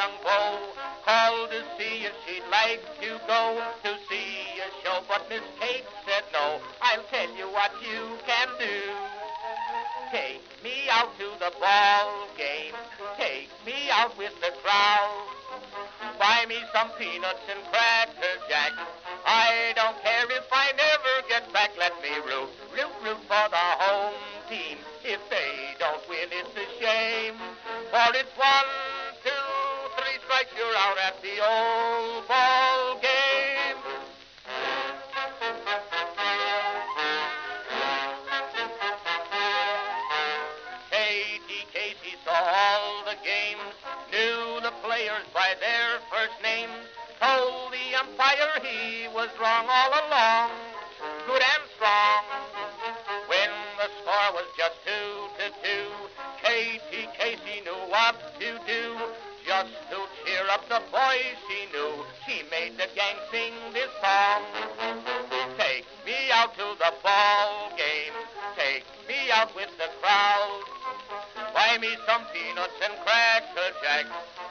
young beau called to see if she'd like to go to see a show, but Miss Kate said no. I'll tell you what you can do. Take me out to the ball game. Take me out with the crowd. Buy me some peanuts and cracker jack. I don't care if I never get back. Let me root for the home team. If they don't win, it's a shame. For it's 1, 2, 3 strikes, you're out at the old ball game. Katie Casey saw all the games, knew the players by their first names, told the umpire he was wrong all along, good and strong. When the score was just 2-2, Katie Casey knew what to do. Just to cheer up the boys she knew, she made the gang sing this song. Take me out to the ball game, take me out with the crowd. Buy me some peanuts and cracker jack.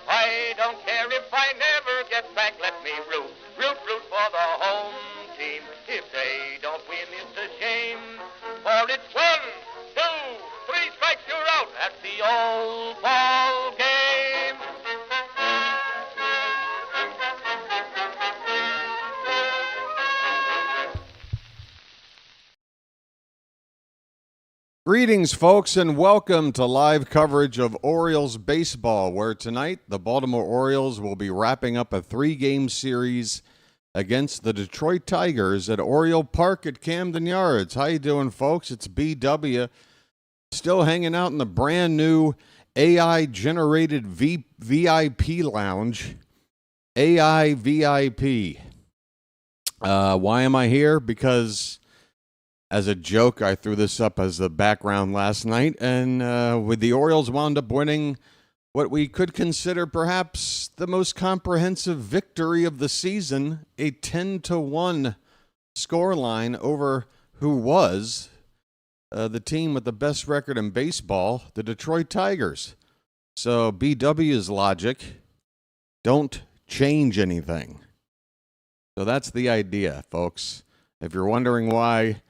I don't care if I never get back. Let me root for the home team. If they don't win, it's a shame. For it's 1, 2, 3 strikes, you're out at the old ball game. Greetings, folks, and welcome to live coverage of Orioles baseball, where tonight the Baltimore Orioles will be wrapping up a 3-game series against the Detroit Tigers at Oriole Park at Camden Yards. How you doing, folks? It's BW, still hanging out in the brand new AI-generated VIP lounge. AI VIP. Why am I here? Because as a joke, I threw this up as the background last night, and with the Orioles wound up winning what we could consider perhaps the most comprehensive victory of the season, a 10-1 scoreline over who was the team with the best record in baseball, the Detroit Tigers. So BW's logic, don't change anything. So that's the idea, folks. If you're wondering why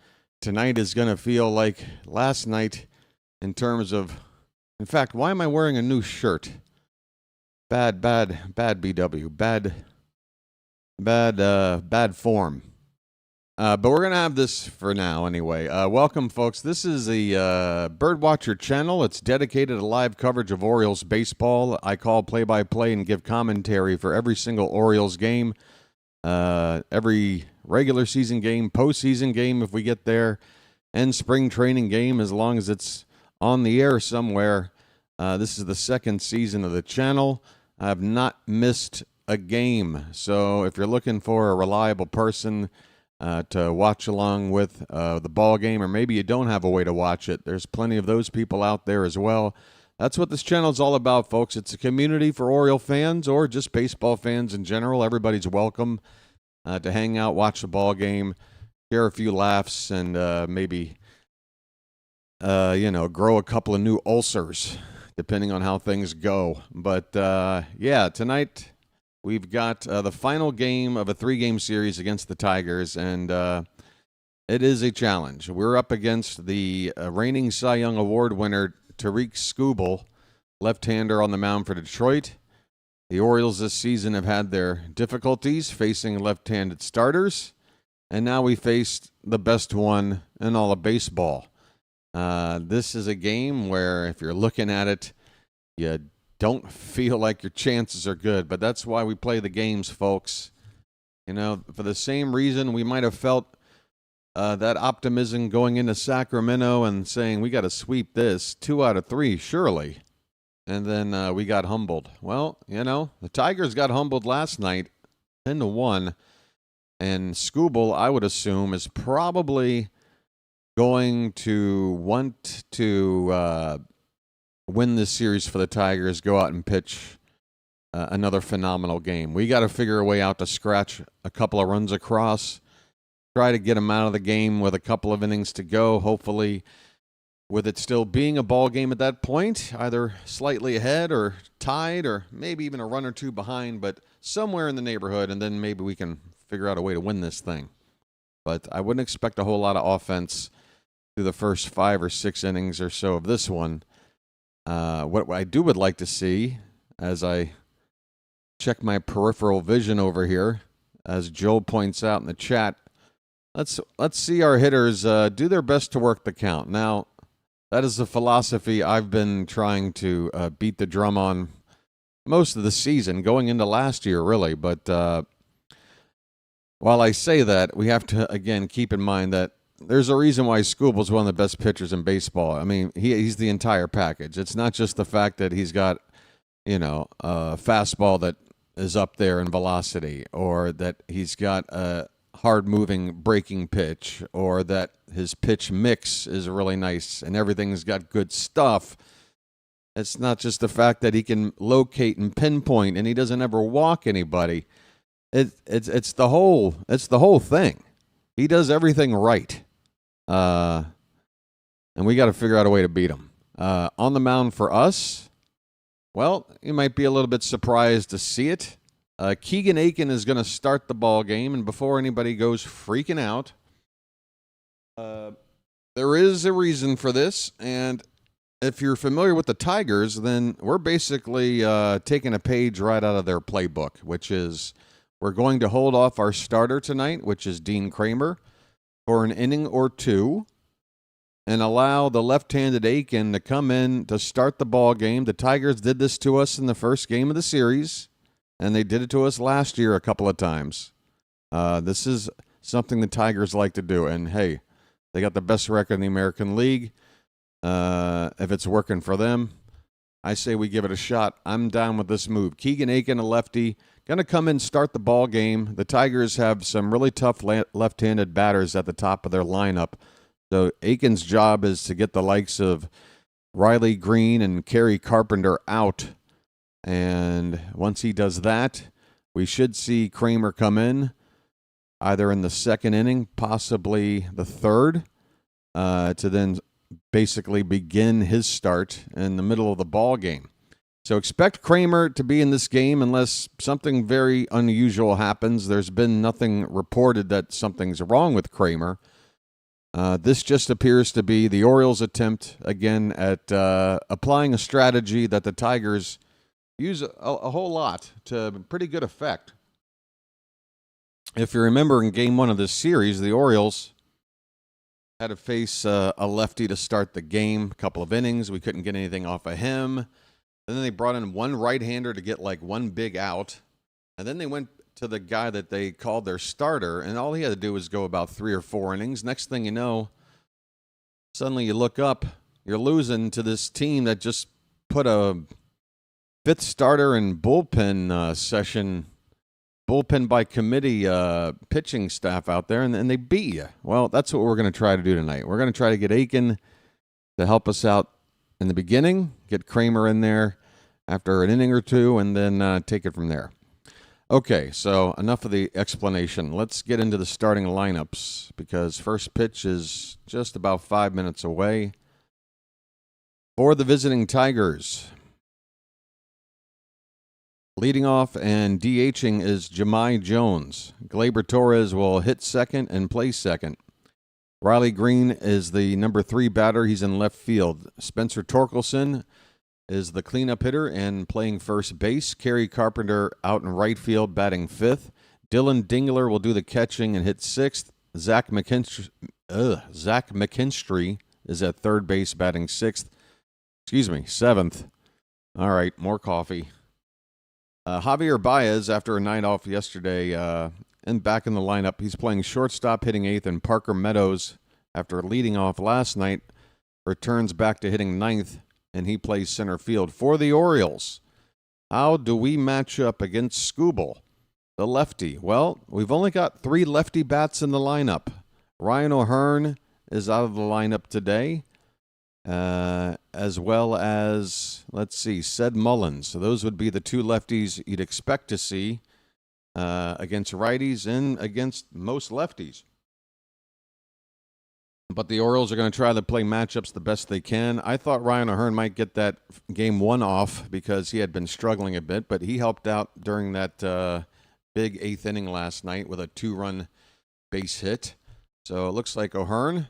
tonight is going to feel like last night in terms of, in fact, why am I wearing a new shirt? Bad BW. Bad form. But we're going to have this for now anyway. Welcome, folks. This is the BirdWatcher Channel. It's dedicated to live coverage of Orioles baseball. I call play-by-play and give commentary for every single Orioles game, every regular season game, postseason game if we get there, and spring training game as long as it's on the air somewhere. This is the second season of the channel. I have not missed a game. So if you're looking for a reliable person to watch along with the ball game, or maybe you don't have a way to watch it, there's plenty of those people out there as well. That's what this channel is all about, folks. It's a community for Oriole fans or just baseball fans in general. Everybody's welcome to hang out, watch the ball game, share a few laughs, and maybe, grow a couple of new ulcers, depending on how things go. But, tonight we've got the final game of a 3-game series against the Tigers, and it is a challenge. We're up against the reigning Cy Young Award winner, Skubal, left-hander on the mound for Detroit. The Orioles this season have had their difficulties facing left-handed starters, and now we faced the best one in all of baseball. This is a game where, if you're looking at it, you don't feel like your chances are good, but that's why we play the games, folks. You know, for the same reason we might have felt that optimism going into Sacramento and saying we got to sweep this 2 out of 3, surely. And then we got humbled. Well, the Tigers got humbled last night, 10-1. And Skubal, I would assume, is probably going to want to win this series for the Tigers, go out and pitch another phenomenal game. We got to figure a way out to scratch a couple of runs across, try to get them out of the game with a couple of innings to go, hopefully with it still being a ball game at that point, either slightly ahead or tied or maybe even a run or two behind, but somewhere in the neighborhood, and then maybe we can figure out a way to win this thing. But I wouldn't expect a whole lot of offense through the first 5 or 6 innings or so of this one. What I would like to see, as I check my peripheral vision over here, as Joel points out in the chat, let's see our hitters do their best to work the count. Now, that is the philosophy I've been trying to beat the drum on most of the season, going into last year, really. But while I say that, we have to, again, keep in mind that there's a reason why Skubal is one of the best pitchers in baseball. I mean, he's the entire package. It's not just the fact that he's got, a fastball that is up there in velocity, or that he's got a hard-moving breaking pitch, or that his pitch mix is really nice and everything's got good stuff. It's not just the fact that he can locate and pinpoint and he doesn't ever walk anybody. It's the whole thing. He does everything right. And we got to figure out a way to beat him. On the mound for us, well, you might be a little bit surprised to see it. Keegan Aiken is going to start the ball game, and before anybody goes freaking out, there is a reason for this, and if you're familiar with the Tigers, then we're basically taking a page right out of their playbook, which is we're going to hold off our starter tonight, which is Dean Kremer, for an inning or two, and allow the left-handed Aiken to come in to start the ball game. The Tigers did this to us in the first game of the series, and they did it to us last year a couple of times. This is something the Tigers like to do, and hey, they got the best record in the American League. If it's working for them, I say we give it a shot. I'm down with this move. Keegan Aiken, a lefty, going to come in and start the ball game. The Tigers have some really tough left-handed batters at the top of their lineup. So Aiken's job is to get the likes of Riley Green and Kerry Carpenter out. And once he does that, we should see Kremer come in either in the second inning, possibly the third, to then basically begin his start in the middle of the ball game. So expect Kremer to be in this game unless something very unusual happens. There's been nothing reported that something's wrong with Kremer. This just appears to be the Orioles' attempt, again, at applying a strategy that the Tigers use a whole lot to pretty good effect. If you remember in Game 1 of this series, the Orioles had to face a lefty to start the game, a couple of innings. We couldn't get anything off of him. And then they brought in one right-hander to get like one big out. And then they went to the guy that they called their starter, and all he had to do was go about 3 or 4 innings. Next thing you know, suddenly you look up, you're losing to this team that just put a 5th starter and bullpen session, bullpen by committee pitching staff out there, and they beat you. Well, that's what we're going to try to do tonight. We're going to try to get Aiken to help us out in the beginning, get Kremer in there after an inning or two, and then take it from there. Okay, so enough of the explanation. Let's get into the starting lineups because first pitch is just about 5 minutes away. For the visiting Tigers, leading off and DHing is Jahmai Jones. Gleyber Torres will hit second and play second. Riley Green is the number 3 batter. He's in left field. Spencer Torkelson is the cleanup hitter and playing first base. Kerry Carpenter out in right field, batting 5th. Dylan Dingler will do the catching and hit 6th. Zach McKinstry is at third base, batting 7th. All right, more coffee. Javier Baez, after a night off yesterday, and back in the lineup, he's playing shortstop, hitting 8th, and Parker Meadows, after leading off last night, returns back to hitting 9th. And he plays center field. For the Orioles, how do we match up against Skubal, the lefty? Well, we've only got 3 lefty bats in the lineup. Ryan O'Hearn is out of the lineup today, as well as, Sed Mullins. So those would be the 2 lefties you'd expect to see against righties and against most lefties. But the Orioles are going to try to play matchups the best they can. I thought Ryan O'Hearn might get that game 1 off because he had been struggling a bit, but he helped out during that big 8th inning last night with a 2-run base hit. So it looks like O'Hearn,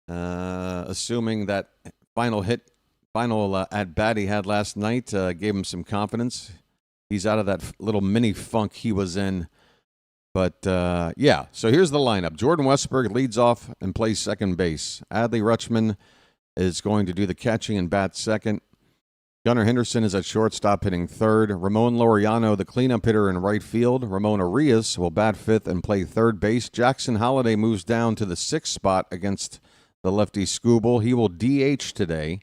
assuming that final at-bat he had last night gave him some confidence. He's out of that little mini funk he was in. But, yeah, so here's the lineup. Jordan Westberg leads off and plays second base. Adley Rutschman is going to do the catching and bat second. Gunnar Henderson is at shortstop hitting third. Ramon Laureano, the cleanup hitter in right field. Ramon Arias will bat fifth and play third base. Jackson Holliday moves down to the 6th spot against the lefty Skubal. He will DH today.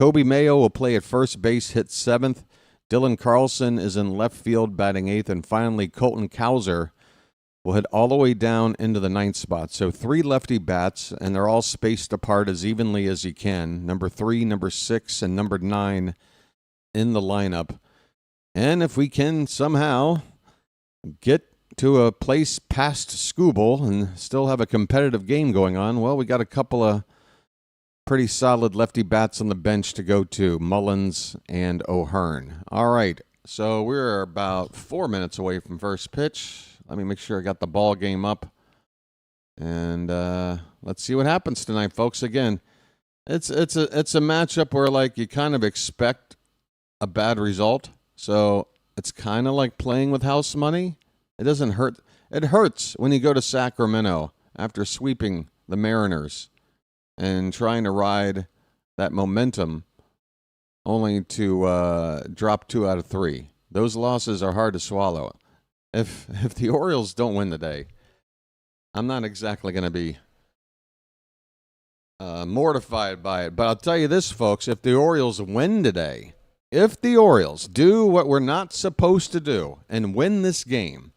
Kobe Mayo will play at first base, hit 7th. Dylan Carlson is in left field, batting 8th. And finally, Colton Cowser will hit all the way down into the 9th spot. So 3 lefty bats, and they're all spaced apart as evenly as you can. Number 3, number 6, and number 9 in the lineup. And if we can somehow get to a place past Skubal and still have a competitive game going on, well, we got a couple of pretty solid lefty bats on the bench to go to, Mullins and O'Hearn. All right, so we're about 4 minutes away from first pitch. Let me make sure I got the ball game up. And let's see what happens tonight, folks. Again, it's a matchup where like you kind of expect a bad result. So it's kind of like playing with house money. It doesn't hurt. It hurts when you go to Sacramento after sweeping the Mariners and trying to ride that momentum only to drop 2 out of 3. Those losses are hard to swallow. If the Orioles don't win today, I'm not exactly going to be mortified by it. But I'll tell you this, folks, if the Orioles win today, if the Orioles do what we're not supposed to do and win this game,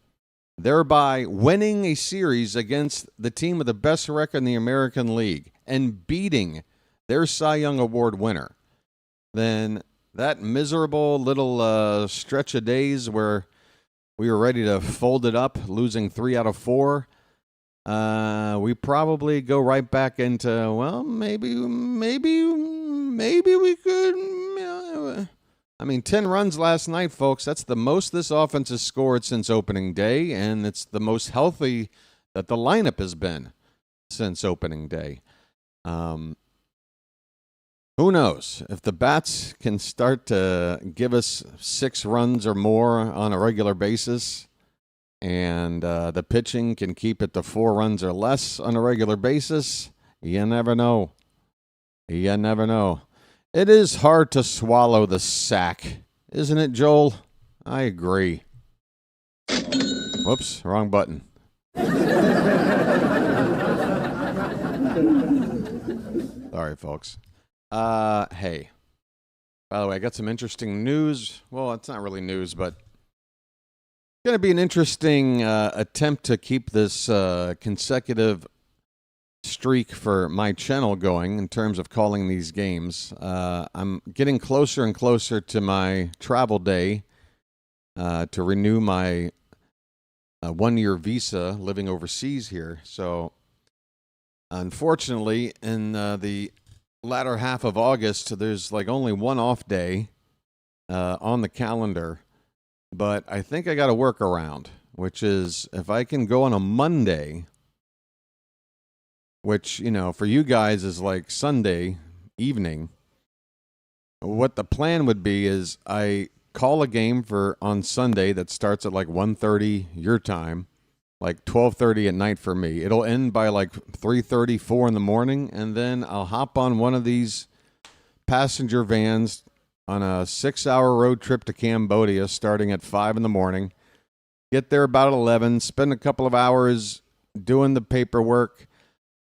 thereby winning a series against the team with the best record in the American League and beating their Cy Young Award winner, then that miserable little stretch of days where we were ready to fold it up, losing 3 out of 4. We probably go right back into, well, maybe we could. I mean, 10 runs last night, folks. That's the most this offense has scored since opening day, and it's the most healthy that the lineup has been since opening day. Who knows? If the bats can start to give us 6 runs or more on a regular basis, and the pitching can keep it to 4 runs or less on a regular basis, you never know. You never know. It is hard to swallow the sack, isn't it, Joel? I agree. Whoops, wrong button. Sorry, folks. Hey. By the way, I got some interesting news. Well, it's not really news, but it's going to be an interesting attempt to keep this consecutive streak for my channel going in terms of calling these games. I'm getting closer and closer to my travel day to renew my 1-year visa living overseas here. So, unfortunately, in the latter half of August, there's like only one off day on the calendar. But I think I got a workaround, which is if I can go on a Monday, which, you know, for you guys is like Sunday evening. What the plan would be is I call a game for on Sunday that starts at like 1:30 your time, like 12:30 at night for me. It'll end by like 3:30, 4 in the morning, and then I'll hop on one of these passenger vans on a 6-hour road trip to Cambodia starting at 5 in the morning. Get there about 11, spend a couple of hours doing the paperwork,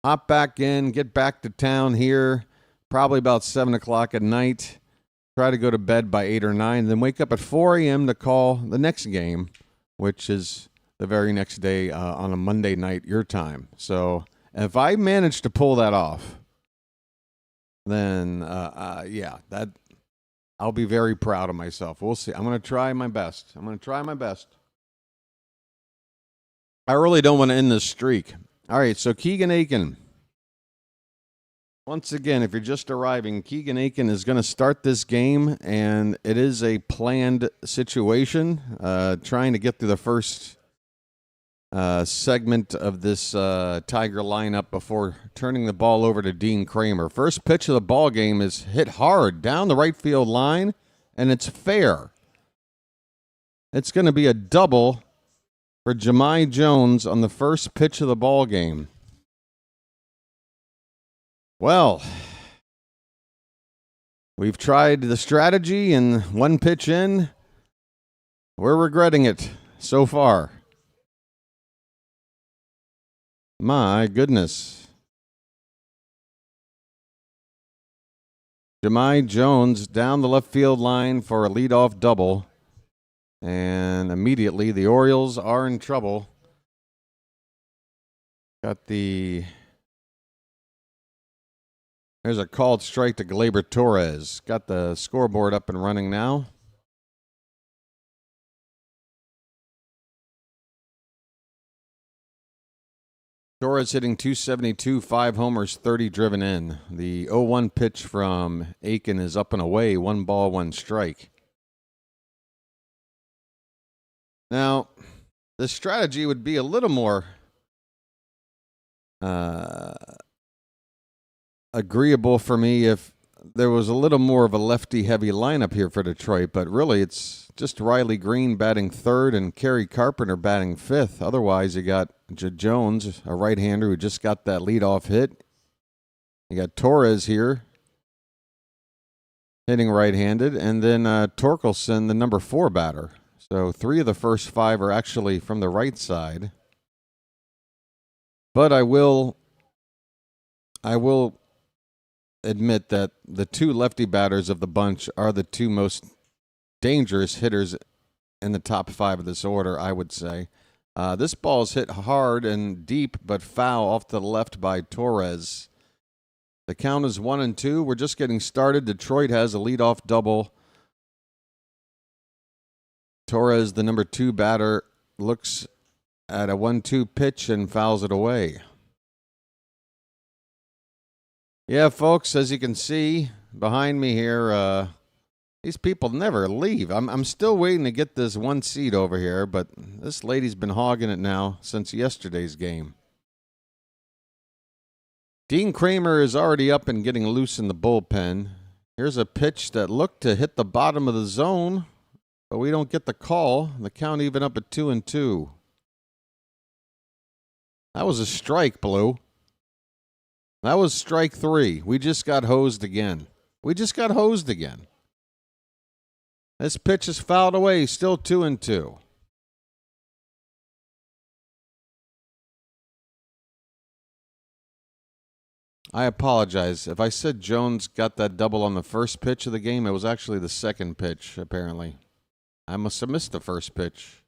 hop back in, get back to town here, probably about 7 o'clock at night, try to go to bed by 8 or 9, then wake up at 4 a.m. to call the next game, which is the very next day on a Monday night your time. So if I manage to pull that off, then, yeah, that I'll be very proud of myself. We'll see. I'm going to try my best. I really don't want to end this streak. All right, so Keegan Aiken Once again, if you're just arriving, Keegan Aiken is going to start this game, and it is a planned situation, trying to get through the first segment of this Tiger lineup before turning the ball over to Dean Kremer. First pitch of the ball game is hit hard down the right field line, and it's fair. It's going to be a double for Jahmai Jones on the first pitch of the ball game. Well, we've tried the strategy, and one pitch in, we're regretting it so far. My goodness. Jahmai Jones down the left field line for a leadoff double, and immediately the Orioles are in trouble. There's a called strike to Gleyber Torres. Got the scoreboard up and running now. Torres hitting .272, 5 homers, 30 driven in. The 0-1 pitch from Aiken is up and away, 1 ball, 1 strike. Now, the strategy would be a little more agreeable for me if there was a little more of a lefty-heavy lineup here for Detroit, but really it's just Riley Green batting third and Kerry Carpenter batting fifth. Otherwise, you got Jones, a right-hander who just got that leadoff hit. You got Torres here hitting right-handed, and then Torkelson, the number 4 batter. So 3 of the first 5 are actually from the right side. But I will admit that the 2 lefty batters of the bunch are the 2 most dangerous hitters in the top 5 of this order, I would say. This ball's hit hard and deep, but foul off to the left by Torres. The count is 1-2. We're just getting started. Detroit has a leadoff double. Torres, the number 2 batter, looks at a 1-2 pitch and fouls it away. Yeah, folks, as you can see behind me here, these people never leave. I'm still waiting to get this one seat over here, but this lady's been hogging it now since yesterday's game. Dean Kremer is already up and getting loose in the bullpen. Here's a pitch that looked to hit the bottom of the zone, but we don't get the call. The count even up at 2-2. That was a strike, Blue. That was strike 3. We just got hosed again. This pitch is fouled away, still 2-2. I apologize. If I said Jones got that double on the first pitch of the game, it was actually the second pitch, apparently. I must have missed the first pitch.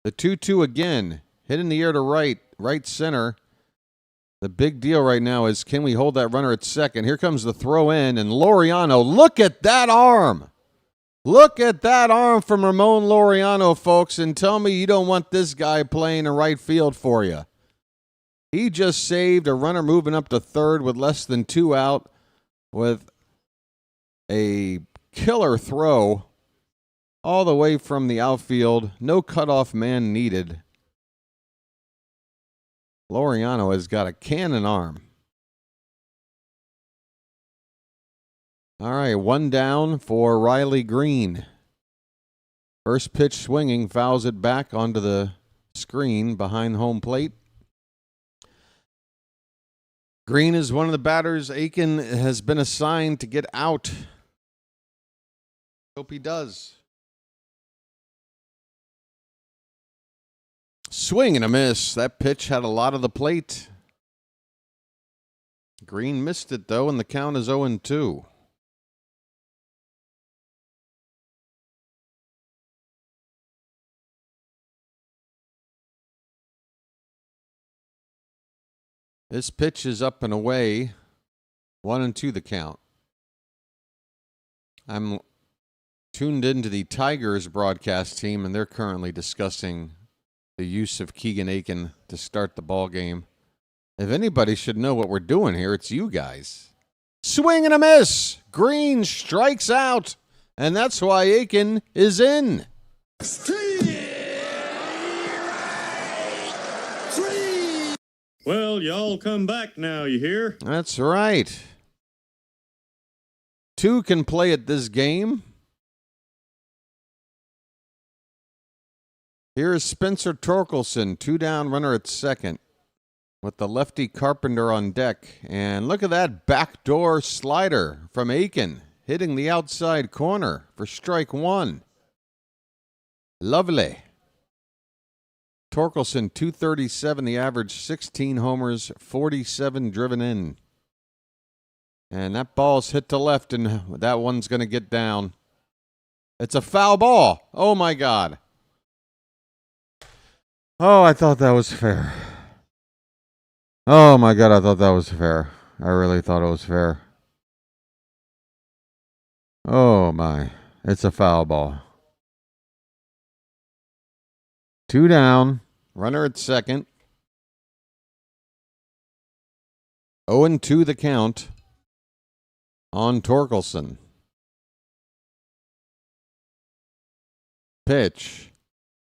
The 2-2 again. Hit in the air to right center. The big deal right now is, can we hold that runner at second? Here comes the throw in, and Laureano, look at that arm. Look at that arm from Ramon Laureano, folks, and tell me you don't want this guy playing in right field for you. He just saved a runner moving up to third with less than 2 out with a killer throw all the way from the outfield. No cutoff man needed. Laureano has got a cannon arm. All right, 1 down for Riley Green. First pitch swinging, fouls it back onto the screen behind home plate. Green is one of the batters Aiken has been assigned to get out. Hope he does. Swing and a miss. That pitch had a lot of the plate. Green missed it, though, and the count is 0-2. This pitch is up and away. 1-2 the count. I'm tuned into the Tigers broadcast team, and they're currently discussing the use of Keegan Aiken to start the ball game. If anybody should know what we're doing here, it's you guys. Swing and a miss. Green strikes out. And that's why Aiken is in. Well, y'all come back now, you hear? That's right. 2 can play at this game. Here is Spencer Torkelson, 2 down, runner at second, with the lefty Carpenter on deck. And look at that backdoor slider from Aiken, hitting the outside corner for strike 1. Lovely. Torkelson, 237, the average, 16 homers, 47 driven in. And that ball's hit to left, and that one's going to get down. It's a foul ball. Oh, my God. Oh, I thought that was fair. Oh, my God, I thought that was fair. I really thought it was fair. Oh, my. It's a foul ball. 2 down. Runner at second. 0-2 the count on Torkelson. Pitch.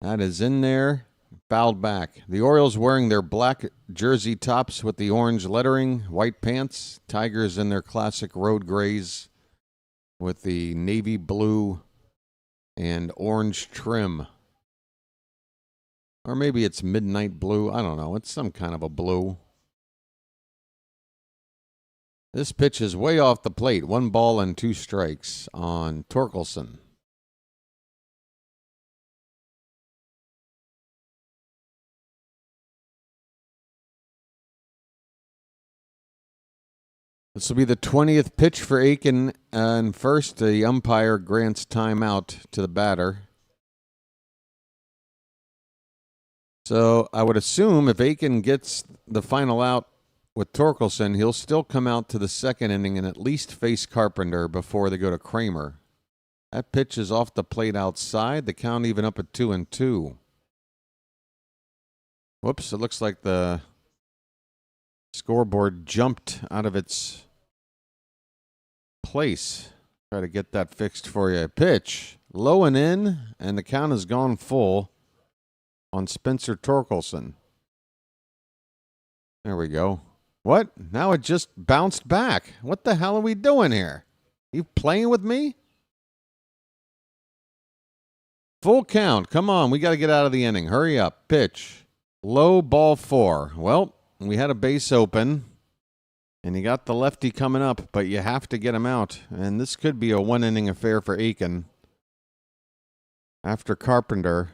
That is in there. Fouled back. The Orioles wearing their black jersey tops with the orange lettering, white pants. Tigers in their classic road grays with the navy blue and orange trim. Or maybe it's midnight blue. I don't know. It's some kind of a blue. This pitch is way off the plate. 1 ball and 2 strikes on Torkelson. This will be the 20th pitch for Aiken, and first the umpire grants timeout to the batter. So I would assume if Aiken gets the final out with Torkelson, he'll still come out to the second inning and at least face Carpenter before they go to Kremer. That pitch is off the plate outside. The count even up at 2-2. Whoops, it looks like the scoreboard jumped out of its place. Try to get that fixed for you. Pitch, low and in, and the count has gone full on Spencer Torkelson. There we go. What? Now it just bounced back. What the hell are we doing here? You playing with me? Full count. Come on, we got to get out of the inning. Hurry up. Pitch. Low, ball 4. Well, we had a base open, and you got the lefty coming up, but you have to get him out. And this could be a 1-inning affair for Aiken after Carpenter.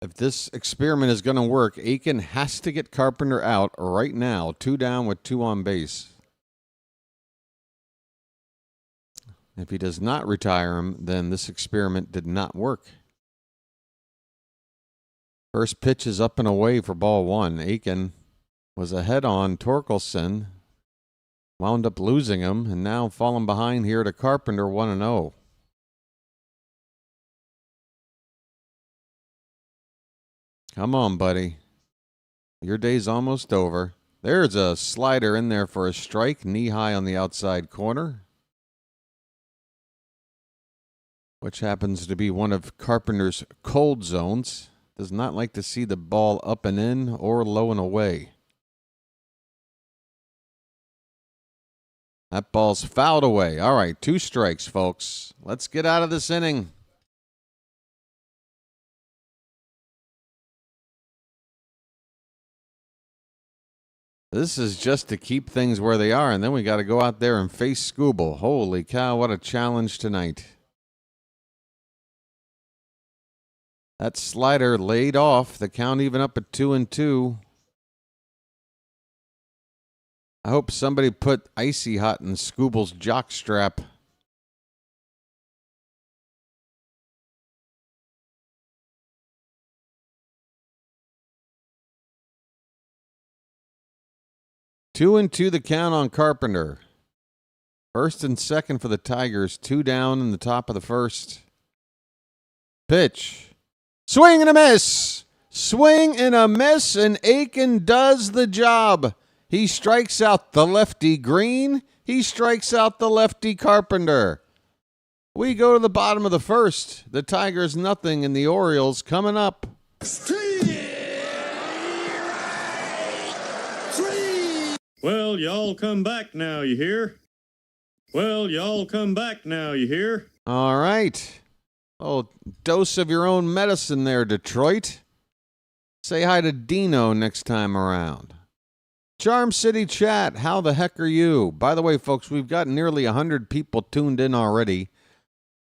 If this experiment is going to work, Aiken has to get Carpenter out right now. 2 down with 2 on base. If he does not retire him, then this experiment did not work. First pitch is up and away for ball 1. Aiken was ahead on Torkelson, wound up losing him, and now falling behind here to Carpenter 1-0. Come on, buddy. Your day's almost over. There's a slider in there for a strike, knee high on the outside corner, which happens to be one of Carpenter's cold zones. Does not like to see the ball up and in or low and away. That ball's fouled away. All right, 2 strikes, folks. Let's get out of this inning. This is just to keep things where they are, and then we got to go out there and face Skubal. Holy cow, what a challenge tonight. That slider laid off. The count even up at 2-2. I hope somebody put icy hot in Skubal's jock strap. Two and two the count on Carpenter. First and second for the Tigers. 2 down in the top of the first. Pitch. Swing and a miss. Swing and a miss, and Aiken does the job. He strikes out the lefty Green. He strikes out the lefty Carpenter. We go to the bottom of the first. The Tigers nothing, and the Orioles coming up. Well, y'all come back now, you hear? Well, y'all come back now, you hear? All right. Oh, dose of your own medicine there, Detroit. Say hi to Dino next time around. Charm City Chat, how the heck are you? By the way, folks, we've got nearly 100 people tuned in already.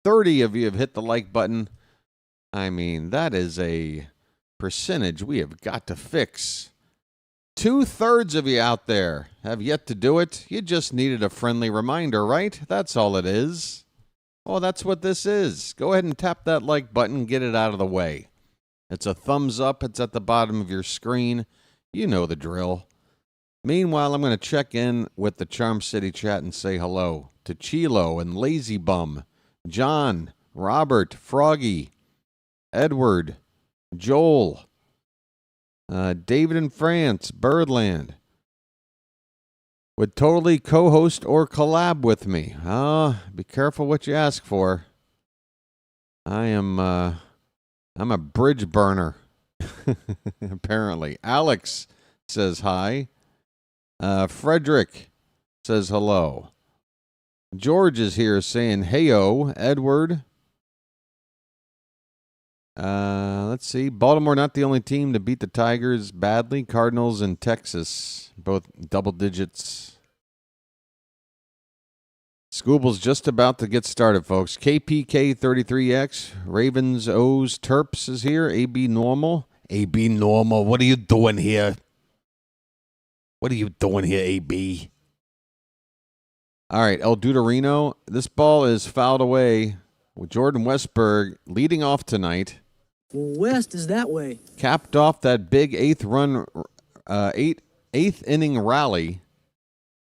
30 of you have hit the like button. I mean, that is a percentage we have got to fix. 2/3 of you out there have yet to do it. You just needed a friendly reminder, right? That's all it is. Oh, that's what this is. Go ahead and tap that like button, get it out of the way. It's a thumbs up. It's at the bottom of your screen. You know the drill. Meanwhile, I'm going to check in with the Charm City Chat and say hello to Chilo and Lazy Bum, John, Robert, Froggy, Edward, Joel, David in France, Birdland. Would totally co-host or collab with me. Be careful what you ask for. I'm a bridge burner, apparently. Alex says hi. Frederick says hello. George is here saying heyo. Edward. Let's see. Baltimore not the only team to beat the Tigers badly. Cardinals and Texas, both double digits. Skubal's just about to get started, folks. KPK33X, Ravens, O's, Terps is here. AB Normal. AB Normal, what are you doing here? What are you doing here, AB? All right, El Duderino. This ball is fouled away with Jordan Westberg leading off tonight. West is that way. Capped off that big eighth inning rally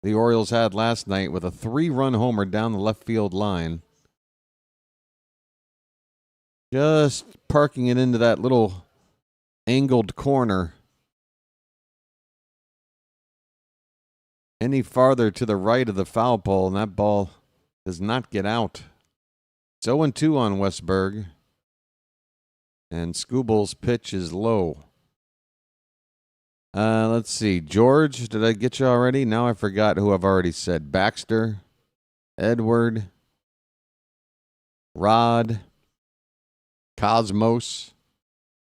the Orioles had last night with a 3-run homer down the left field line. Just parking it into that little angled corner. Any farther to the right of the foul pole, and that ball does not get out. It's 0-2 on Westberg. And Skubal's pitch is low. Let's see. George, did I get you already? Now I forgot who I've already said. Baxter, Edward, Rod, Cosmos.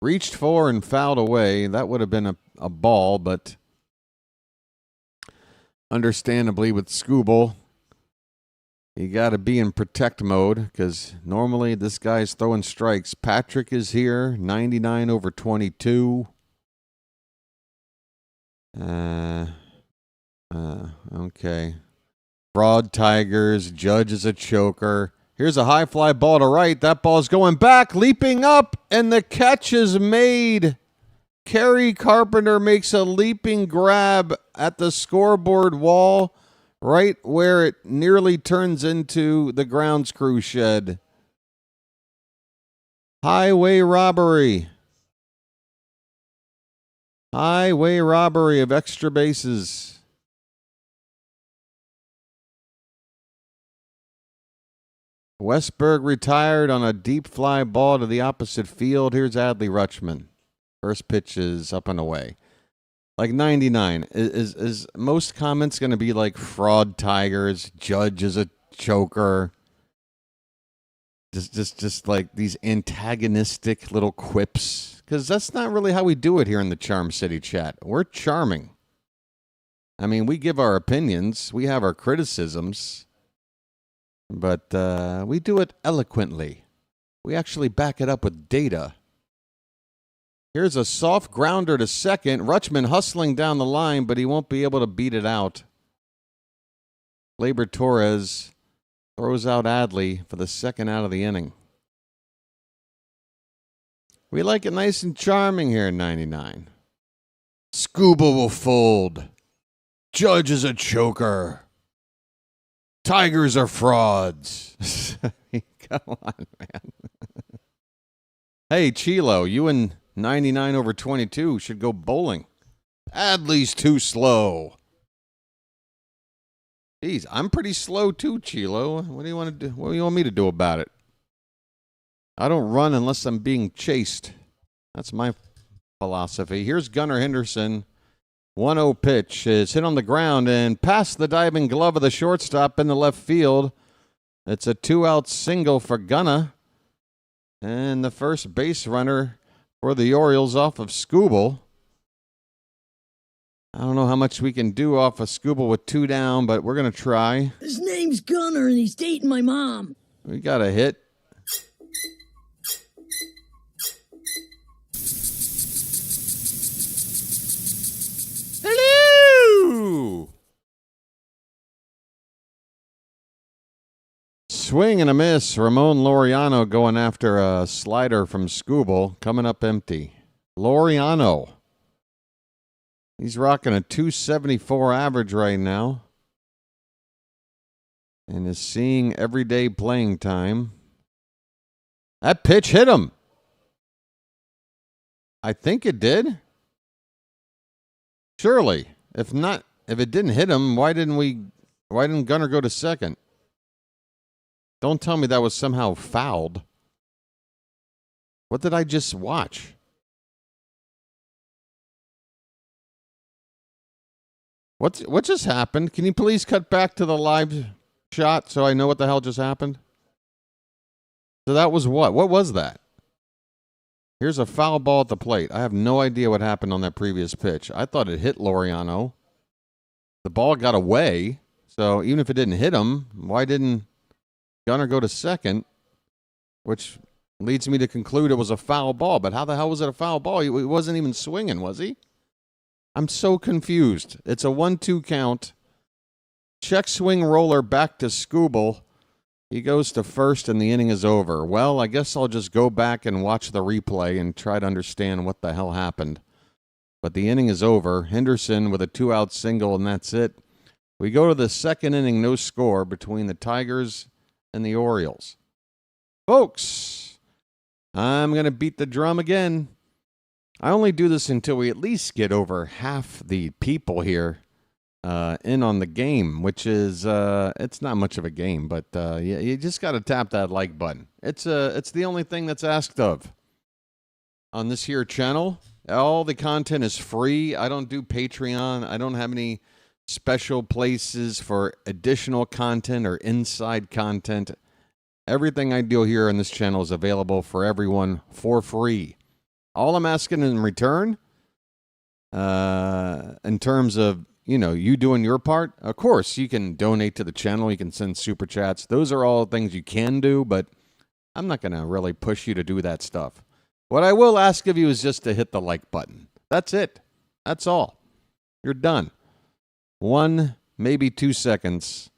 Reached for and fouled away. That would have been a ball, but understandably with Skubal, you got to be in protect mode because normally this guy's throwing strikes. Patrick is here, 99/22. Okay. Fraud Tigers, Judge is a choker. Here's a high fly ball to right. That ball's going back, leaping up, and the catch is made. Kerry Carpenter makes a leaping grab at the scoreboard wall, right where it nearly turns into the grounds crew shed. Highway robbery. Highway robbery of extra bases. Westberg retired on a deep fly ball to the opposite field. Here's Adley Rutschman. First pitch is up and away. Like 99. Is most comments going to be like fraud Tigers, Judge is a choker? Just like these antagonistic little quips. Because that's not really how we do it here in the Charm City Chat. We're charming. I mean, we give our opinions. We have our criticisms. But we do it eloquently. We actually back it up with data. Here's a soft grounder to second. Rutschman hustling down the line, but he won't be able to beat it out. Gleyber Torres throws out Adley for the second out of the inning. We like it nice and charming here in 99. Skubal will fold. Judge is a choker. Tigers are frauds. Come on, man. Hey, Chilo, you and 99 over 22 should go bowling. Adley's too slow. Geez, I'm pretty slow too, Chilo. What do you want to do? What do you want me to do about it? I don't run unless I'm being chased. That's my philosophy. Here's Gunnar Henderson. 1-0 pitch is hit on the ground and past the diving glove of the shortstop in the left field. It's a 2-out single for Gunnar. And the first base runner for the Orioles off of Skubal. I don't know how much we can do off of Skubal with 2 down, but we're going to try. His name's Gunnar, and he's dating my mom. We got a hit. Hello! Swing and a miss. Ramon Laureano going after a slider from Skubal. Coming up empty. Laureano. He's rocking a 274 average right now. And is seeing everyday playing time. That pitch hit him. I think it did. Surely. If not, if it didn't hit him, why didn't Gunnar go to second? Don't tell me that was somehow fouled. What did I just watch? What just happened? Can you please cut back to the live shot so I know what the hell just happened? So that was what? What was that? Here's a foul ball at the plate. I have no idea what happened on that previous pitch. I thought it hit Laureano. The ball got away. So even if it didn't hit him, why didn't Gunnar go to second? Which leads me to conclude it was a foul ball. But how the hell was it a foul ball? He wasn't even swinging, was he? I'm so confused. It's a 1-2 count. Check swing roller back to Skubal. He goes to first and the inning is over. Well, I guess I'll just go back and watch the replay and try to understand what the hell happened. But the inning is over. Henderson with a 2-out single, and that's it. We go to the second inning, no score between the Tigers and the Orioles. Folks, I'm going to beat the drum again. I only do this until we at least get over half the people here in on the game, which is it's not much of a game, but you just got to tap that like button. It's the only thing that's asked of on this here channel. All the content is free. I don't do Patreon. I don't have any special places for additional content or inside content. Everything I do here on this channel is available for everyone for free. All I'm asking in return, in terms of, you doing your part, of course, you can donate to the channel. You can send super chats. Those are all things you can do, but I'm not going to really push you to do that stuff. What I will ask of you is just to hit the like button. That's it. That's all. You're done. 1, maybe 2 seconds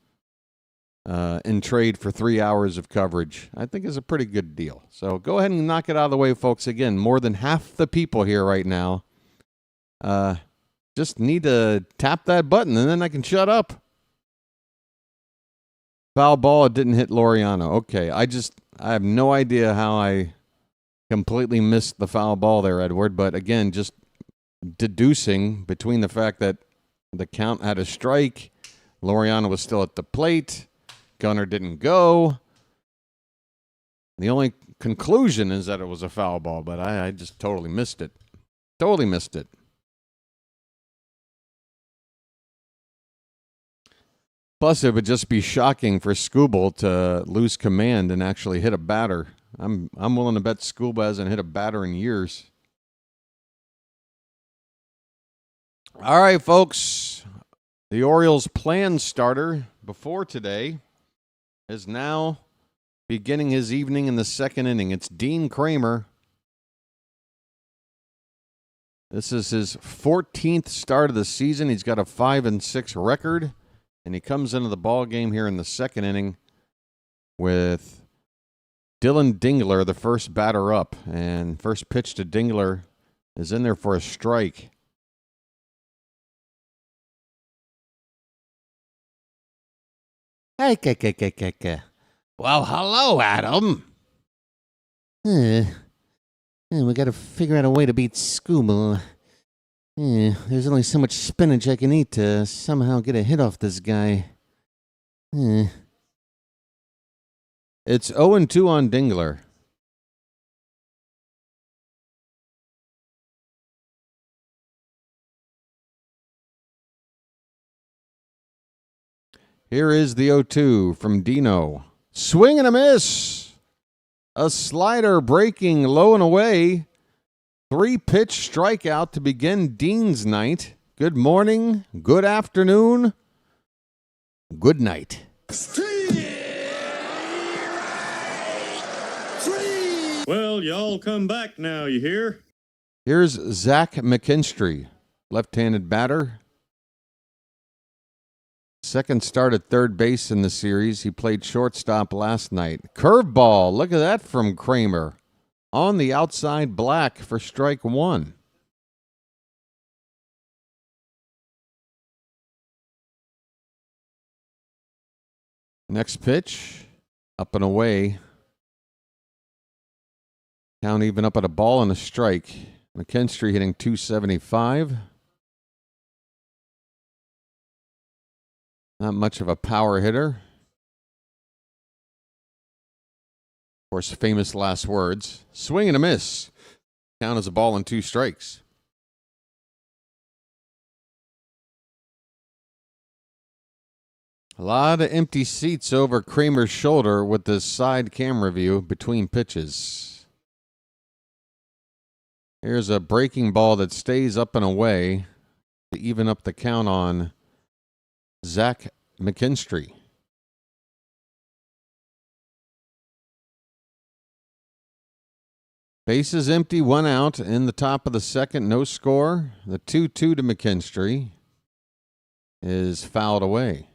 in trade for 3 hours of coverage, I think is a pretty good deal. So go ahead and knock it out of the way, folks. Again, more than half the people here right now just need to tap that button, and then I can shut up. Foul ball, it didn't hit Laureano. Okay, I have no idea how I completely missed the foul ball there, Edward. But again, just deducing between the fact that the count had a strike, Laureano was still at the plate, Gunnar didn't go. The only conclusion is that it was a foul ball, but I just totally missed it. Totally missed it. Plus, it would just be shocking for Skubal to lose command and actually hit a batter. I'm willing to bet Skubal hasn't hit a batter in years. All right, folks. The Orioles' planned starter before today is now beginning his evening in the second inning. It's Dean Kremer. This is his 14th start of the season. He's got a 5-6 record, and he comes into the ball game here in the second inning with Dylan Dingler, the first batter up, and first pitch to Dingler is in there for a strike. Hey. Well, hello, Adam. We got to figure out a way to beat Skubal. There's only so much spinach I can eat to somehow get a hit off this guy. It's 0-2 on Dingler. Here is the 0-2 from Dino. Swing and a miss. A slider breaking low and away. 3-pitch strikeout to begin Dean's night. Good morning, good afternoon, good night. Well, y'all come back now, you hear? Here's Zach McKinstry, left-handed batter. Second start at third base in the series. He played shortstop last night. Curveball, look at that from Kremer. On the outside black for strike one. Next pitch, up and away. Count even up at a ball and a strike. McKinstry hitting .275. Not much of a power hitter. Of course, famous last words. Swing and a miss. Count as a ball and 2 strikes. A lot of empty seats over Kremer's shoulder with this side camera view between pitches. Here's a breaking ball that stays up and away to even up the count on Zach McKinstry. Bases empty, 1 out in the top of the second, no score. The 2-2 to McKinstry is fouled away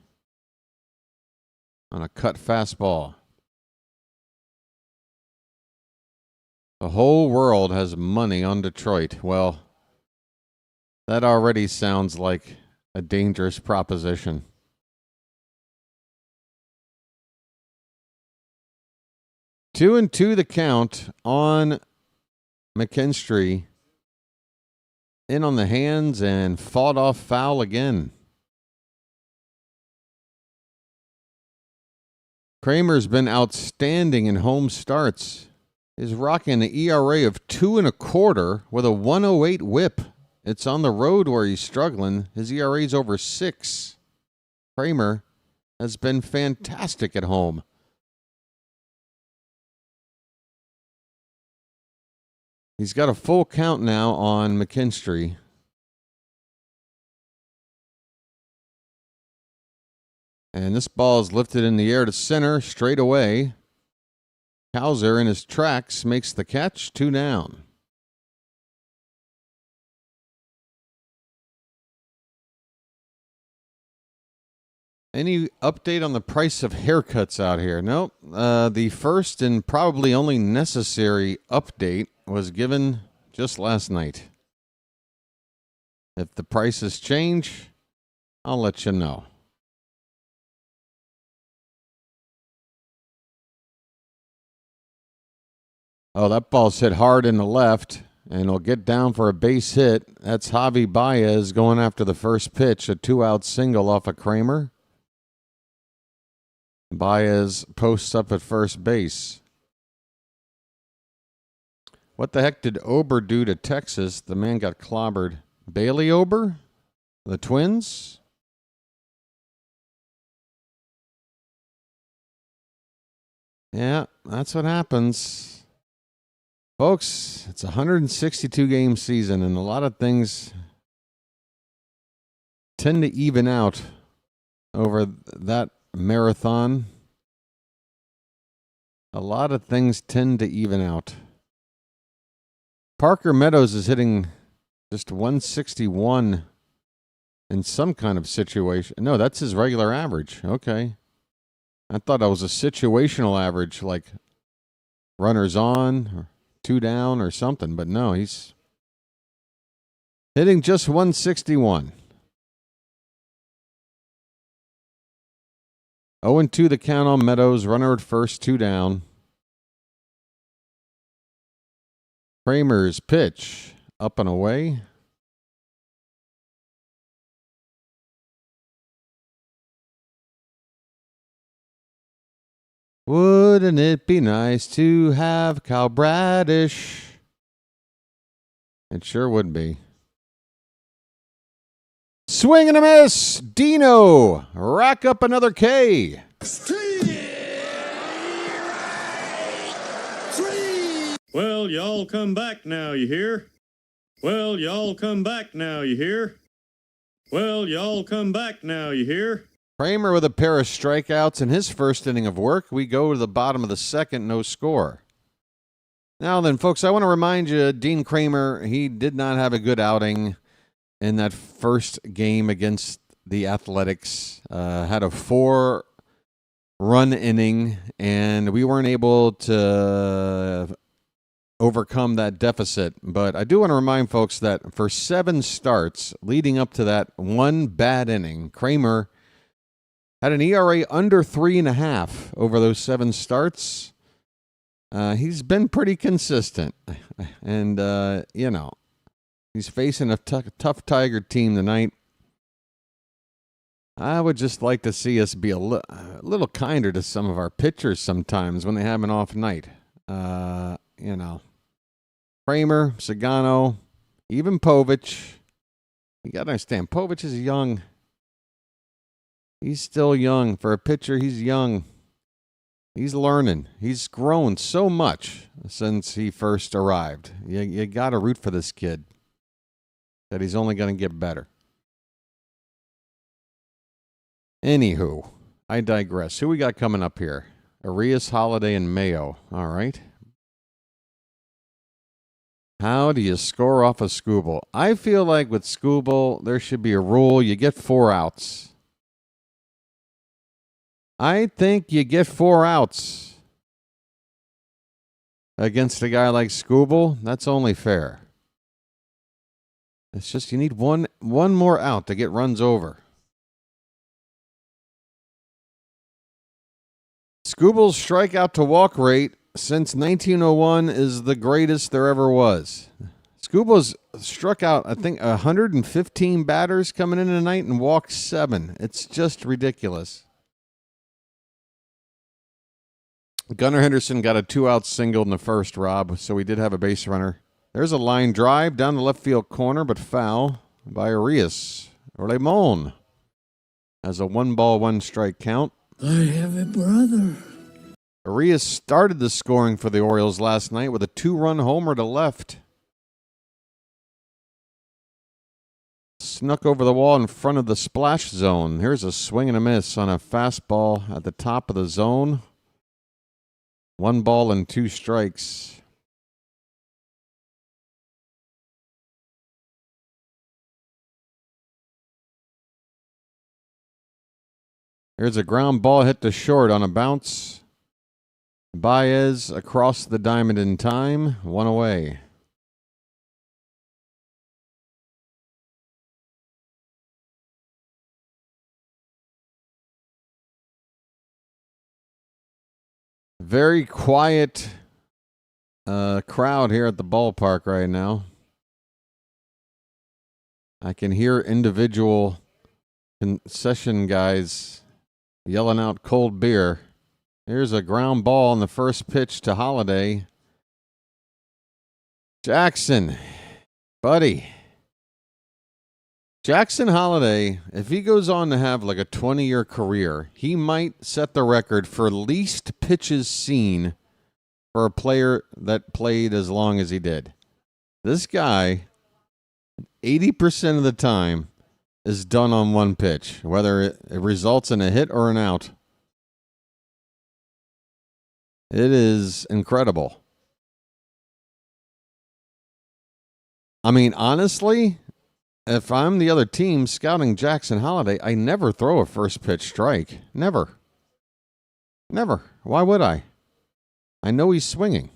on a cut fastball. The whole world has money on Detroit. Well, that already sounds like a dangerous proposition. Two and two the count on McKinstry. In on the hands and fought off foul again. Kremer's been outstanding in home starts. He's rocking an ERA of 2.25 with a 1.08 whip. It's on the road where he's struggling. His ERA's over 6. Kremer has been fantastic at home. He's got a full count now on McKinstry. And this ball is lifted in the air to center straight away. Hauser in his tracks makes the catch, 2 down. Any update on the price of haircuts out here? Nope. The first and probably only necessary update was given just last night. If the prices change, I'll let you know. Oh, that ball's hit hard in the left, and it'll get down for a base hit. That's Javi Baez going after the first pitch, a 2-out single off of Kremer. Baez posts up at first base. What the heck did Ober do to Texas? The man got clobbered. Bailey Ober? The Twins? Yeah, that's what happens. Folks, it's a 162-game season, and a lot of things tend to even out over that marathon. A lot of things tend to even out. Parker Meadows is hitting just 161 in some kind of situation. No, that's his regular average. Okay. I thought that was a situational average, like runners on or 2 down or something, but no, he's hitting just 161. 0-2 the count on Meadows. Runner at first, 2 down. Kremer's pitch, up and away. Wouldn't it be nice to have Kyle Bradish? It sure would be. Swing and a miss. Dino, rack up another K. Well, y'all come back now, you hear? Well, y'all come back now, you hear? Well, y'all come back now, you hear? Kremer with a pair of strikeouts in his first inning of work. We go to the bottom of the second, no score. Now then, folks, I want to remind you, Dean Kremer, he did not have a good outing in that first game against the Athletics. Had a 4-run inning, and we weren't able to overcome that deficit. But I do want to remind folks that for 7 starts leading up to that one bad inning, Kremer had an ERA under 3.5 over those 7 starts. He's been pretty consistent. And, he's facing a tough Tiger team tonight. I would just like to see us be a little kinder to some of our pitchers sometimes when they have an off night. Kremer, Sagano, even Povich. You got to understand, Povich is young. He's still young. For a pitcher, he's young. He's learning. He's grown so much since he first arrived. You got to root for this kid, that he's only going to get better. Anywho, I digress. Who we got coming up here? Arias, Holiday, and Mayo. All right. How do you score off a Skubal? I feel like with Skubal, there should be a rule. You get 4 outs. I think you get 4 outs against a guy like Skubal. That's only fair. It's just you need one more out to get runs over. Skubal's strikeout to walk rate since 1901 is the greatest there ever was. Skubal's struck out, I think, 115 batters coming in tonight and walked 7. It's just ridiculous. Gunnar Henderson got a 2-out single in the first, Rob, so we did have a base runner. There's a line drive down the left field corner, but foul by Arias. Ramon has a 1-ball, 1-strike count. I have a brother. Arias started the scoring for the Orioles last night with a 2-run homer to left. Snuck over the wall in front of the splash zone. Here's a swing and a miss on a fastball at the top of the zone. 1 ball and 2 strikes. Here's a ground ball hit to short on a bounce. Baez across the diamond in time. 1 away. Very quiet crowd here at the ballpark right now. I can hear individual concession guys yelling out cold beer. Here's a ground ball on the first pitch to Holiday. Jackson, buddy. Jackson Holiday, if he goes on to have like a 20-year career, he might set the record for least pitches seen for a player that played as long as he did. This guy, 80% of the time, is done on 1 pitch, whether it results in a hit or an out. It is incredible. I mean, honestly, if I'm the other team scouting Jackson Holiday, I never throw a first pitch strike. Never. Never. Why would I? I know he's swinging.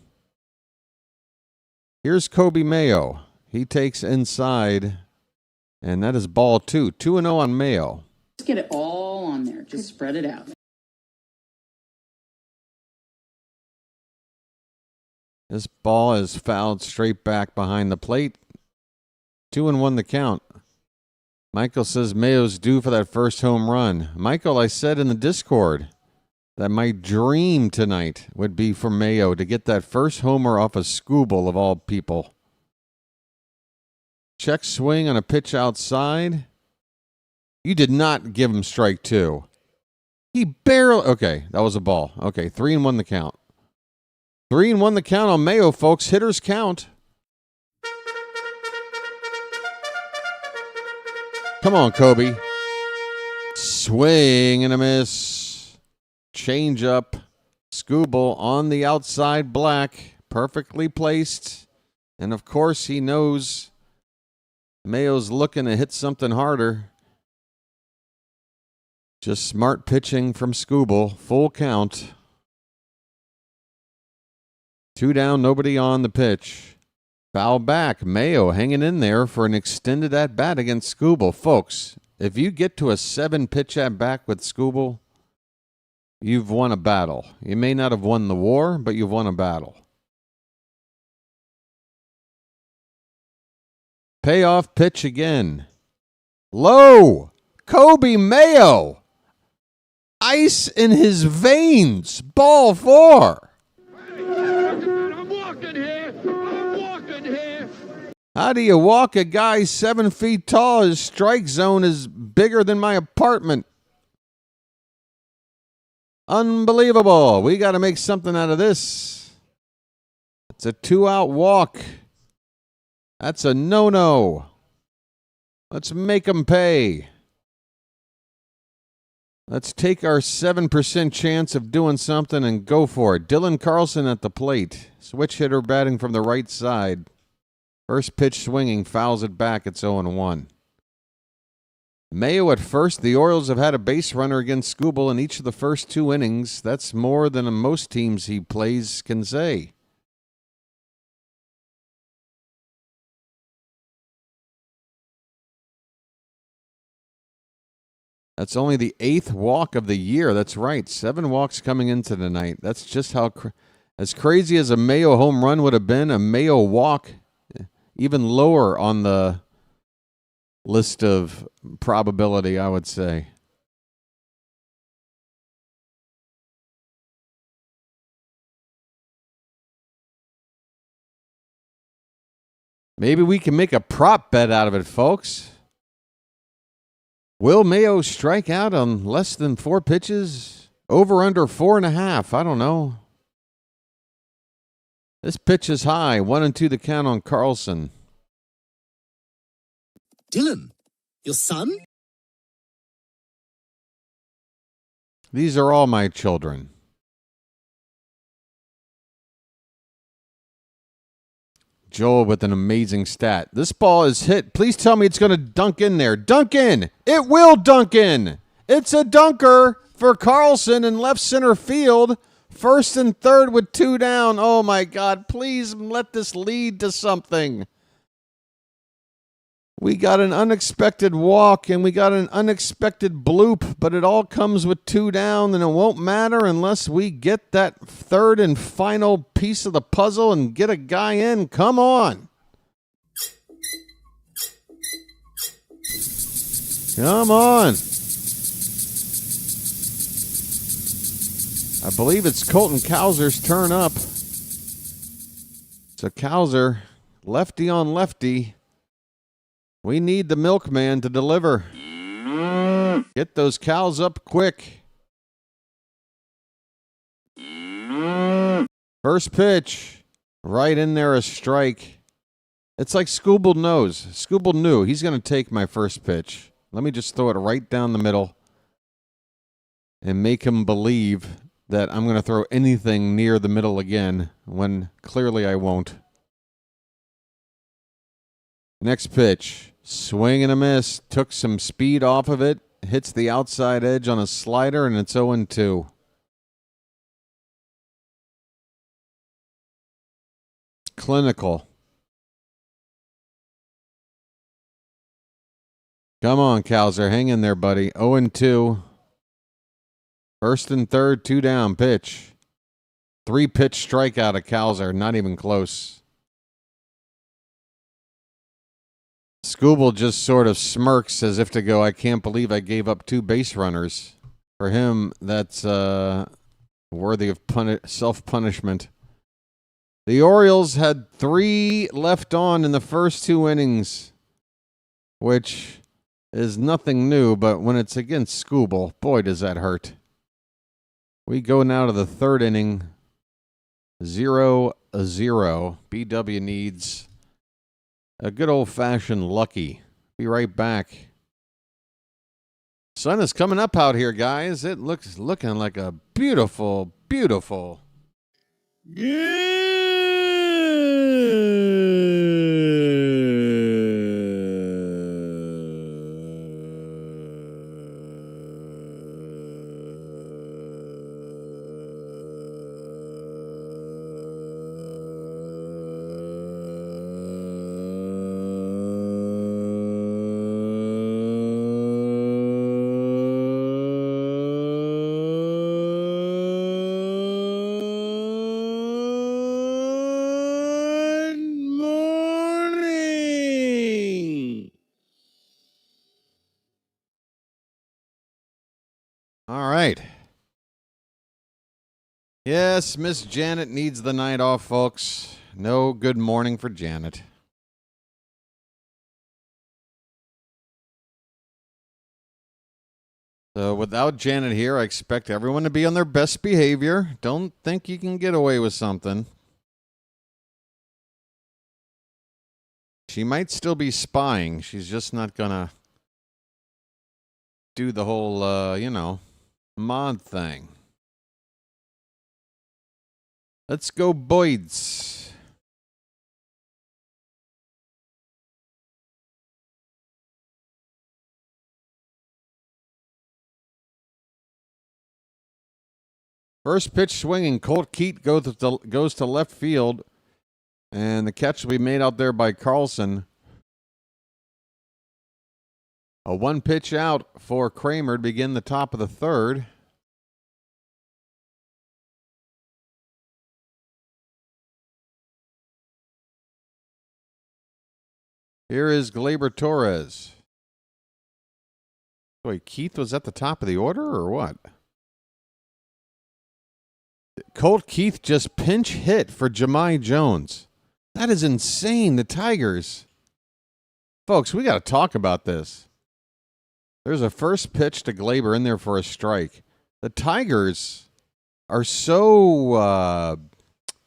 Here's Kobe Mayo. He takes inside, and that is ball 2. 2-0 on Mayo. Just get it all on there. Just spread it out. This ball is fouled straight back behind the plate. 2-1 the count. Michael says Mayo's due for that first home run. Michael, I said in the Discord that my dream tonight would be for Mayo to get that first homer off of Skubal of all people. Check swing on a pitch outside. You did not give him strike 2. He barely... Okay, that was a ball. Okay, 3-1 the count. 3-1 the count on Mayo, folks. Hitters count. Come on, Kobe. Swing and a miss. Change up. Skubal on the outside black. Perfectly placed. And, of course, he knows Mayo's looking to hit something harder. Just smart pitching from Skubal. Full count. 2 down, nobody on the pitch. Foul back. Mayo hanging in there for an extended at-bat against Skubal. Folks, if you get to a 7-pitch at-bat with Skubal, you've won a battle. You may not have won the war, but you've won a battle. Payoff pitch again. Low. Kobe Mayo. Ice in his veins. Ball 4. I'm walking here. How do you walk a guy 7 feet tall? His strike zone is bigger than my apartment. Unbelievable. We got to make something out of this. It's a 2-out walk. That's a no-no. Let's make them pay. Let's take our 7% chance of doing something and go for it. Dylan Carlson at the plate. Switch hitter batting from the right side. First pitch swinging, fouls it back. It's 0-1. Mayo at first. The Orioles have had a base runner against Skubal in each of the first 2 innings. That's more than most teams he plays can say. That's only the 8th walk of the year. That's right. 7 walks coming into the night. That's just how as crazy as a Mayo home run would have been, a Mayo walk even lower on the list of probability, I would say. Maybe we can make a prop bet out of it, folks. Will Mayo strike out on less than 4 pitches? Over under 4.5. I don't know. This pitch is high. 1-2 the count on Carlson. Dylan, your son? These are all my children. Joel with an amazing stat. This ball is hit. Please tell me it's going to dunk in there. Dunk in. It will dunk in. It's a dunker for Carlson in left center field. First and third with 2 down. Oh, my God. Please let this lead to something. We got an unexpected walk and we got an unexpected bloop, but it all comes with 2 down, and it won't matter unless we get that third and final piece of the puzzle and get a guy in. Come on. Come on. I believe it's Colton Cowser's turn up. So Cowser, lefty on lefty. We need the milkman to deliver. Get those cows up quick. First pitch. Right in there, a strike. It's like Skubal knows. Skubal knew he's going to take my first pitch. Let me just throw it right down the middle and make him believe that I'm going to throw anything near the middle again when clearly I won't. Next pitch. Swing and a miss. Took some speed off of it. Hits the outside edge on a slider, and it's 0-2. Clinical. Come on, Cowser. Hang in there, buddy. 0-2. First and third, 2 down pitch. 3-pitch strikeout of Cowser. Not even close. Skubal just sort of smirks as if to go, I can't believe I gave up 2 base runners. For him, that's worthy of self-punishment. The Orioles had 3 left on in the first 2 innings, which is nothing new, but when it's against Skubal, boy, does that hurt. We go now to the 3rd inning, 0-0. BW needs a good old-fashioned lucky. Be right back. Sun is coming up out here, guys. It looking like a beautiful, beautiful. All right. Yes, Miss Janet needs the night off, folks. No good morning for Janet. So without Janet here, I expect everyone to be on their best behavior. Don't think you can get away with something. She might still be spying. She's just not going to do the whole, mod thing. Let's go, Boyds. First pitch swinging. Colt Keith goes to left field. And the catch will be made out there by Carlson. A 1-pitch out for Kremer to begin the top of the 3rd. Here is Gleyber Torres. Wait, Keith was at the top of the order or what? Colt Keith just pinch hit for Jahmai Jones. That is insane. The Tigers. Folks, we got to talk about this. There's a first pitch to Gleyber in there for a strike. The Tigers are so,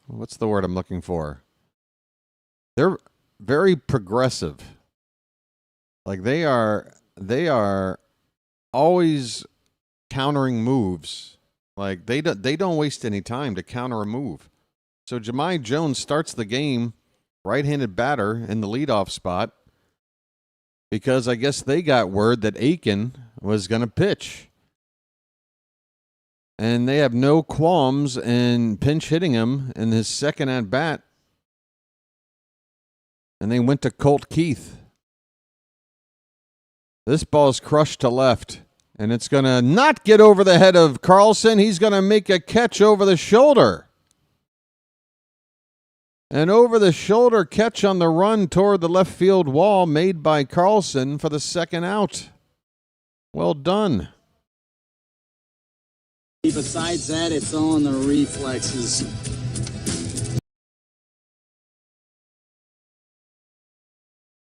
what's the word I'm looking for? They're very progressive. Like they are always countering moves. Like they don't waste any time to counter a move. So Jahmai Jones starts the game, right-handed batter in the leadoff spot, because I guess they got word that Aiken was going to pitch. And they have no qualms in pinch hitting him in his second at-bat. And they went to Colt Keith. This ball is crushed to left. And it's going to not get over the head of Carlson. He's going to make a catch over the shoulder. An over-the-shoulder catch on the run toward the left field wall made by Carlson for the second out. Well done. Besides that, it's all in the reflexes.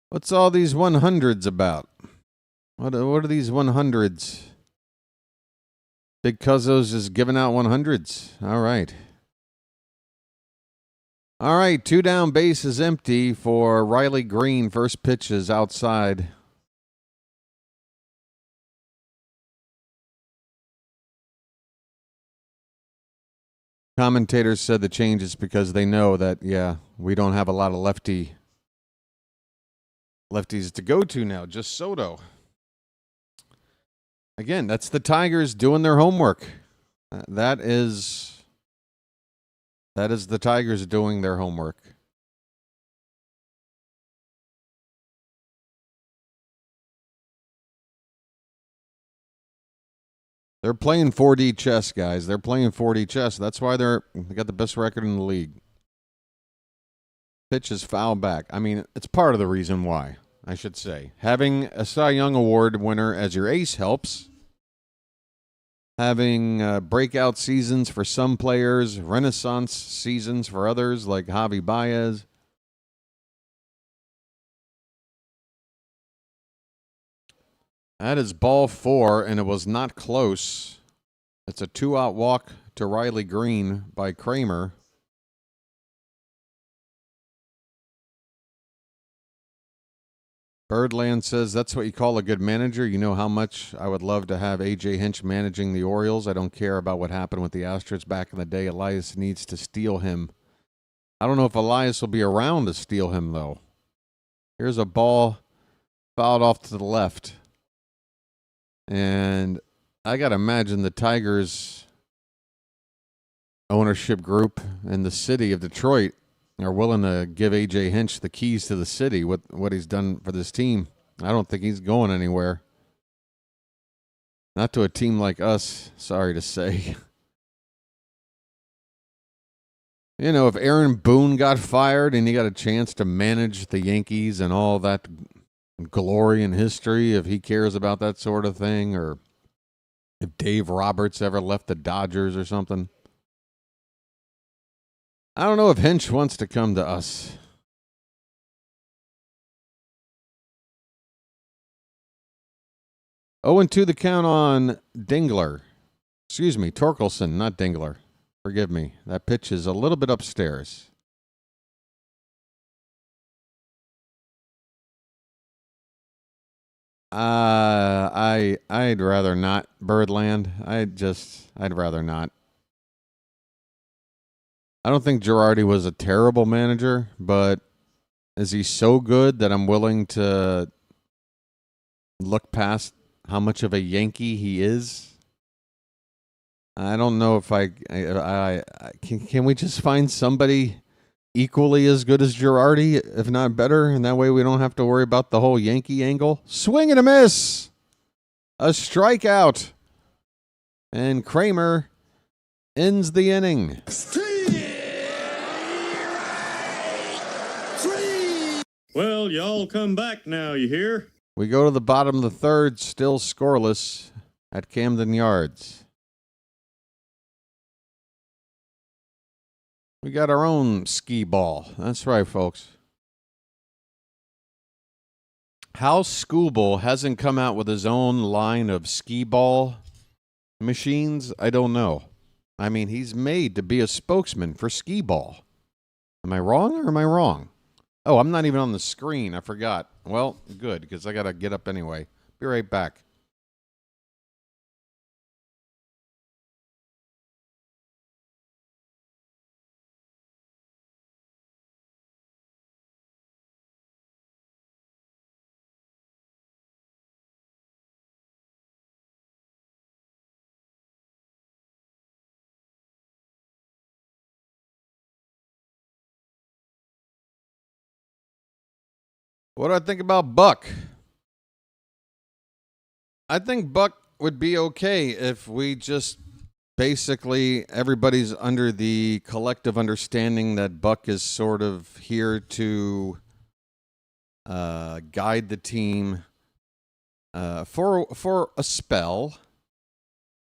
What's all these 100s about? What are these 100s? Big Cuzzo's is giving out 100s. All right. All right, 2 down, base is empty for Riley Green. First pitch is outside. Commentators said the change is because they know that, we don't have a lot of lefties to go to now, just Soto. Again, that's the Tigers doing their homework. That is the Tigers doing their homework. They're playing 4D chess, guys. They're playing 4D chess. That's why they got the best record in the league. Pitch is foul back. I mean, it's part of the reason why, I should say. Having a Cy Young Award winner as your ace helps. Having breakout seasons for some players, renaissance seasons for others, like Javi Baez. That is ball 4, and it was not close. It's a 2-out walk to Riley Green by Kremer. Birdland says, that's what you call a good manager. You know how much I would love to have A.J. Hinch managing the Orioles. I don't care about what happened with the Astros back in the day. Elias needs to steal him. I don't know if Elias will be around to steal him, though. Here's a ball fouled off to the left. And I got to imagine the Tigers ownership group in the city of Detroit are willing to give A.J. Hinch the keys to the city with what he's done for this team. I don't think he's going anywhere. Not to a team like us, sorry to say. You know, if Aaron Boone got fired and he got a chance to manage the Yankees and all that glory and history, if he cares about that sort of thing, or if Dave Roberts ever left the Dodgers or something. I don't know if Hinch wants to come to us. Oh, and 2 the count on Dingler. Excuse me, Torkelson, not Dingler. Forgive me. That pitch is a little bit upstairs. I'd rather not, Birdland. I'd rather not. I don't think Girardi was a terrible manager, but is he so good that I'm willing to look past how much of a Yankee he is? I don't know if can we just find somebody equally as good as Girardi, if not better, and that way we don't have to worry about the whole Yankee angle. Swing and a miss. A strikeout. And Kremer ends the inning. Well, y'all come back now, you hear? We go to the bottom of the third, still scoreless at Camden Yards. We got our own Skubal. That's right, folks. How Skubal hasn't come out with his own line of Skubal machines, I don't know. I mean, he's made to be a spokesman for Skubal. Am I wrong or am I wrong? Oh, I'm not even on the screen. I forgot. Well, good, because I got to get up anyway. Be right back. What do I think about Buck? I think Buck would be okay if we just basically everybody's under the collective understanding that Buck is sort of here to guide the team for a spell.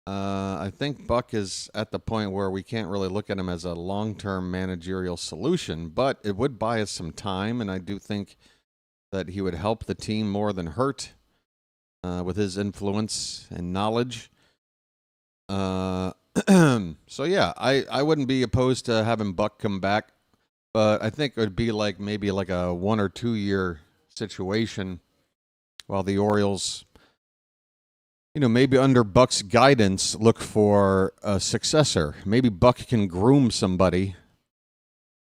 I think Buck is at the point where we can't really look at him as a long-term managerial solution, but it would buy us some time, and I do think that he would help the team more than hurt with his influence and knowledge. So, yeah, I wouldn't be opposed to having Buck come back, but I think it would be like maybe like a 1 or 2 year situation while the Orioles, you know, maybe under Buck's guidance, look for a successor. Maybe Buck can groom somebody.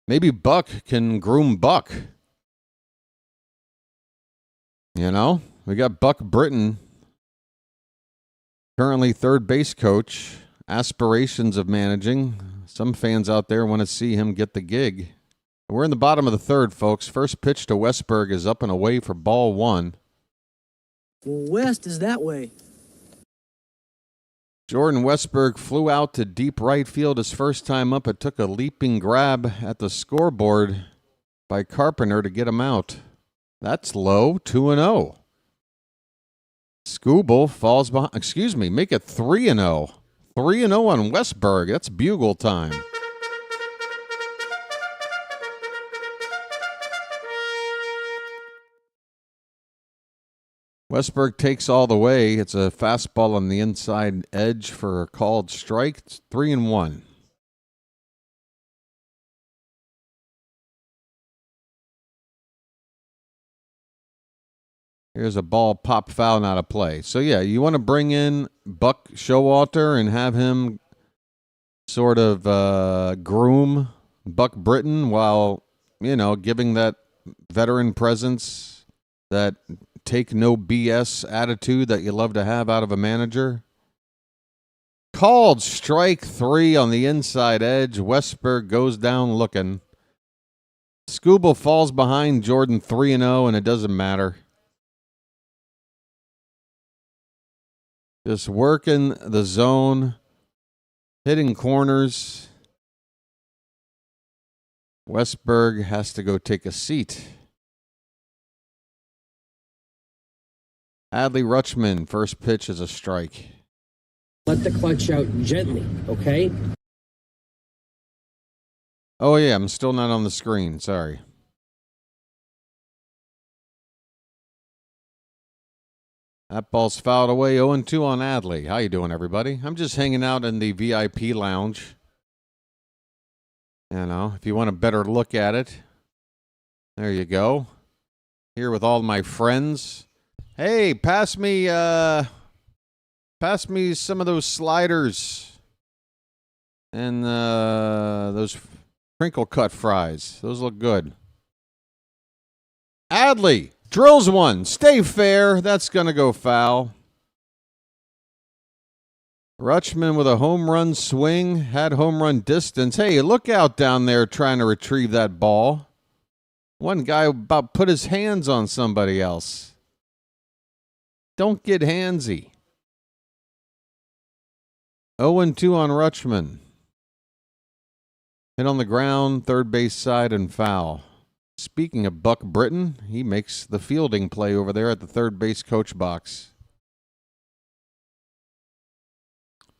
Maybe Buck can groom Buck. You know, we got Buck Britton, currently third base coach, aspirations of managing. Some fans out there want to see him get the gig. We're in the bottom of the third, folks. First pitch to Westberg is up and away for ball 1. Well, West is that way. Jordan Westburg flew out to deep right field his first time up. It took a leaping grab at the scoreboard by Carpenter to get him out. That's low, 2-0. Skubal falls behind. Excuse me, make it 3-0. 3-0 on Westburg. That's bugle time. Westburg takes all the way. It's a fastball on the inside edge for a called strike. It's 3-1. Here's a ball pop foul, not a play. So, yeah, you want to bring in Buck Showalter and have him sort of groom Buck Britton while, giving that veteran presence, that take no BS attitude that you love to have out of a manager. Called strike 3 on the inside edge. Westburg goes down looking. Skubal falls behind Jordan 3-0, and it doesn't matter. Just working the zone, hitting corners. Westburg has to go take a seat. Adley Rutschman, first pitch is a strike. Let the clutch out gently, okay? Oh, yeah, I'm still not on the screen. Sorry. That ball's fouled away, 0-2 on Adley. How you doing, everybody? I'm just hanging out in the VIP lounge. If you want a better look at it, there you go. Here with all my friends. Hey, pass me some of those sliders and those crinkle cut fries. Those look good. Adley drills one. Stay fair. That's going to go foul. Rutschman with a home run swing. Had home run distance. Hey, look out down there trying to retrieve that ball. One guy about put his hands on somebody else. Don't get handsy. 0-2 on Rutschman. Hit on the ground, third base side, and foul. Speaking of Buck Britton, he makes the fielding play over there at the third base coach box.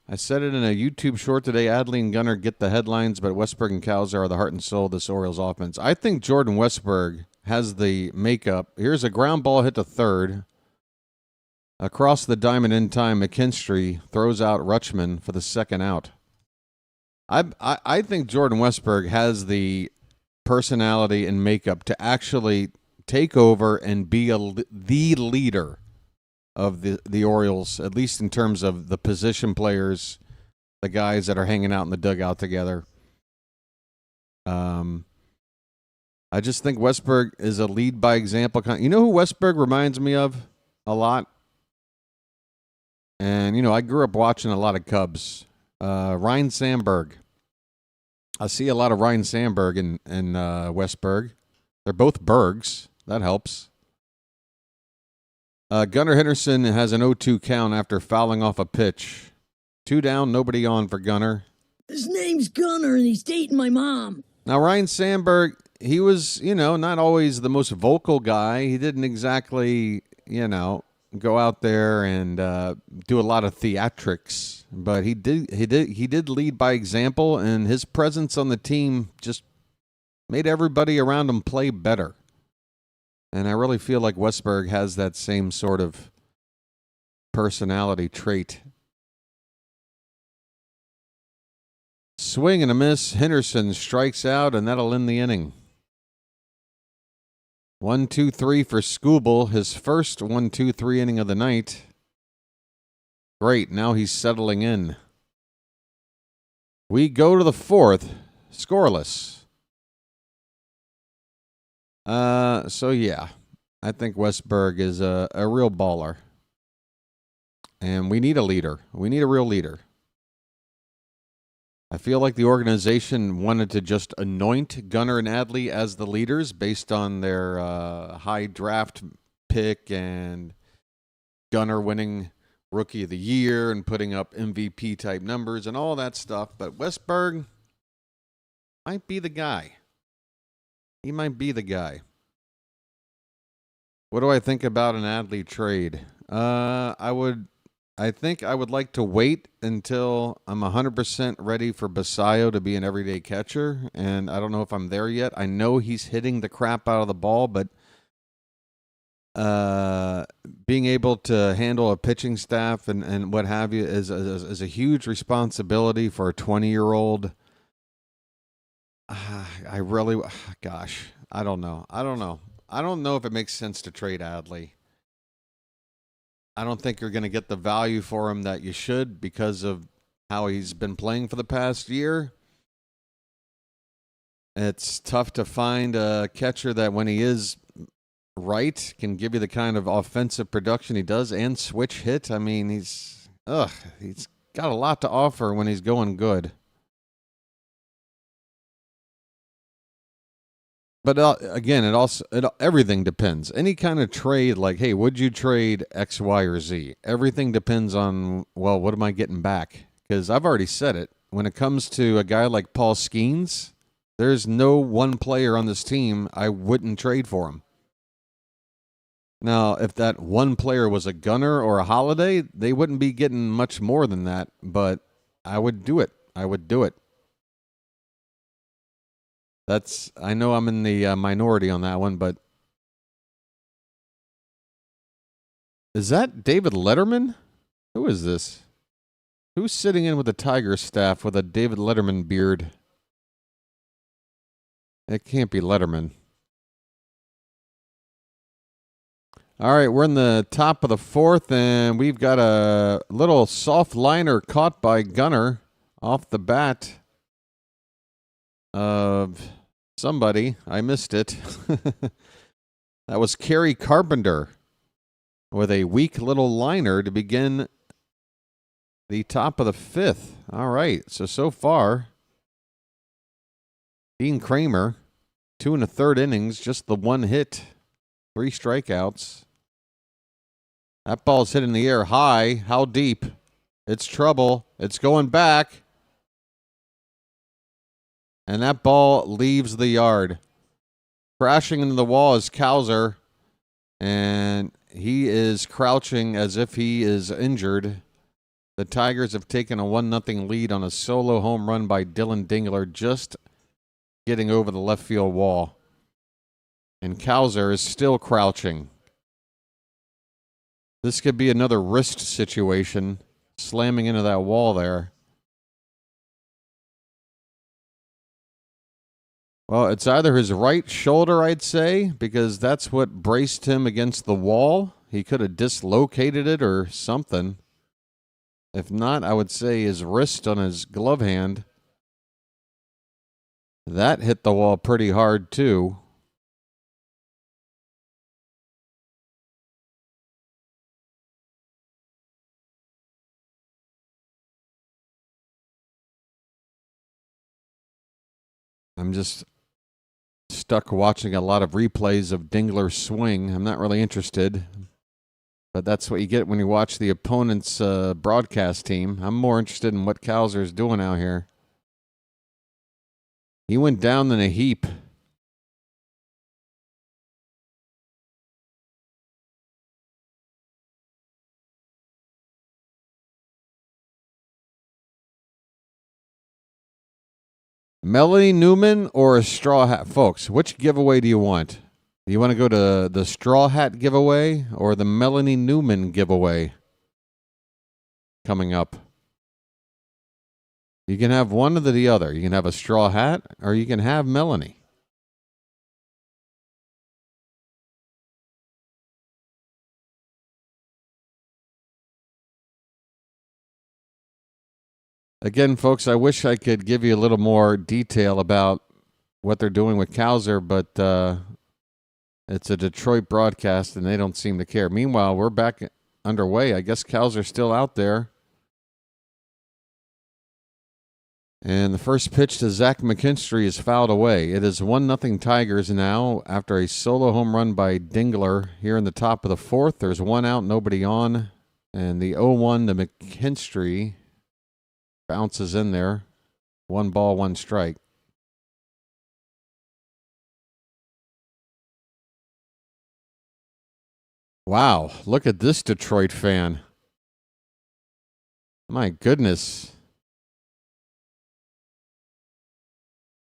I said it in a YouTube short today. Adley and Gunnar get the headlines, but Westburg and Cowser are the heart and soul of this Orioles offense. I think Jordan Westburg has the makeup. Here's a ground ball hit to third. Across the diamond in time, McKinstry throws out Rutschman for the second out. I think Jordan Westburg has the personality and makeup to actually take over and be the leader of the Orioles, at least in terms of the position players, the guys that are hanging out in the dugout together. I just think Westburg is a lead by example. You know who Westburg reminds me of a lot? And, I grew up watching a lot of Cubs. Ryne Sandberg. I see a lot of Ryne Sandberg in Westburg. They're both Bergs. That helps. Gunnar Henderson has an 0-2 count after fouling off a pitch. 2 down, nobody on for Gunnar. His name's Gunnar, and he's dating my mom. Now, Ryne Sandberg, he was, not always the most vocal guy. He didn't exactly, go out there and do a lot of theatrics, but he did lead by example, and his presence on the team just made everybody around him play better. And I really feel like Westburg has that same sort of personality trait. Swing and a miss. Henderson strikes out, and that'll end the inning. 1-2-3 for Skubal, his first 1-2-3 inning of the night. Great, now he's settling in. We go to the fourth, scoreless. So yeah, I think Westburg is a real baller. And we need a leader. We need a real leader. I feel like the organization wanted to just anoint Gunnar and Adley as the leaders based on their high draft pick and Gunnar winning Rookie of the Year and putting up MVP type numbers and all that stuff. But Westberg might be the guy. He might be the guy. What do I think about an Adley trade? I think I would like to wait until I'm 100% ready for Basayo to be an everyday catcher, and I don't know if I'm there yet. I know he's hitting the crap out of the ball, but being able to handle a pitching staff and what have you is a huge responsibility for a 20-year-old. I really, gosh, I don't know. I don't know if it makes sense to trade Adley. I don't think you're going to get the value for him that you should because of how he's been playing for the past year. It's tough to find a catcher that when he is right can give you the kind of offensive production he does and switch hit. I mean, he's got a lot to offer when he's going good. But again, everything depends. Any kind of trade, like, hey, would you trade X, Y, or Z? Everything depends on, well, what am I getting back? Because I've already said it. When it comes to a guy like Paul Skeens, there's no one player on this team I wouldn't trade for him. Now, if that one player was a Gunner or a Holiday, they wouldn't be getting much more than that. But I would do it. I would do it. I know I'm in the minority on that one, but is that David Letterman? Who is this? Who's sitting in with the Tiger staff with a David Letterman beard? It can't be Letterman. All right, we're in the top of the fourth, and we've got a little soft liner caught by Gunner off the bat of somebody. I missed it. That was Kerry Carpenter with a weak little liner to begin the top of the fifth. All right, so far, Dean Kremer, 2 1/3 innings, just the one hit, 3 strikeouts. That ball's hit in the air high. How deep? It's trouble. It's going back. And that ball leaves the yard. Crashing into the wall is Cowser. And he is crouching as if he is injured. The Tigers have taken a 1-0 lead on a solo home run by Dylan Dingler, just getting over the left field wall. And Cowser is still crouching. This could be another wrist situation, slamming into that wall there. Well, it's either his right shoulder, I'd say, because that's what braced him against the wall. He could have dislocated it or something. If not, I would say his wrist on his glove hand. That hit the wall pretty hard, too. I'm just stuck watching a lot of replays of Dingler's swing. I'm not really interested, but that's what you get when you watch the opponent's broadcast team. I'm more interested in what Cowser is doing out here. He went down in a heap. Melanie Newman or a straw hat? Folks, which giveaway do you want? Do you want to go to the straw hat giveaway or the Melanie Newman giveaway coming up? You can have one or the other. You can have a straw hat or you can have Melanie. Again, folks, I wish I could give you a little more detail about what they're doing with Cowser, but it's a Detroit broadcast, and they don't seem to care. Meanwhile, we're back underway. I guess Cowser's still out there. And the first pitch to Zach McKinstry is fouled away. It is 1-0 Tigers now after a solo home run by Dingler here in the top of the fourth. There's one out, nobody on. And the 0-1 to McKinstry bounces in there. 1 ball, 1 strike. Wow, look at this Detroit fan. My goodness.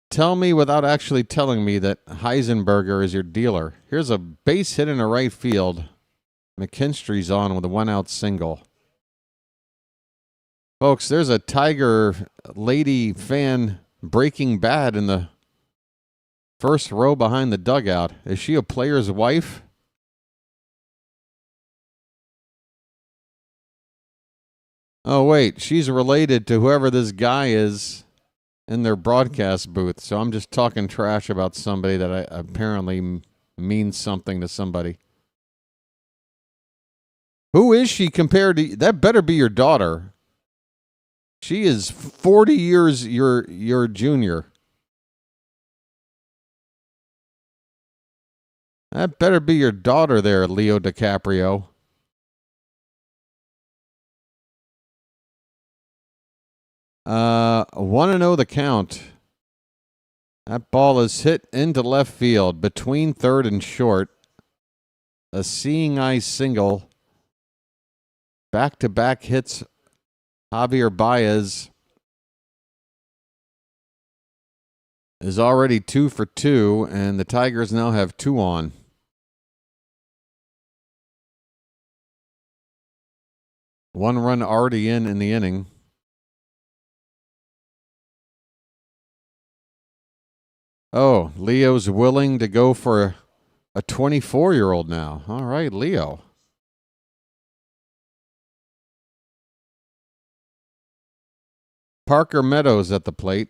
Tell me without actually telling me that Heisenberger is your dealer. Here's a base hit in the right field. McKinstry's on with a 1-out single. Folks, there's a Tiger lady fan Breaking Bad in the first row behind the dugout. Is she a player's wife? Oh, wait. She's related to whoever this guy is in their broadcast booth. So I'm just talking trash about somebody that apparently means something to somebody. Who is she compared to? That better be your daughter. She is 40 years your junior. That better be your daughter there, Leo DiCaprio. Want to know the count. That ball is hit into left field between third and short. A seeing eye single. Back-to-back hits. Javier Baez is already 2 for 2, and the Tigers now have 2 on. One run already in the inning. Oh, Leo's willing to go for a 24-year-old now. All right, Leo. Parker Meadows at the plate.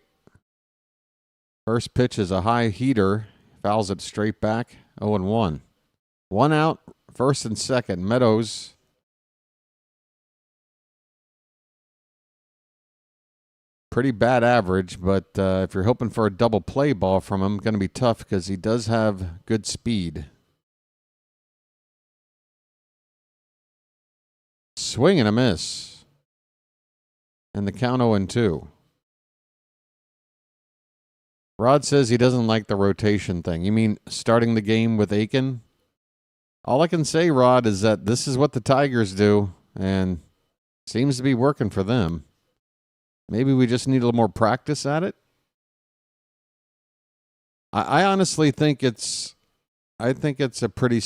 First pitch is a high heater. Fouls it straight back. 0-1. 1 out, first and second. Meadows. Pretty bad average, but if you're hoping for a double play ball from him, going to be tough because he does have good speed. Swing and a miss. And the count 0-2. Rod says he doesn't like the rotation thing. You mean starting the game with Aiken? All I can say, Rod, is that this is what the Tigers do, and seems to be working for them. Maybe we just need a little more practice at it. I honestly think it's a pretty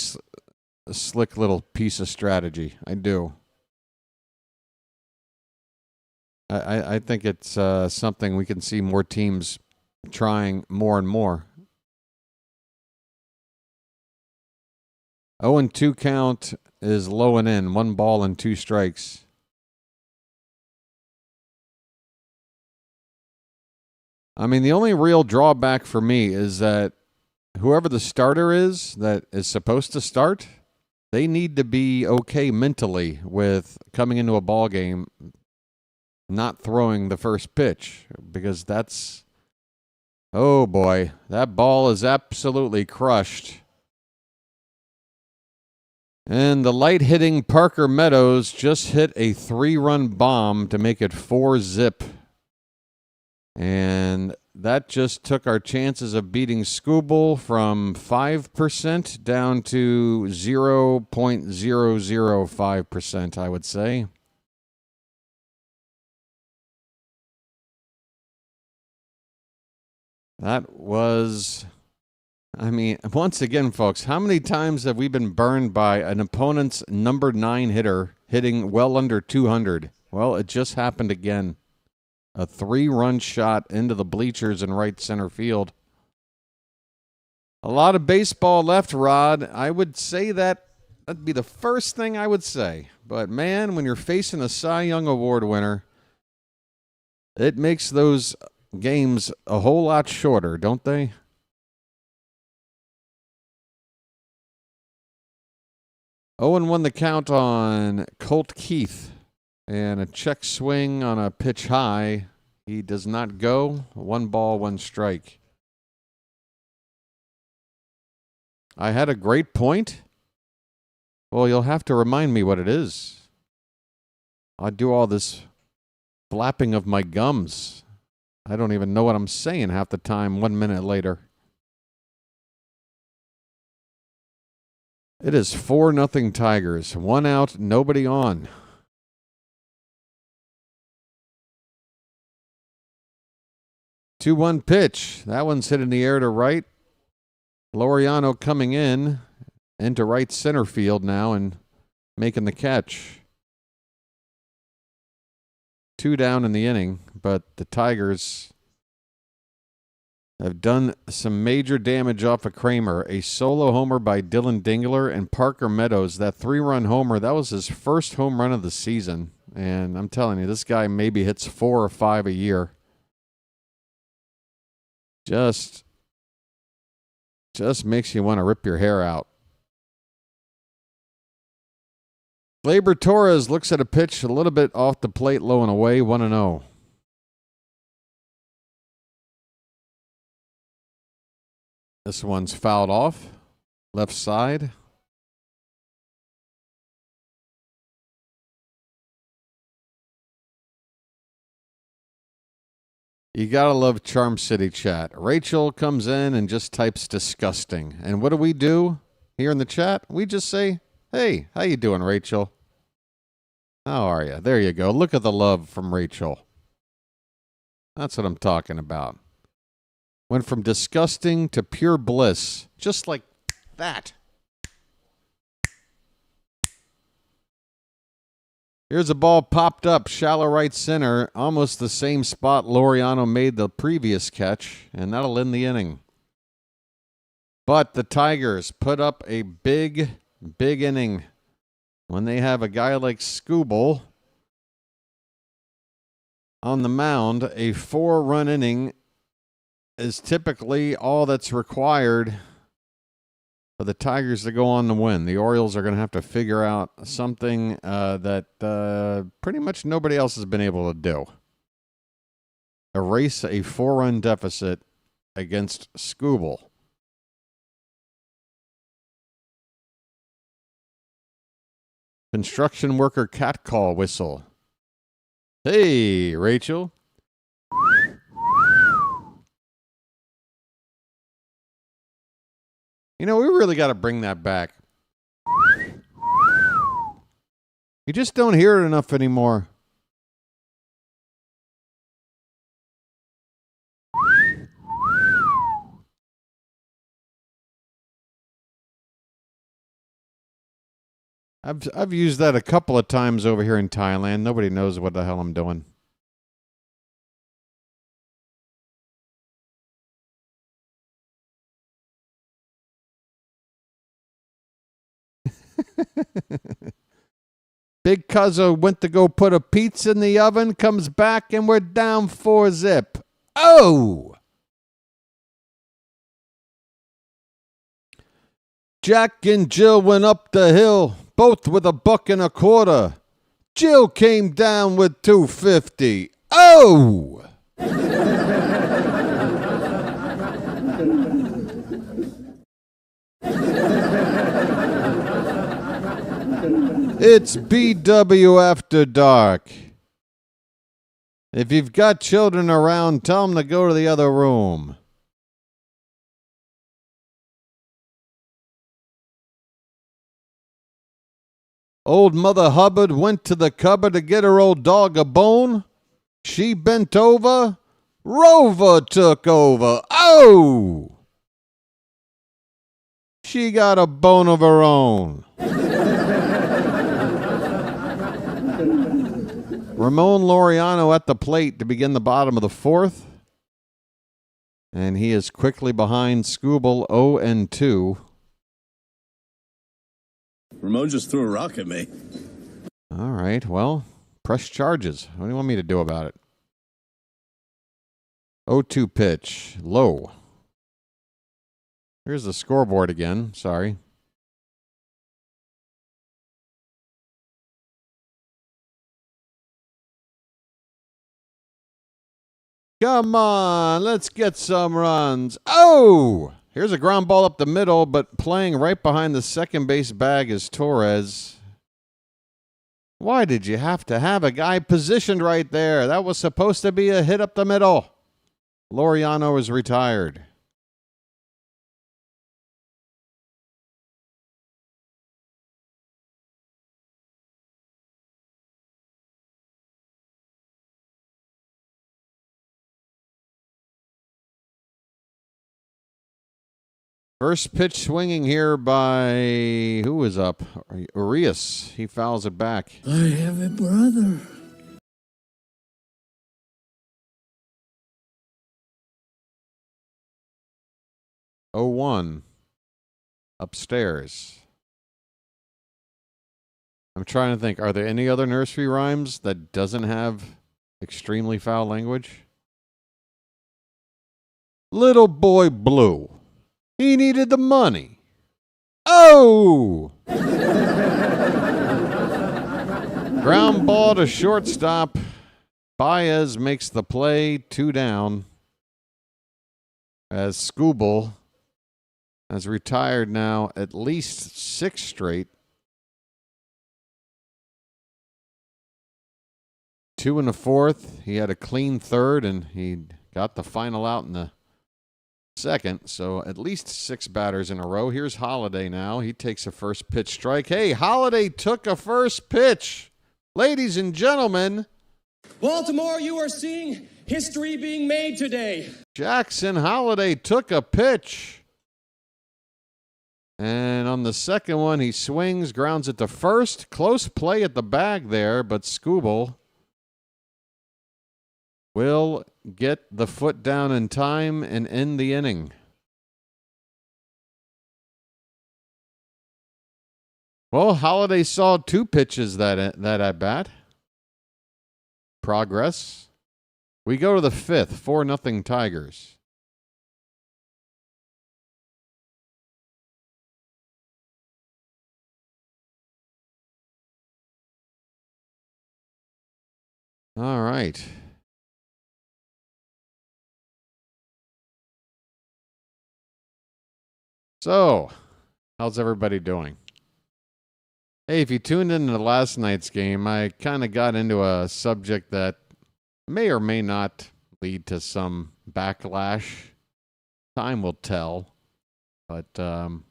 slick little piece of strategy. I do. I think it's something we can see more teams trying more and more. 0-2 count is low and in. 1 ball and 2 strikes. I mean, the only real drawback for me is that whoever the starter is that is supposed to start, they need to be okay mentally with coming into a ball game not throwing the first pitch, because that's, oh boy, that ball is absolutely crushed. And the light-hitting Parker Meadows just hit a 3-run bomb to make it 4-zip. And that just took our chances of beating Skubal from 5% down to 0.005%, I would say. That was, I mean, once again, folks, how many times have we been burned by an opponent's number 9 hitter hitting well under 200? Well, it just happened again. A 3-run shot into the bleachers in right center field. A lot of baseball left, Rod. I would say that'd be the first thing I would say. But, man, when you're facing a Cy Young Award winner, it makes those games a whole lot shorter, don't they? Owen won the count on Colt Keith. And a check swing on a pitch high. He does not go. 1 ball, 1 strike. I had a great point. Well, you'll have to remind me what it is. I do all this flapping of my gums. I don't even know what I'm saying half the time 1 minute later. It is 4-0 Tigers. 1 out, nobody on. Two-one pitch. That one's hit in the air to right. Laureano coming in into right center field now and making the catch. 2 down in the inning, but the Tigers have done some major damage off of Kremer. A solo homer by Dylan Dingler and Parker Meadows. That 3-run homer, that was his first home run of the season. And I'm telling you, this guy maybe hits 4 or 5 a year. Just makes you want to rip your hair out. Gleyber Torres looks at a pitch a little bit off the plate, low and away, 1-0. This one's fouled off, left side. You gotta love Charm City chat. Rachel comes in and just types disgusting. And what do here in the chat? We just say, hey, how you doing, Rachel? How are you? There you go. Look at the love from Rachel. That's what I'm talking about. Went from disgusting to pure bliss. Just like that. Here's a ball popped up, shallow right center, almost the same spot Laureano made the previous catch, and that'll end the inning. But the Tigers put up a big inning when they have a guy like Skubal on the mound. A 4-run inning is typically all that's required for the Tigers to go on to win. The Orioles are going to have to figure out something that pretty much nobody else has been able to do. Erase a 4-run deficit against Skubal. Construction worker cat call whistle. Hey, Rachel. You know, we really got to bring that back. You just don't hear it enough anymore. I've used that a couple of times over here in Thailand. Nobody knows what the hell I'm doing. Big Cuzzo went to go put a pizza in the oven, comes back, and we're down 4-0. Oh! Jack and Jill went up the hill, both with $1.25. Jill came down with $2.50. Oh! It's BW After Dark. If you've got children around, tell them to go to the other room. Old Mother Hubbard went to the cupboard to get her old dog a bone. She bent over. Rover took over. Oh! She got a bone of her own. Ramon Laureano at the plate to begin the bottom of the 4th. And he is quickly behind Skubal 0-2. Ramon just threw a rock at me. All right, well, press charges. What do you want me to do about it? 0-2 pitch, low. Here's the scoreboard again. Sorry. Come on, let's get some runs. Oh! Here's a ground ball up the middle, but playing right behind the second base bag is Torres. Why did you have to have a guy positioned right there? That was supposed to be a hit up the middle. Laureano is retired. First pitch swinging here by, who is up? Urias. He fouls it back. I have a brother. Oh, 1 upstairs. I'm trying to think. Are there any other nursery rhymes that doesn't have extremely foul language? Little boy blue. He needed the money. Oh! Ground ball to shortstop. Baez makes the play. 2 down. As Skubal has retired now at least 6 straight. 2 in the 4th. He had a clean 3rd, and he got the final out in the 2nd. So at least 6 batters in a row. Here's Holiday now. He takes a first pitch strike. Hey, Holiday took a first pitch. Ladies and gentlemen. Baltimore, you are seeing history being made today. Jackson Holiday took a pitch. And on the second one, he swings, grounds it to first. Close play at the bag there, but Skubal will get the foot down in time and end the inning. Well, Holiday saw 2 pitches that at bat. Progress. We go to the 5th, 4-0 Tigers. All right. So, how's everybody doing? Hey, if you tuned into last night's game, I kind of got into a subject that may or may not lead to some backlash. Time will tell. But, you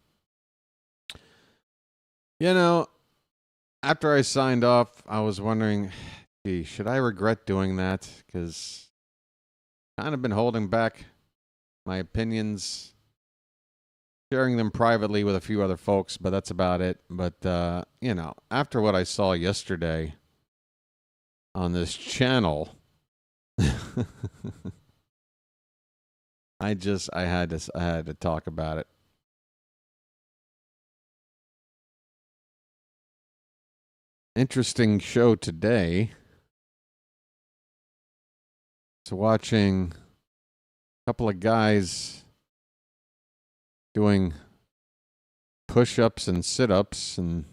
know, after I signed off, I was wondering, gee, should I regret doing that? Because I've kind of been holding back my opinions, sharing them privately with a few other folks, but that's about it. But, you know, after what I saw yesterday on this channel, I had to talk about it. Interesting show today. So watching a couple of guys doing push-ups and sit-ups, and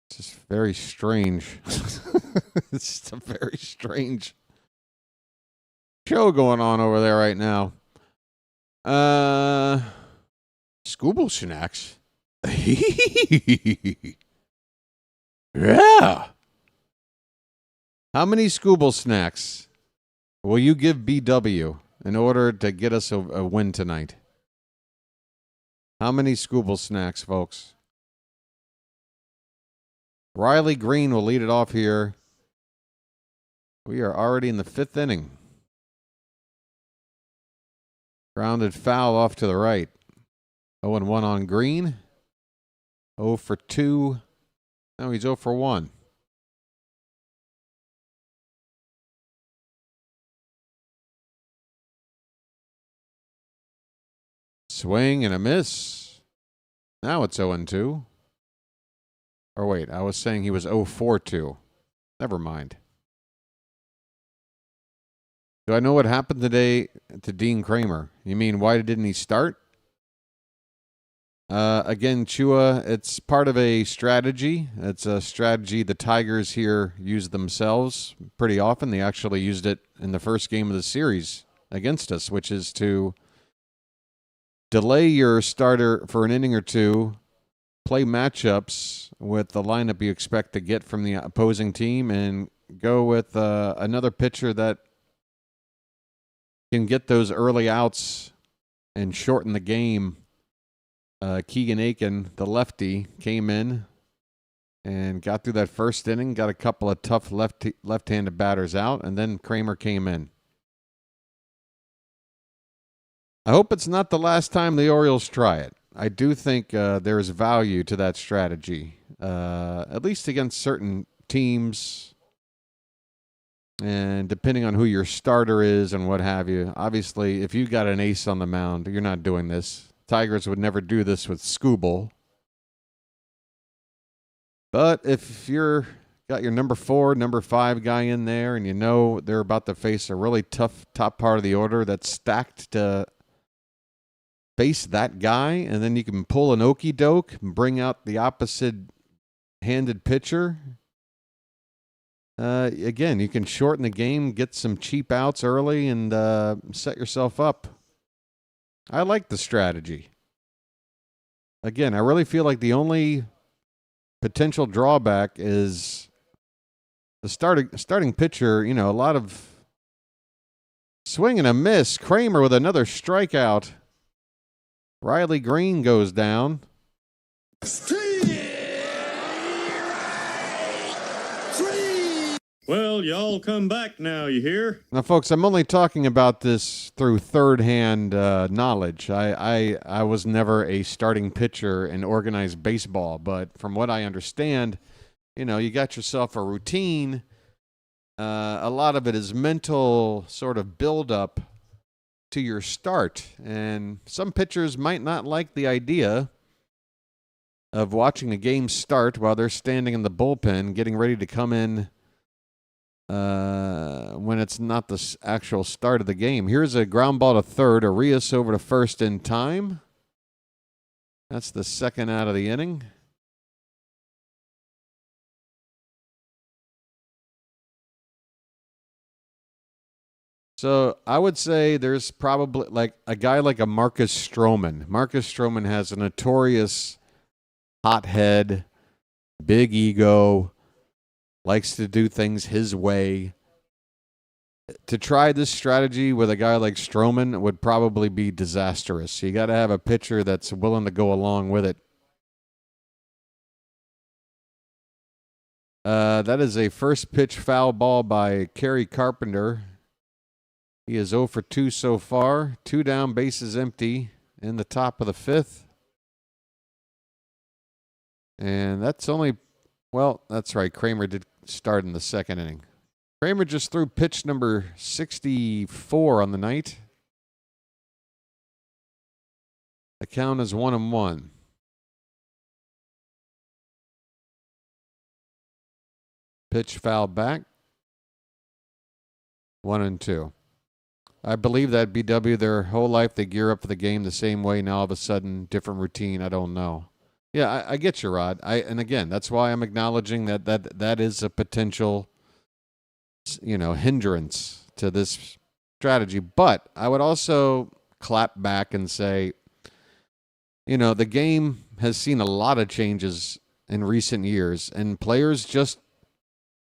it's just very strange. It's just a very strange show going on over there right now. Skubal snacks. Yeah. How many Skubal snacks will you give BW in order to get us a win tonight? How many Skubal snacks, folks? Riley Green will lead it off here. We are already in the 5th inning. Grounded foul off to the right. 0-1 on Green. 0 for 2. No, he's 0 for 1. Swing and a miss. Now it's 0-2. Or wait, I was saying he was 0 for 2. Never mind. Do I know what happened today to Dean Kremer? You mean, why didn't he start? Again, Chua, it's part of a strategy. It's a strategy the Tigers here use themselves pretty often. They actually used it in the first game of the series against us, which is to delay your starter for an inning or two, play matchups with the lineup you expect to get from the opposing team and go with another pitcher that can get those early outs and shorten the game. Keegan Aiken, the lefty, came in and got through that first inning, got a couple of tough left-handed batters out, and then Kremer came in. I hope it's not the last time the Orioles try it. I do think there's value to that strategy, at least against certain teams. And depending on who your starter is and what have you, obviously, if you got an ace on the mound, you're not doing this. Tigers would never do this with Skubal. But if you're got your number 4, number 5 guy in there, and you know they're about to face a really tough top part of the order that's stacked to face that guy, and then you can pull an okey doke and bring out the opposite-handed pitcher. Again, you can shorten the game, get some cheap outs early, and set yourself up. I like the strategy. Again, I really feel like the only potential drawback is the starting pitcher. You know, a lot of swing and a miss. Kremer with another strikeout. Riley Green goes down. Well, y'all come back now, you hear? Now, folks, I'm only talking about this through third-hand knowledge. I was never a starting pitcher in organized baseball, but from what I understand, you know, you got yourself a routine. A lot of it is mental sort of build-up to your start, and some pitchers might not like the idea of watching a game start while they're standing in the bullpen getting ready to come in when it's not the actual start of the game. Here's a ground ball to third. Arias over to first in time. That's the second out of the inning. So I would say there's probably like a guy like a Marcus Stroman. Marcus Stroman has a notorious hot head, big ego, likes to do things his way. To try this strategy with a guy like Stroman would probably be disastrous. You got to have a pitcher that's willing to go along with it. That is a first pitch foul ball by Kerry Carpenter. He is 0 for 2 so far. 2 down, bases empty in the top of the 5th. And that's only, well, that's right. Kremer did start in the second inning. Kremer just threw pitch number 64 on the night. The count is 1-1. Pitch foul back. 1-2. I believe that BW, their whole life, they gear up for the game the same way. Now all of a sudden, different routine. I don't know. Yeah, I get you, Rod. And again, that's why I'm acknowledging that is a potential, hindrance to this strategy. But I would also clap back and say, the game has seen a lot of changes in recent years, and players just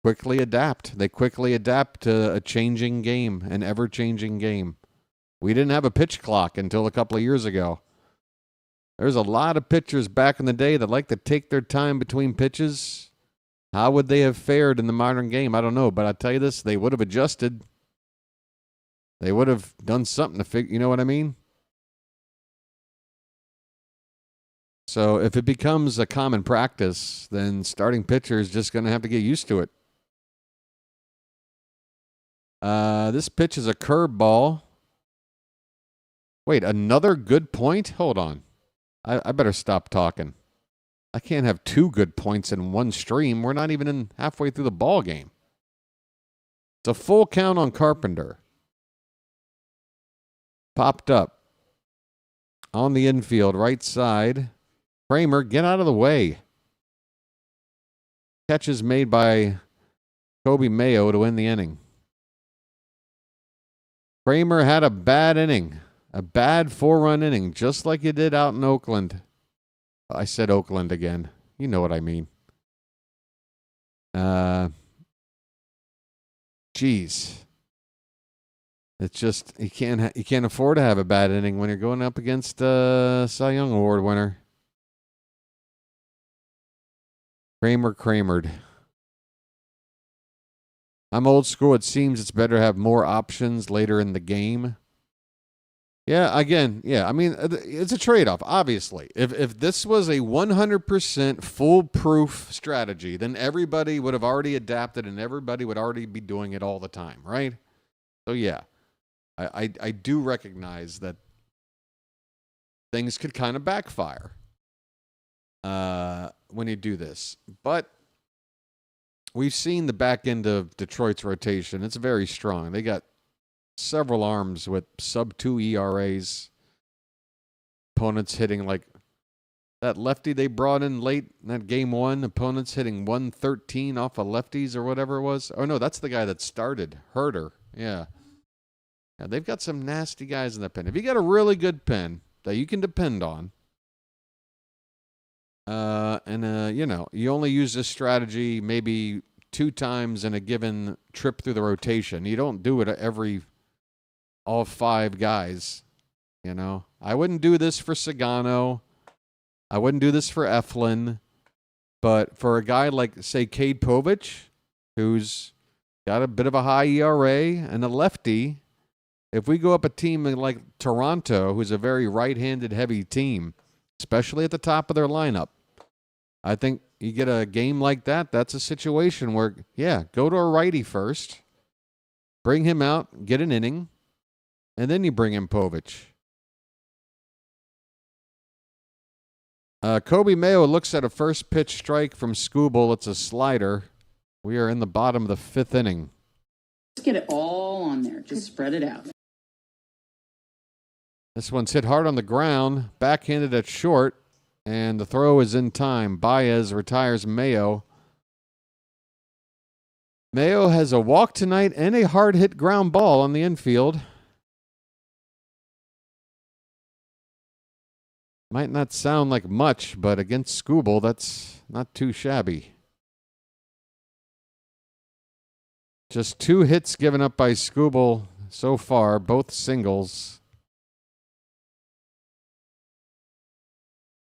quickly adapt. They quickly adapt to a changing game, an ever-changing game. We didn't have a pitch clock until a couple of years ago. There's a lot of pitchers back in the day that like to take their time between pitches. How would they have fared in the modern game? I don't know, but I'll tell you this, they would have adjusted. They would have done something to figure, you know what I mean? So if it becomes a common practice, then starting pitcher is just going to have to get used to it. This pitch is a curveball. Wait, another good point? Hold on. I better stop talking. I can't have 2 good points in one stream. We're not even in halfway through the ball game. It's a full count on Carpenter. Popped up. On the infield, right side. Kremer, get out of the way. Catch is made by Kobe Mayo to win the inning. Kremer had a bad inning. A bad 4-run inning, just like you did out in Oakland. I said Oakland again. You know what I mean. Geez. It's just you can't afford to have a bad inning when you're going up against Cy Young Award winner. Kremered. I'm old school. It seems it's better to have more options later in the game. Yeah, again, I mean, it's a trade-off, obviously. If this was a 100% foolproof strategy, then everybody would have already adapted and everybody would already be doing it all the time, right? So, yeah, I do recognize that things could kind of backfire when you do this. But we've seen the back end of Detroit's rotation. It's very strong. They got several arms with sub-2 ERAs. Opponents hitting like that lefty they brought in late in that game one. Opponents hitting 113 off of lefties or whatever it was. Oh, no, that's the guy that started. Herder. Yeah, they've got some nasty guys in the pen. If you got a really good pen that you can depend on, you only use this strategy maybe 2 times in a given trip through the rotation. You don't do it all 5 guys, I wouldn't do this for Sagano. I wouldn't do this for Eflin. But for a guy like, say, Cade Povich, who's got a bit of a high ERA and a lefty, if we go up a team like Toronto, who's a very right-handed heavy team, especially at the top of their lineup, I think you get a game like that, that's a situation where, go to a righty first, bring him out, get an inning, and then you bring in Povich. Kobe Mayo looks at a first pitch strike from Skubal. It's a slider. We are in the bottom of the 5th inning. Just get it all on there. Just spread it out. This one's hit hard on the ground, backhanded at short, and the throw is in time. Baez retires Mayo. Mayo has a walk tonight and a hard-hit ground ball on the infield. Might not sound like much, but against Skubal, that's not too shabby. Just 2 hits given up by Skubal so far, both singles.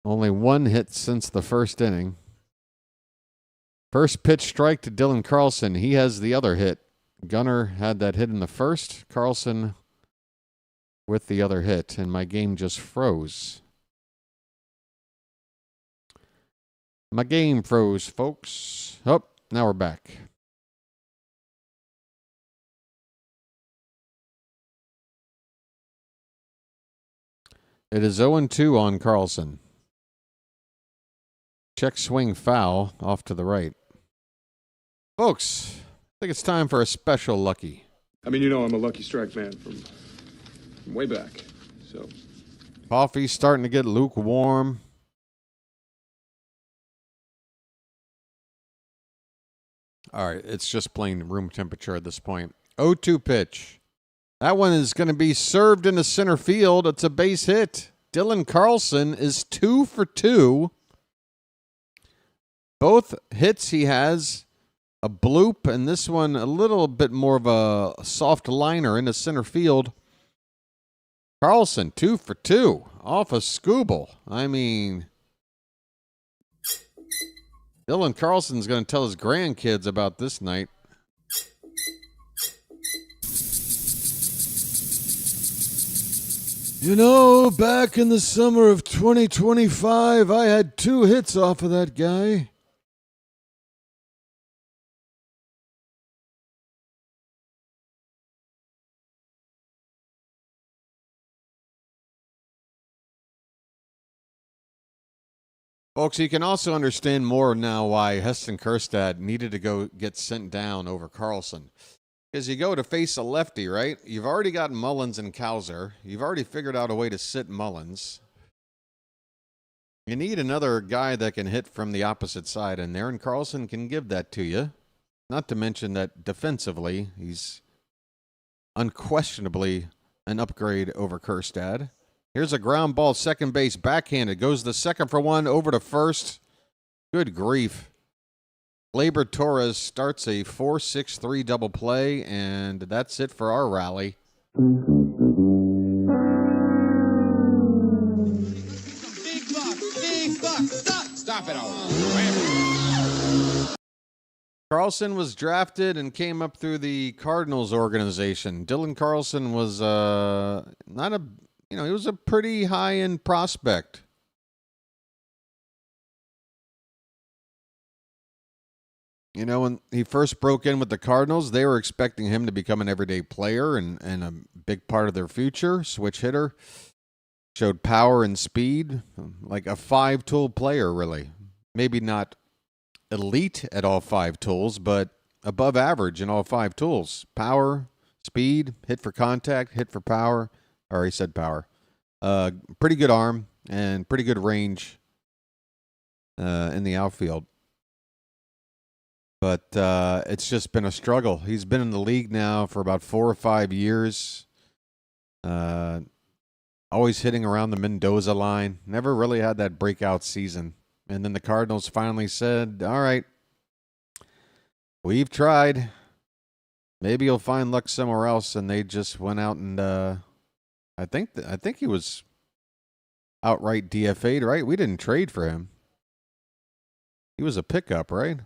Only 1 hit since the first inning. First pitch strike to Dylan Carlson. He has the other hit. Gunnar had that hit in the first. Carlson with the other hit, and my game just froze. My game froze, folks. Oh, now we're back. It is 0-2 on Carlson. Check swing foul off to the right. Folks, I think it's time for a special lucky. I mean, I'm a Lucky Strike man from way back. So, Coffee's starting to get lukewarm. All right, it's just plain room temperature at this point. 0-2 pitch. That one is going to be served into center field. It's a base hit. Dylan Carlson is 2 for 2. Both hits he has a bloop, and this one a little bit more of a soft liner into center field. Carlson, 2 for 2 off of Skubal. I mean, Dylan Carlson's going to tell his grandkids about this night. Back in the summer of 2025, I had 2 hits off of that guy. Folks, you can also understand more now why Heston Kjerstad needed to go get sent down over Carlson. Because you go to face a lefty, right? You've already got Mullins and Cowser. You've already figured out a way to sit Mullins. You need another guy that can hit from the opposite side in there, and Carlson can give that to you. Not to mention that defensively, he's unquestionably an upgrade over Kjerstad. Here's a ground ball, second base, backhanded. Goes the second for one, over to first. Good grief. Gleyber Torres starts a 4-6-3 double play, and that's it for our rally. Big buck. Stop it all. Carlson was drafted and came up through the Cardinals organization. Dylan Carlson was not a, he was a pretty high-end prospect. When he first broke in with the Cardinals, they were expecting him to become an everyday player and a big part of their future. Switch hitter. Showed power and speed. Like a 5-tool player, really. Maybe not elite at all 5 tools, but above average in all 5 tools. Power, speed, hit for contact, hit for power. I already said power. Pretty good arm and pretty good range in the outfield. But it's just been a struggle. He's been in the league now for about 4 or 5 years. Always hitting around the Mendoza line. Never really had that breakout season. And then the Cardinals finally said, all right, we've tried. Maybe you'll find luck somewhere else. And they just went out and I think he was outright DFA'd, right? We didn't trade for him. He was a pickup, right?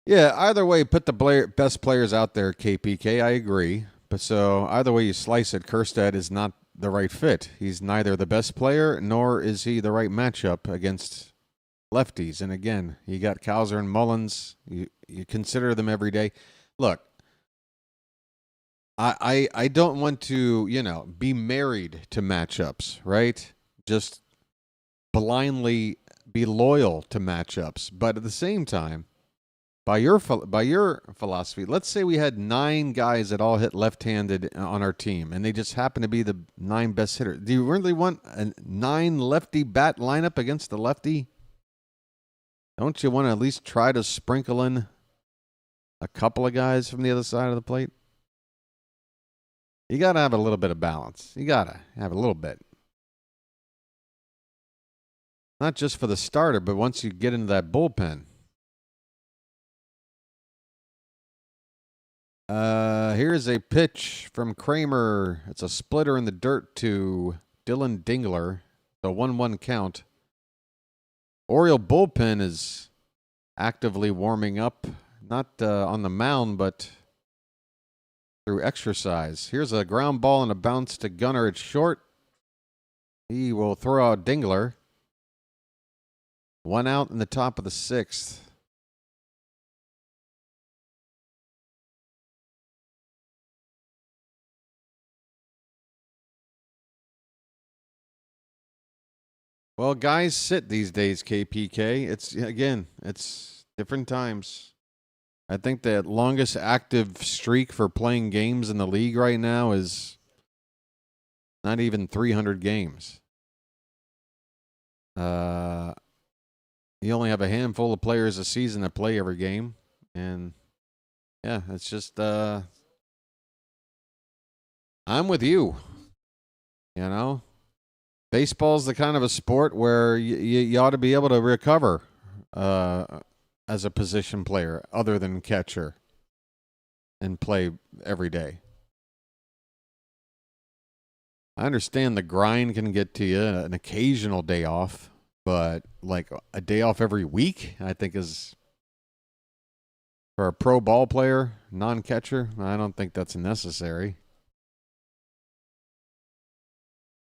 Yeah, either way, put the best players out there, KPK. I agree. But so either way you slice it, Kjerstad is not the right fit. He's neither the best player, nor is he the right matchup against lefties. And again, you got Cowser and Mullins. You consider them every day. Look, I don't want to, be married to matchups, right? Just blindly be loyal to matchups. But at the same time, by your philosophy, let's say we had 9 guys that all hit left-handed on our team, and they just happen to be the 9 best hitters. Do you really want a 9 lefty bat lineup against the lefty? Don't you want to at least try to sprinkle in a couple of guys from the other side of the plate? You got to have a little bit of balance. You got to have a little bit. Not just for the starter, but once you get into that bullpen. Here's a pitch from Kremer. It's a splitter in the dirt to Dylan Dingler. The 1-1 count. Oriole bullpen is actively warming up, not on the mound, but through exercise. Here's a ground ball and a bounce to Gunnar at short. He will throw out Dingler. 1 out in the top of the 6th. Well, guys sit these days, KPK. It's different times. I think the longest active streak for playing games in the league right now is not even 300 games. You only have a handful of players a season that play every game. And, yeah, it's just, I'm with you, Baseball's the kind of a sport where you ought to be able to recover as a position player other than catcher and play every day. I understand the grind can get to you, an occasional day off, but like a day off every week, I think is, for a pro ball player, non-catcher, I don't think that's necessary.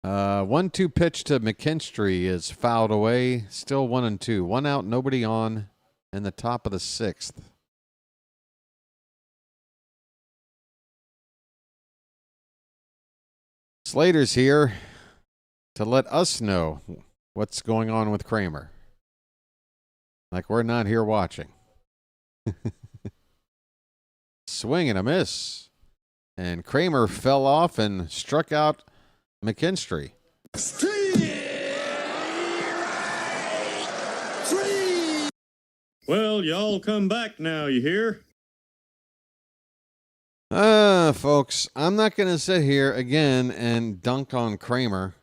1-2 pitch to McKinstry is fouled away. Still 1-2. 1 out, nobody on in the top of the 6th. Slater's here to let us know what's going on with Kremer. Like we're not here watching. Swing and a miss. And Kremer fell off and struck out McKinstry. Well, y'all come back now, you hear? Folks, I'm not going to sit here again and dunk on Kremer.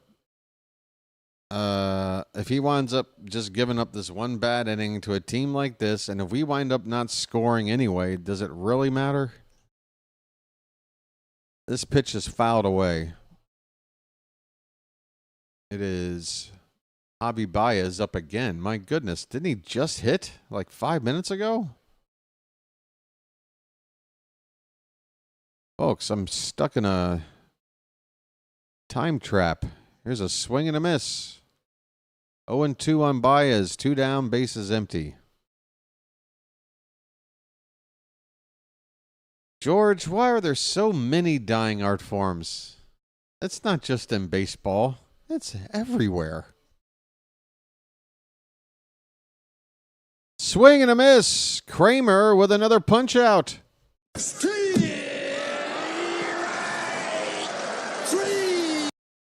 If he winds up just giving up this one bad inning to a team like this, and if we wind up not scoring anyway, does it really matter? This pitch is fouled away. It is Javi Baez up again. My goodness, didn't he just hit like 5 minutes ago? Folks, I'm stuck in a time trap. Here's a swing and a miss. 0-2 on Baez. 2 down, bases empty. George, why are there so many dying art forms? It's not just in baseball. It's everywhere. Swing and a miss. Kremer with another punch out.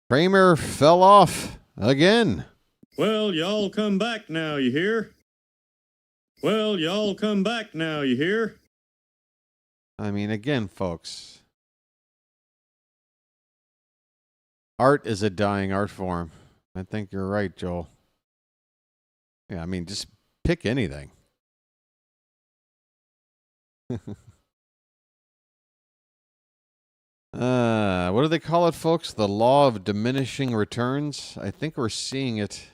Kremer fell off again. Well, y'all come back now, you hear? Well, y'all come back now, you hear? I mean, again, folks. Art is a dying art form. I think you're right, Joel. Yeah, I mean, just pick anything. What do they call it, folks? The law of diminishing returns? I think we're seeing it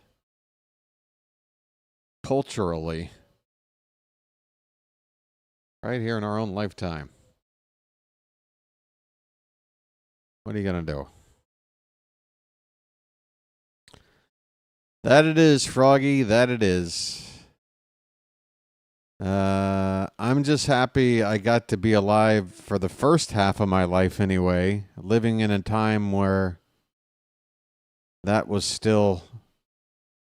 culturally right here in our own lifetime. What are you going to do? That it is, Froggy. That it is. I'm just happy I got to be alive for the first half of my life anyway, living in a time where that was still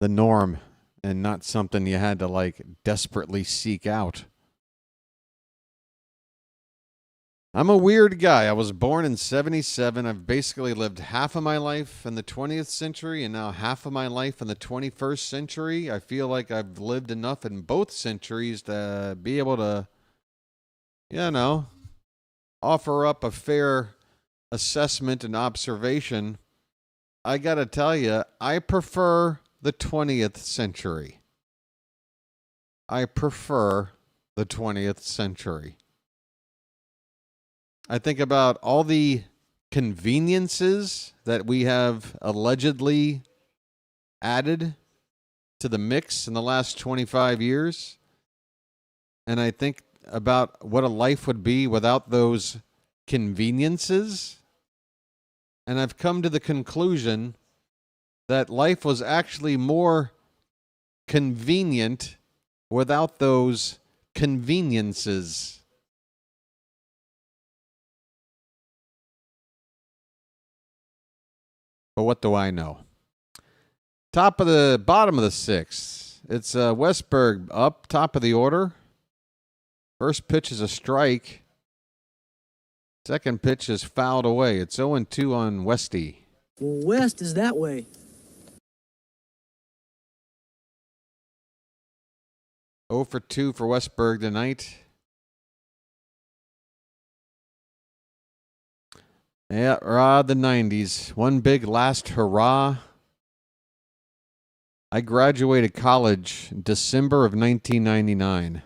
the norm and not something you had to like desperately seek out. I'm a weird guy. I was born in 1977. I've basically lived half of my life in the 20th century and now half of my life in the 21st century. I feel like I've lived enough in both centuries to be able to, offer up a fair assessment and observation. I got to tell you, I prefer the 20th century. I prefer the 20th century. I think about all the conveniences that we have allegedly added to the mix in the last 25 years. And I think about what a life would be without those conveniences. And I've come to the conclusion that life was actually more convenient without those conveniences. But what do I know? Bottom of the sixth. It's Westberg up, top of the order. First pitch is a strike. Second pitch is fouled away. It's 0-2 on Westy. Well, West is that way. Oh for 2 for Westberg tonight. Yeah, the 90s. One big last hurrah. I graduated college in December of 1999.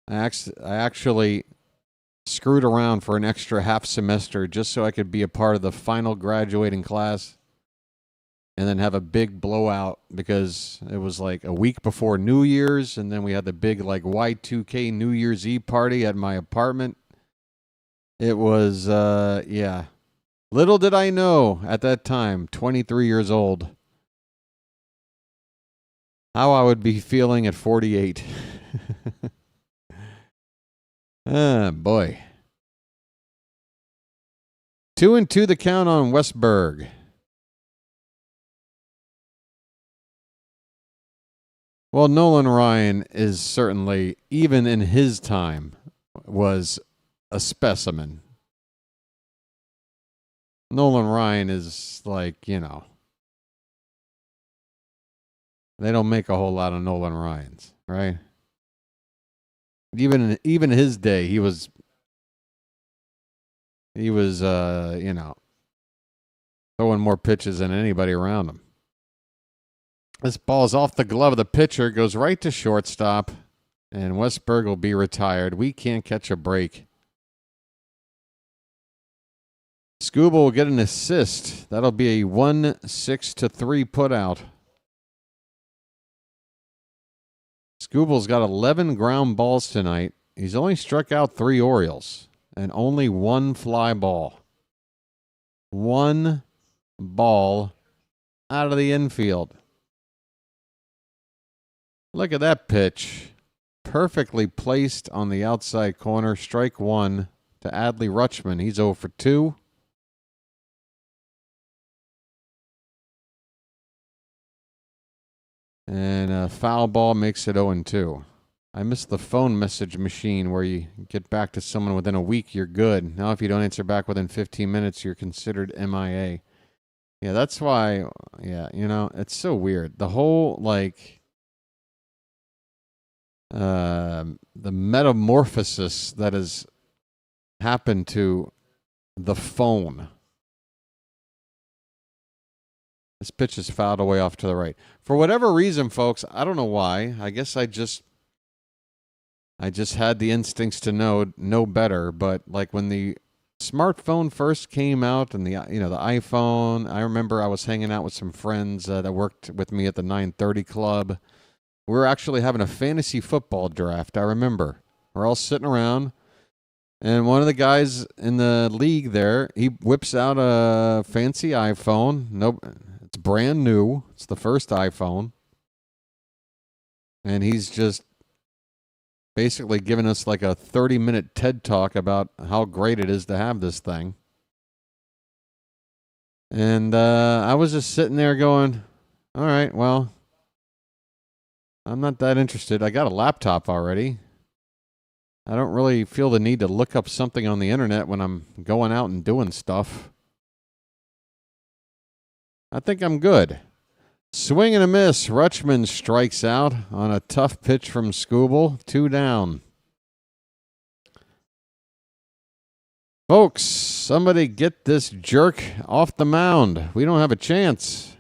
I actually screwed around for an extra half semester just so I could be a part of the final graduating class and then have a big blowout because it was like a week before New Year's, and then we had the big like Y2K New Year's Eve party at my apartment. It was, yeah. Little did I know at that time, 23 years old, how I would be feeling at 48. Boy. 2-2 the count on Westberg. Well, Nolan Ryan is certainly, even in his time, was a specimen. Nolan Ryan is like, they don't make a whole lot of Nolan Ryans, right? Even in his day, he was He was, throwing more pitches than anybody around him. This ball's off the glove of the pitcher, goes right to shortstop, and Westberg will be retired. We can't catch a break. Skubal will get an assist. That'll be a 1-6-3 putout. Skubal's got 11 ground balls tonight. He's only struck out 3 Orioles and only 1 fly ball. 1 ball out of the infield. Look at that pitch. Perfectly placed on the outside corner. Strike 1 to Adley Rutschman. He's 0 for 2. And a foul ball makes it 0-2. I missed the phone message machine where you get back to someone within a week, you're good. Now if you don't answer back within 15 minutes, you're considered MIA. Yeah, that's why, it's so weird. The whole, the metamorphosis that has happened to the phone. This pitch is fouled away off to the right. For whatever reason, folks, I don't know why. I guess I just had the instincts to know better. But like when the smartphone first came out and the iPhone, I remember I was hanging out with some friends that worked with me at the 930 Club. We were actually having a fantasy football draft. I remember we're all sitting around. And one of the guys in the league there, he whips out a fancy iPhone. Nope. It's brand new. It's the first iPhone. And he's just basically giving us like a 30-minute TED Talk about how great it is to have this thing. And I was just sitting there going, all right, well, I'm not that interested. I got a laptop already. I don't really feel the need to look up something on the internet when I'm going out and doing stuff. I think I'm good. Swing and a miss. Rutschman strikes out on a tough pitch from Skubal. 2 down. Folks, somebody get this jerk off the mound. We don't have a chance.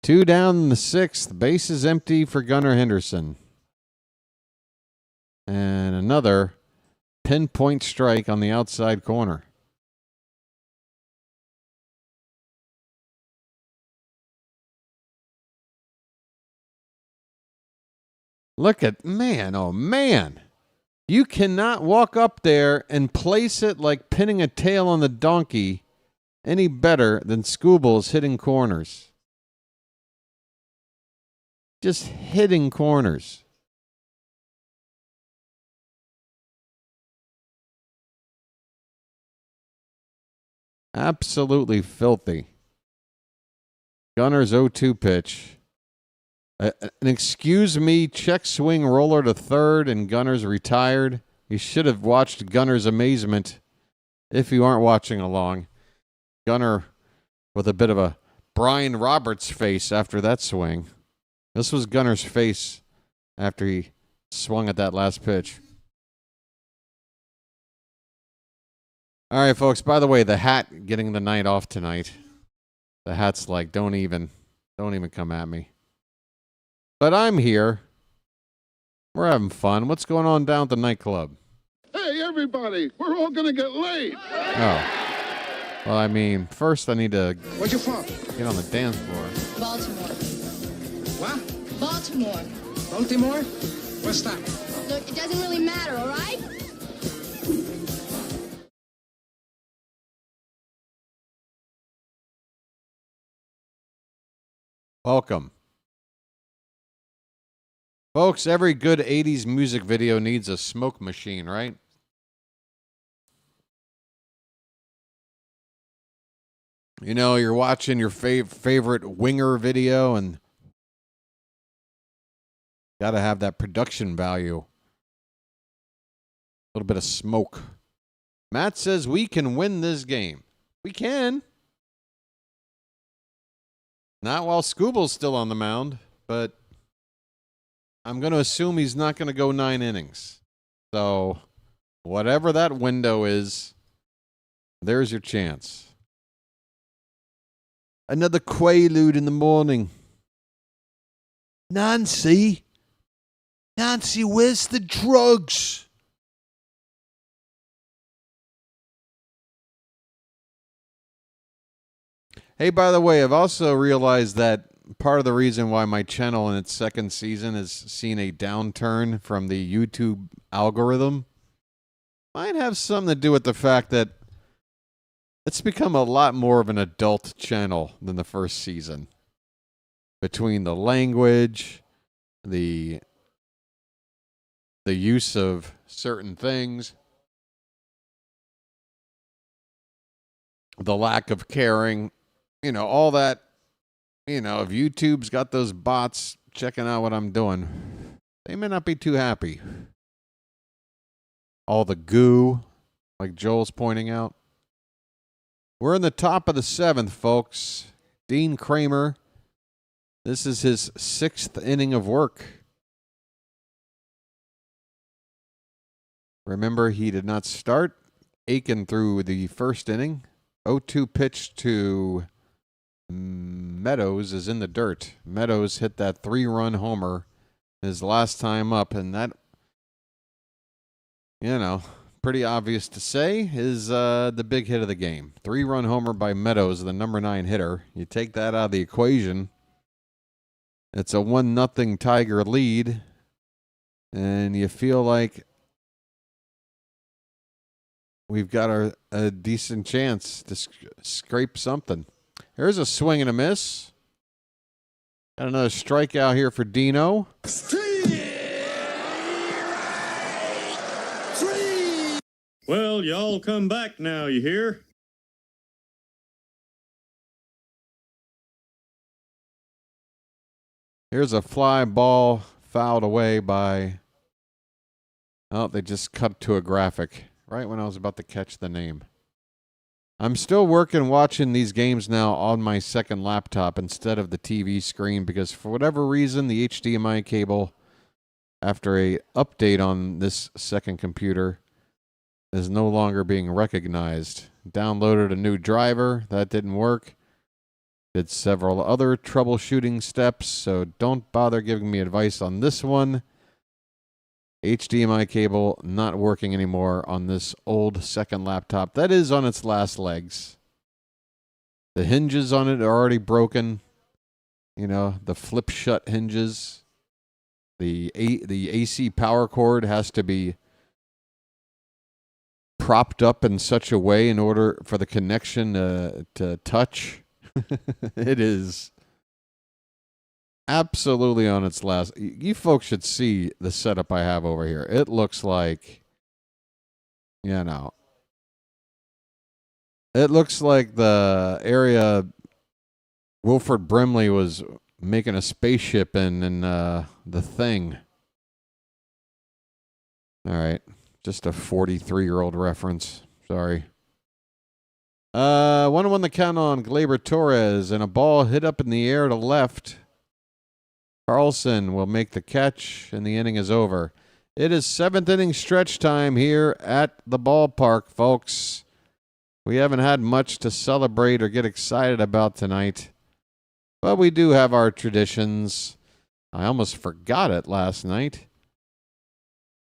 Two down in the 6th. Base is empty for Gunnar Henderson. And another pinpoint strike on the outside corner. Look at, man, oh man. You cannot walk up there and place it like pinning a tail on the donkey any better than Skubal's hitting corners. Just hitting corners. Absolutely filthy. Gunner's 0-2 pitch. An excuse me check swing roller to third, and Gunner's retired. You should have watched Gunner's amazement if you aren't watching along. Gunner with a bit of a Brian Roberts face after that swing. This was Gunner's face after he swung at that last pitch. All right, folks, by the way, the hat getting the night off tonight. The hat's like, don't even come at me. But I'm here. We're having fun. What's going on down at the nightclub? Hey, everybody, we're all going to get laid. Oh. Well, I mean, first I need to Where's your from? get on the dance floor. Baltimore. What? Baltimore. Baltimore? What's that? Look, it doesn't really matter, all right? Welcome. Folks, every good 80s music video needs a smoke machine, right? You know, you're watching your favorite winger video and got to have that production value. A little bit of smoke. Matt says we can win this game. We can. Not while Skubal's still on the mound. but I'm going to assume he's not going to go 9 innings. So whatever that window is, there's your chance. Another quaalude in the morning. Nancy, where's the drugs? Hey, by the way, I've also realized that part of the reason why my channel in its second season has seen a downturn from the YouTube algorithm might have something to do with the fact that it's become a lot more of an adult channel than the first season. Between the language, the use of certain things, the lack of caring, all that, if YouTube's got those bots checking out what I'm doing, they may not be too happy. All the goo, like Joel's pointing out. We're in the top of the 7th, folks. Dean Kremer. This is his 6th inning of work. Remember, he did not start. Aiken through the first inning. 0-2 pitch to Meadows is in the dirt. Meadows hit that 3-run homer his last time up, and that, pretty obvious to say, is the big hit of the game. 3-run homer by Meadows, the number 9 hitter. You take that out of the equation, it's a 1-0 Tiger lead, and you feel like we've got a decent chance to scrape something. Here's a swing and a miss. Got another strikeout here for Dino. Well, y'all come back now, you hear? Here's a fly ball fouled away by... Oh, they just cut to a graphic right when I was about to catch the name. I'm still watching these games now on my second laptop instead of the TV screen because for whatever reason, the HDMI cable, after a update on this second computer, is no longer being recognized. Downloaded a new driver. That didn't work. Did several other troubleshooting steps, so don't bother giving me advice on this one. HDMI cable not working anymore on this old second laptop. That is on its last legs. The hinges on it are already broken. The flip shut hinges. The AC power cord has to be propped up in such a way in order for the connection to touch. It is absolutely on its last. You folks should see the setup I have over here. It looks like, it looks like the area Wilford Brimley was making a spaceship in The Thing. All right. Just a 43-year-old reference. Sorry. 1-1 the count on Gleyber Torres, and a ball hit up in the air to left. Carlson will make the catch, and the inning is over. It is 7th inning stretch time here at the ballpark, folks. We haven't had much to celebrate or get excited about tonight, but we do have our traditions. I almost forgot it last night.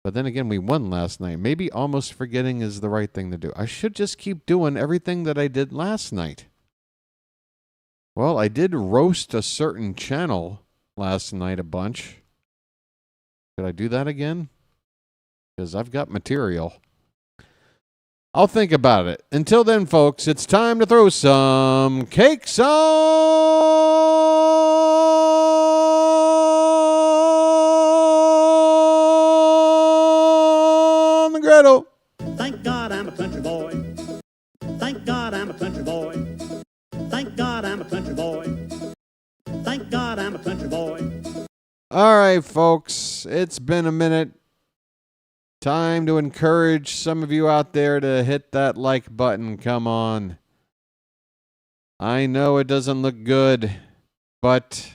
But then again, we won last night. Maybe almost forgetting is the right thing to do. I should just keep doing everything that I did last night. Well, I did roast a certain channel last night a bunch. Could I do that again? Because I've got material. I'll think about it. Until then, folks, it's time to throw some cakes on the griddle. Thank God I'm a country boy. Thank God I'm a country boy. Thank God I'm a country boy. Thank God I'm a country boy. All right, folks, it's been a minute. Time to encourage some of you out there to hit that like button. Come on. I know it doesn't look good, but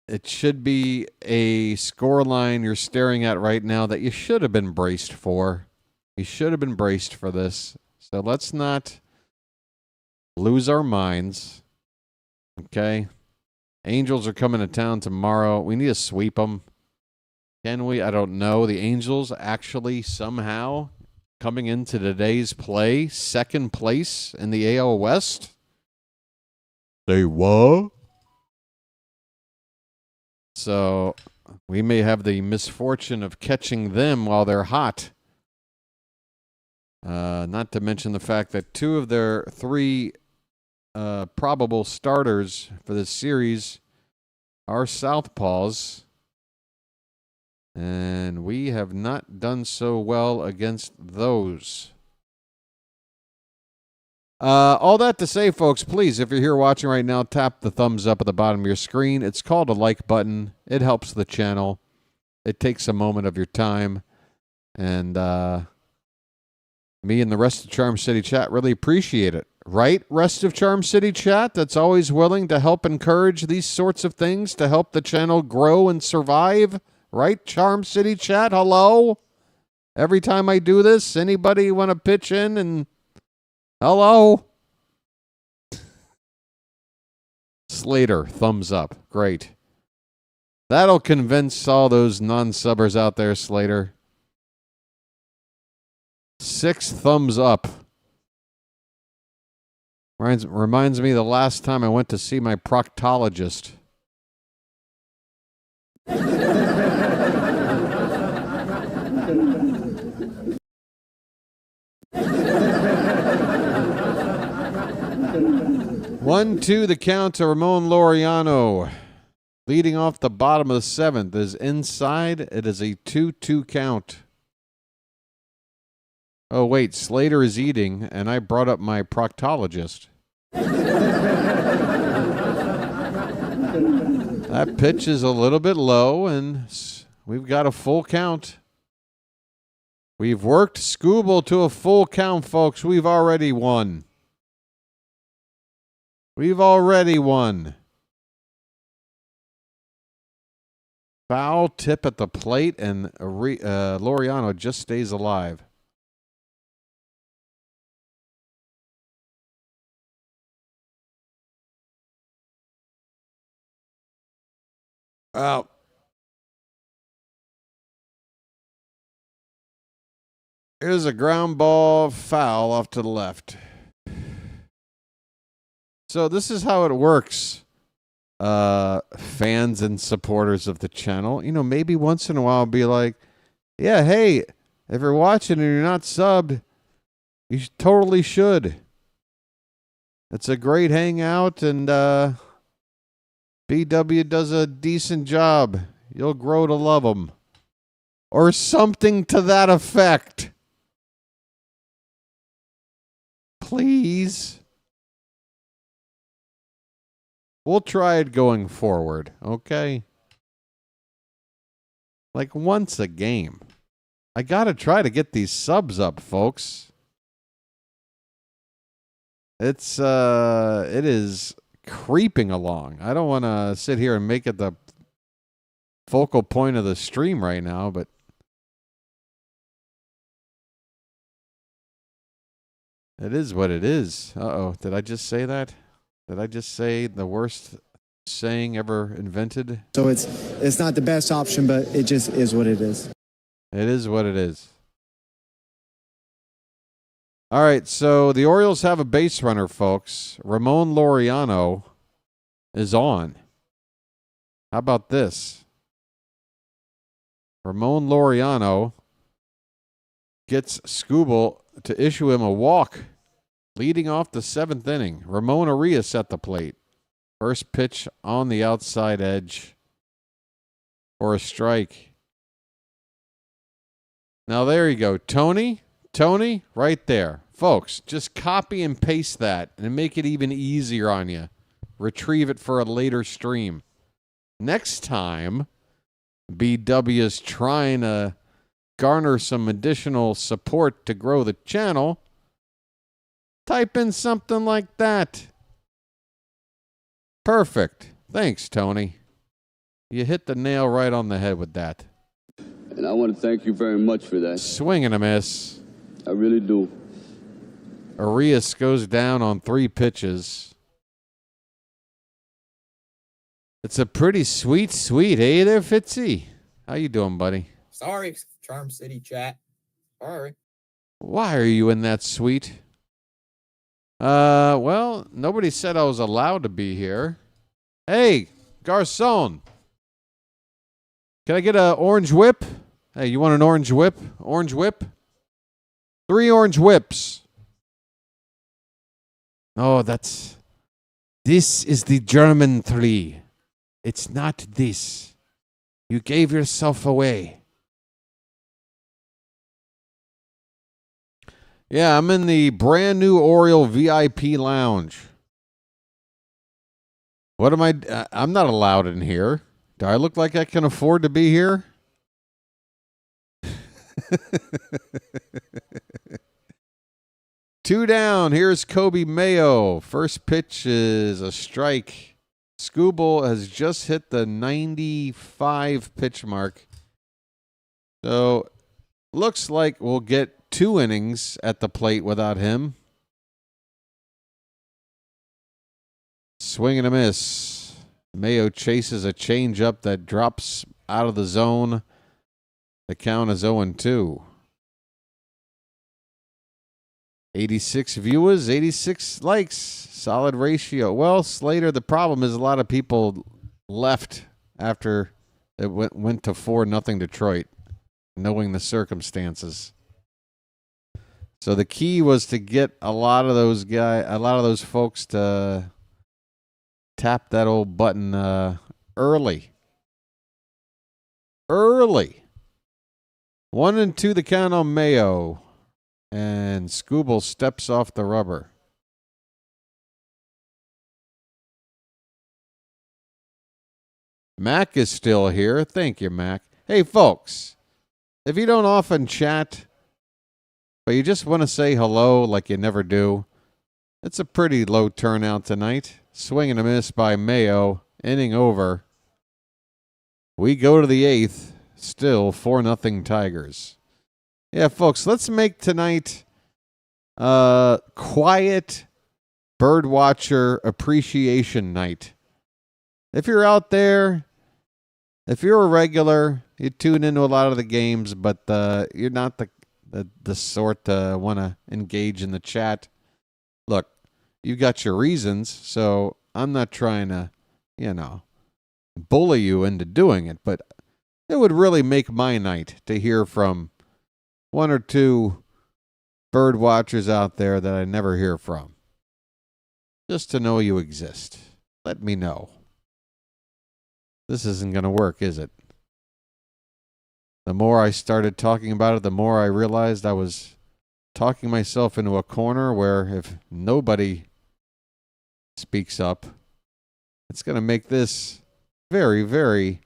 it should be a scoreline you're staring at right now that you should have been braced for. You should have been braced for this. So let's not lose our minds. Okay? Angels are coming to town tomorrow. We need to sweep them. Can we? I don't know. The Angels actually somehow coming into today's play, second place in the AL West. They what? So we may have the misfortune of catching them while they're hot. Not to mention the fact that 2 of their 3 probable starters for this series are southpaws. And we have not done so well against those. All that to say, folks, please, if you're here watching right now, tap the thumbs up at the bottom of your screen. It's called a like button. It helps the channel. It takes a moment of your time. And me and the rest of Charm City Chat really appreciate it. Right, rest of Charm City Chat? That's always willing to help encourage these sorts of things to help the channel grow and survive. Right, Charm City Chat? Hello? Every time I do this, anybody want to pitch in and... Hello? Slater, thumbs up. Great. That'll convince all those non-subbers out there, Slater. 6 thumbs up. Reminds me the last time I went to see my proctologist. One, two, the count to Ramon Laureano. Leading off the bottom of the 7th is inside. It is a 2-2 count. Oh, wait, Slater is eating, and I brought up my proctologist. That pitch is a little bit low, and we've got a full count. We've worked Skubal to a full count, folks. We've already won. We've already won. Foul tip at the plate, and Laureano just stays alive. Out. Here's a ground ball foul off to the left. So this is how it works, fans and supporters of the channel. You know, maybe once in a while be like, yeah, hey, if you're watching and you're not subbed, you totally should. It's a great hangout, and BW does a decent job. You'll grow to love them. Or something to that effect. Please. We'll try it going forward, okay? Like once a game. I gotta try to get these subs up, folks. It is creeping along. I don't want to sit here and make it the focal point of the stream right now, but it is what it is. Uh-oh, did I just say that? Did I just say the worst saying ever invented? So it's not the best option, but it just is what it is. It is what it is. All right, so the Orioles have a base runner, folks. Ramon Laureano is on. How about this? Ramon Laureano gets Skubal to issue him a walk, leading off the 7th inning. Ramon Arias at the plate. First pitch on the outside edge for a strike. Now there you go. Tony, right there. Folks, just copy and paste that and make it even easier on you. Retrieve it for a later stream. Next time, BW is trying to garner some additional support to grow the channel, type in something like that. Perfect. Thanks, Tony. You hit the nail right on the head with that. And I want to thank you very much for that. Swing and a miss. I really do. Arias goes down on 3 pitches. It's a pretty sweet. Hey there, Fitzy. How you doing, buddy? Sorry, Charm City chat. Sorry. Why are you in that suite? Well, nobody said I was allowed to be here. Hey, Garcon. Can I get an orange whip? Hey, you want an orange whip? Orange whip? 3 orange whips. Oh, this is the German 3. It's not this. You gave yourself away. Yeah, I'm in the brand new Oriole VIP lounge. What am I? I'm not allowed in here. Do I look like I can afford to be here? Two down. Here's Kobe Mayo. First pitch is a strike. Skubal has just hit the 95 pitch mark. So, looks like we'll get 2 innings at the plate without him. Swing and a miss. Mayo chases a changeup that drops out of the zone. The count is 0-2. 86 viewers, 86 likes. Solid ratio. Well, Slater, the problem is a lot of people left after it went to 4-0 Detroit, knowing the circumstances. So the key was to get a lot of those folks to tap that old button early. 1-2 the count on Mayo. And Skubal steps off the rubber. Mac is still here. Thank you, Mac. Hey, folks, if you don't often chat, but you just want to say hello like you never do, it's a pretty low turnout tonight. Swing and a miss by Mayo. Inning over. We go to the 8th. Still 4-0 Tigers. Yeah, folks, let's make tonight quiet birdwatcher appreciation night. If you're out there, if you're a regular, you tune into a lot of the games, but you're not the sort to want to engage in the chat. Look, you've got your reasons, so I'm not trying to, bully you into doing it, but it would really make my night to hear from 1 or 2 bird watchers out there that I never hear from. Just to know you exist. Let me know. This isn't going to work, is it? The more I started talking about it, the more I realized I was talking myself into a corner where if nobody speaks up, it's going to make this very, very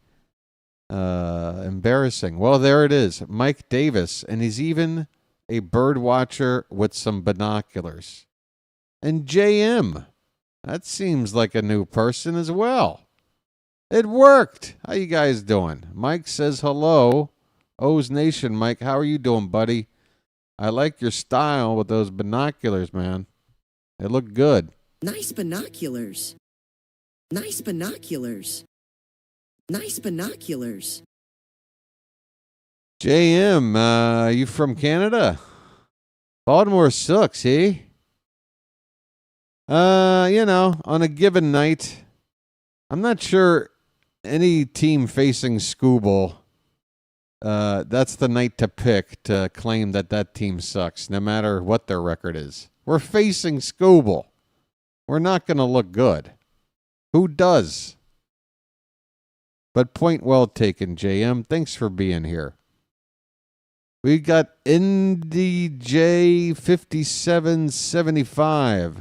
embarrassing. Well, there it is. Mike Davis, and he's even a bird watcher with some binoculars. And JM, that seems like a new person as well. It worked. How you guys doing? Mike says hello. O's Nation, Mike, how are you doing, buddy? I like your style with those binoculars, man. They look good. Nice binoculars. Nice binoculars. Nice binoculars. JM, you from Canada? Baltimore sucks, eh? On a given night, I'm not sure any team facing Skubal, that's the night to pick to claim that team sucks, no matter what their record is. We're facing Skubal. We're not going to look good. Who does? But point well taken, JM. Thanks for being here. We got NDJ5775.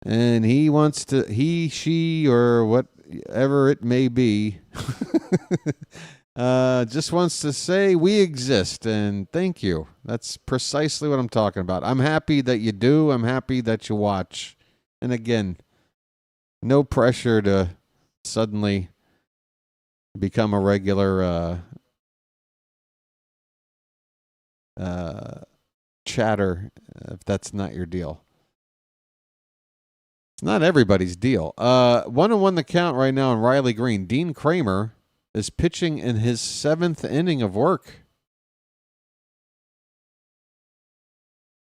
And he, she, or whatever it may be, just wants to say we exist, and thank you. That's precisely what I'm talking about. I'm happy that you do. I'm happy that you watch. And again, no pressure to suddenly become a regular chatter if that's not your deal. It's not everybody's deal. 1-1 the count right now on Riley Green. Dean Kremer is pitching in his 7th inning of work.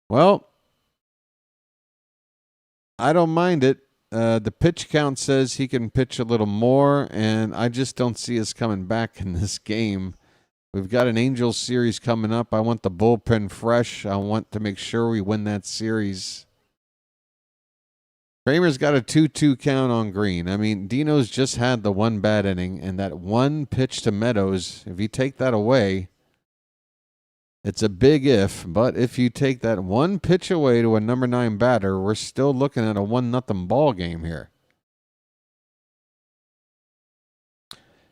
Well, I don't mind it. The pitch count says he can pitch a little more, and I just don't see us coming back in this game. We've got an Angels series coming up. I want the bullpen fresh. I want to make sure we win that series. Kramer's got a 2-2 count on Green. I mean, Dino's just had the one bad inning, and that one pitch to Meadows, if you take that away, it's a big if, but if you take that one pitch away to a number 9 batter, we're still looking at a 1-0 ball game here.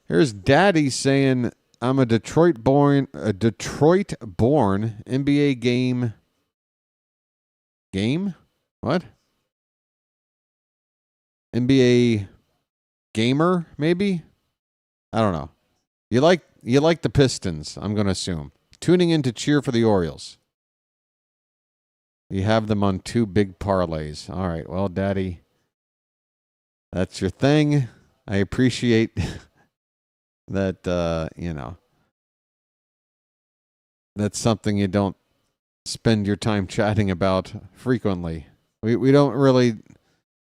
Here's Daddy saying, I'm a Detroit-born NBA game? What? NBA gamer, maybe? I don't know. You like the Pistons, I'm going to assume. Tuning in to cheer for the Orioles. You have them on 2 big parlays. All right, well, Daddy, that's your thing. I appreciate that, that's something you don't spend your time chatting about frequently. We don't really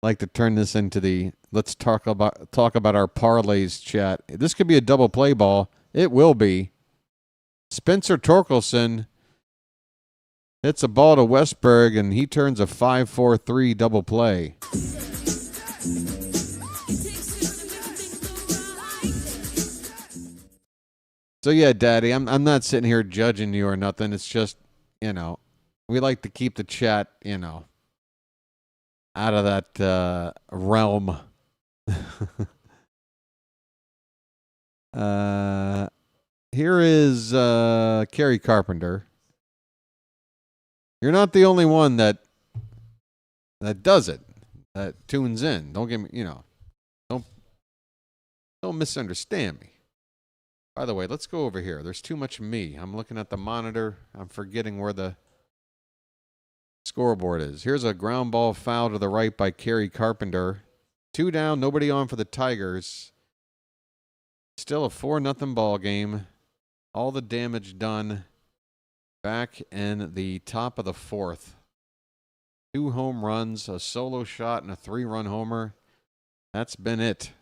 like to turn this into the let's talk about our parlays chat. This could be a double play ball. It will be. Spencer Torkelson hits a ball to Westberg, and he turns a 5-4-3 double play. So yeah, Daddy, I'm not sitting here judging you or nothing. It's just, we like to keep the chat, out of that realm. Here is Kerry Carpenter. You're not the only one that does it, that tunes in. Don't get me, don't misunderstand me. By the way, let's go over here. There's too much me. I'm looking at the monitor. I'm forgetting where the scoreboard is. Here's a ground ball foul to the right by Kerry Carpenter. 2 down, nobody on for the Tigers. Still a 4-0 ball game. All the damage done back in the top of the 4th. 2 home runs, a solo shot, and a 3-run homer. That's been it.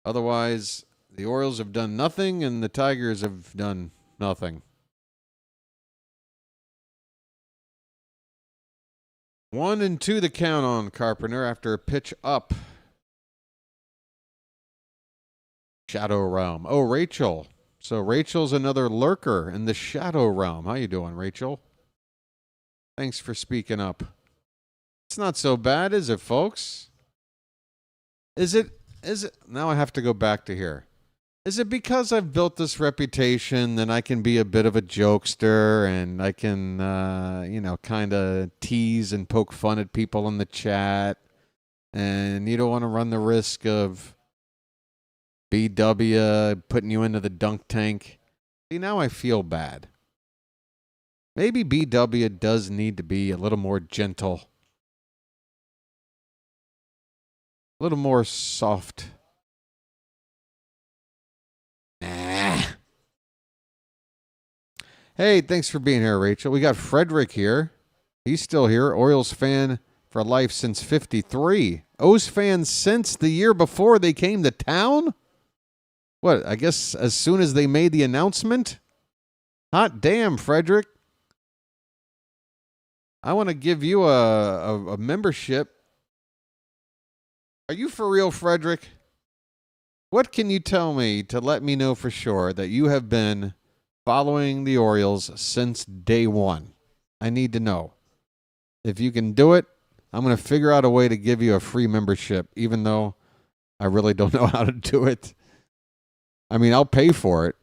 Otherwise, the Orioles have done nothing, and the Tigers have done nothing. 1-2 the count on Carpenter after a pitch up. Shadow Realm. Oh, Rachel. So Rachel's another lurker in the Shadow Realm. How you doing, Rachel? Thanks for speaking up. It's not so bad, is it, folks? Is it? Now I have to go back to here. Is it because I've built this reputation that I can be a bit of a jokester and I can, kind of tease and poke fun at people in the chat, and you don't want to run the risk of BW putting you into the dunk tank? See, now I feel bad. Maybe BW does need to be a little more gentle, a little more soft. Nah. Hey, thanks for being here, Rachel. We got Frederick here. He's still here. Orioles fan for life since 53. O's fan since the year before they came to town? What, I guess as soon as they made the announcement? Hot damn, Frederick. I want to give you a membership. Are you for real, Frederick? What can you tell me to let me know for sure that you have been following the Orioles since day one? I need to know. If you can do it, I'm going to figure out a way to give you a free membership, even though I really don't know how to do it. I mean, I'll pay for it,